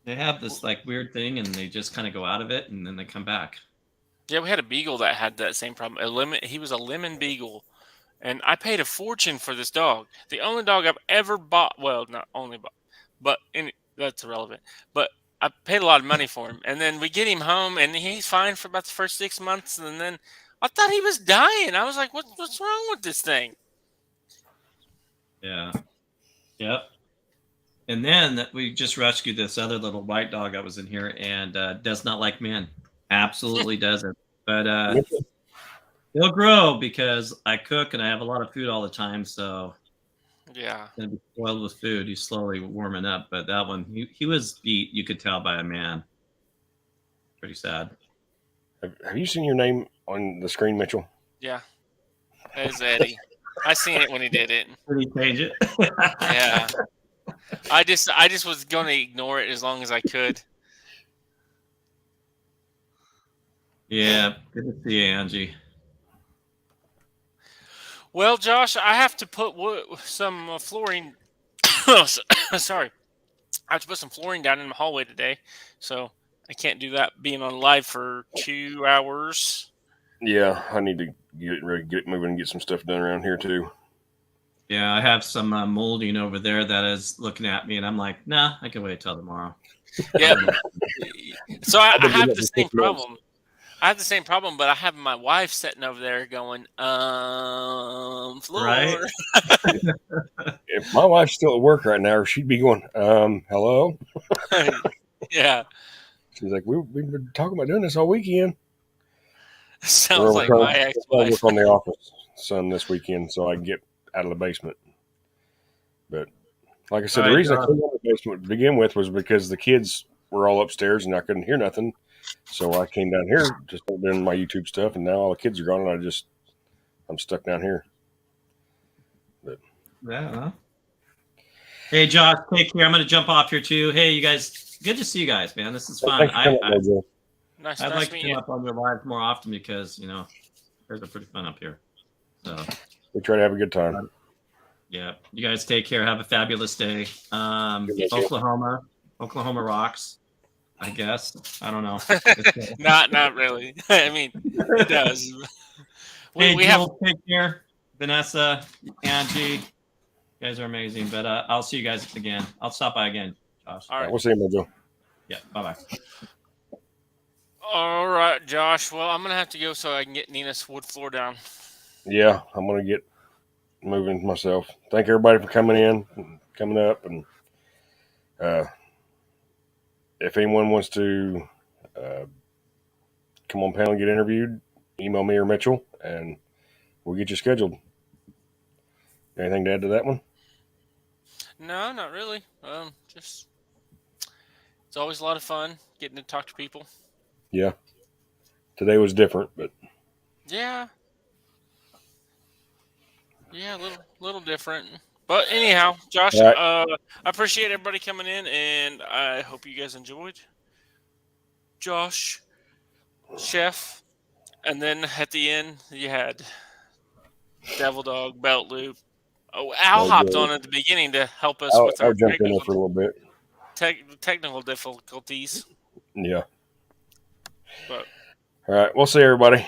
They have this like weird thing and they just kind of go out of it and then they come back. Yeah, we had a beagle that had that same problem. He was a lemon beagle, and I paid a fortune for this dog. The only dog I've ever bought. Well, not only bought, but that's irrelevant. But I paid a lot of money for him, and then we get him home, and he's fine for about the first 6 months, and then I thought he was dying. I was like, "What's wrong with this thing?" Yeah. Yep. And then we just rescued this other little white dog that was in here and does not like men. Absolutely doesn't. But he'll grow because I cook and I have a lot of food all the time. So Yeah. he's going to be spoiled with food. He's slowly warming up. But that one, he was beat, you could tell, by a man. Pretty sad. Have you seen your name on the screen, Mitchell? Yeah. There's Eddie. I seen it when he did it. Did he change it? Yeah. I just was going to ignore it as long as I could. Yeah. Good to see you, Angie. Well, Josh, I have to put some flooring. Sorry. I have to put some flooring down in the hallway today. So I can't do that being on live for 2 hours. Yeah, I need to get ready, get moving, and get some stuff done around here too. Yeah, I have some molding over there that is looking at me, and I'm like, nah, I can wait till tomorrow. Yeah. So I been doing have that the for same 6 months. problem. I have the same problem, but I have my wife sitting over there going, floor. Right? If my wife's still at work right now, she'd be going, hello? Yeah. She's like, we've been talking about doing this all weekend. Sounds like We're my gonna ex-wife. work on the office some this weekend so I can get out of the basement. But like I said, All the right, reason I John. came out of the basement to begin with was because the kids were all upstairs and I couldn't hear nothing. So I came down here just doing my YouTube stuff, and now all the kids are gone, and I'm stuck down here. Yeah. Huh? Hey, Josh, take care. I'm going to jump off here too. Hey, you guys, good to see you guys, man. This is fun. Thanks for coming up, Mojo. Nice, I'd nice like to meeting come you. up on your live more often because, you know, guys are pretty fun up here. So, We try to have a good time. yeah, you guys take care. Have a fabulous day. Oklahoma rocks, I guess. I don't know. Not really. I mean, it does. Hey, We have. Jill, take care. Vanessa, Angie, you guys are amazing. But I'll see you guys again. I'll stop by again, Josh. All right. We'll see you, Mojo. Yeah, bye-bye. All right, Josh. Well, I'm gonna have to go so I can get Nina's wood floor down. Yeah, I'm going to get moving myself. Thank everybody for coming in, and coming up, and if anyone wants to come on panel and get interviewed, email me or Mitchell, and we'll get you scheduled. Anything to add to that one? No, not really. Just it's always a lot of fun getting to talk to people. Yeah. Today was different, but Yeah. Yeah, a little different. But anyhow, Josh, All right. I appreciate everybody coming in, and I hope you guys enjoyed. Josh, Chef, and then at the end you had Devil Dog, Belt Loop. Oh, Al No hopped good. on at the beginning to help us I'll with our jump in there for a little bit. technical difficulties. Yeah. But All right. We'll see everybody.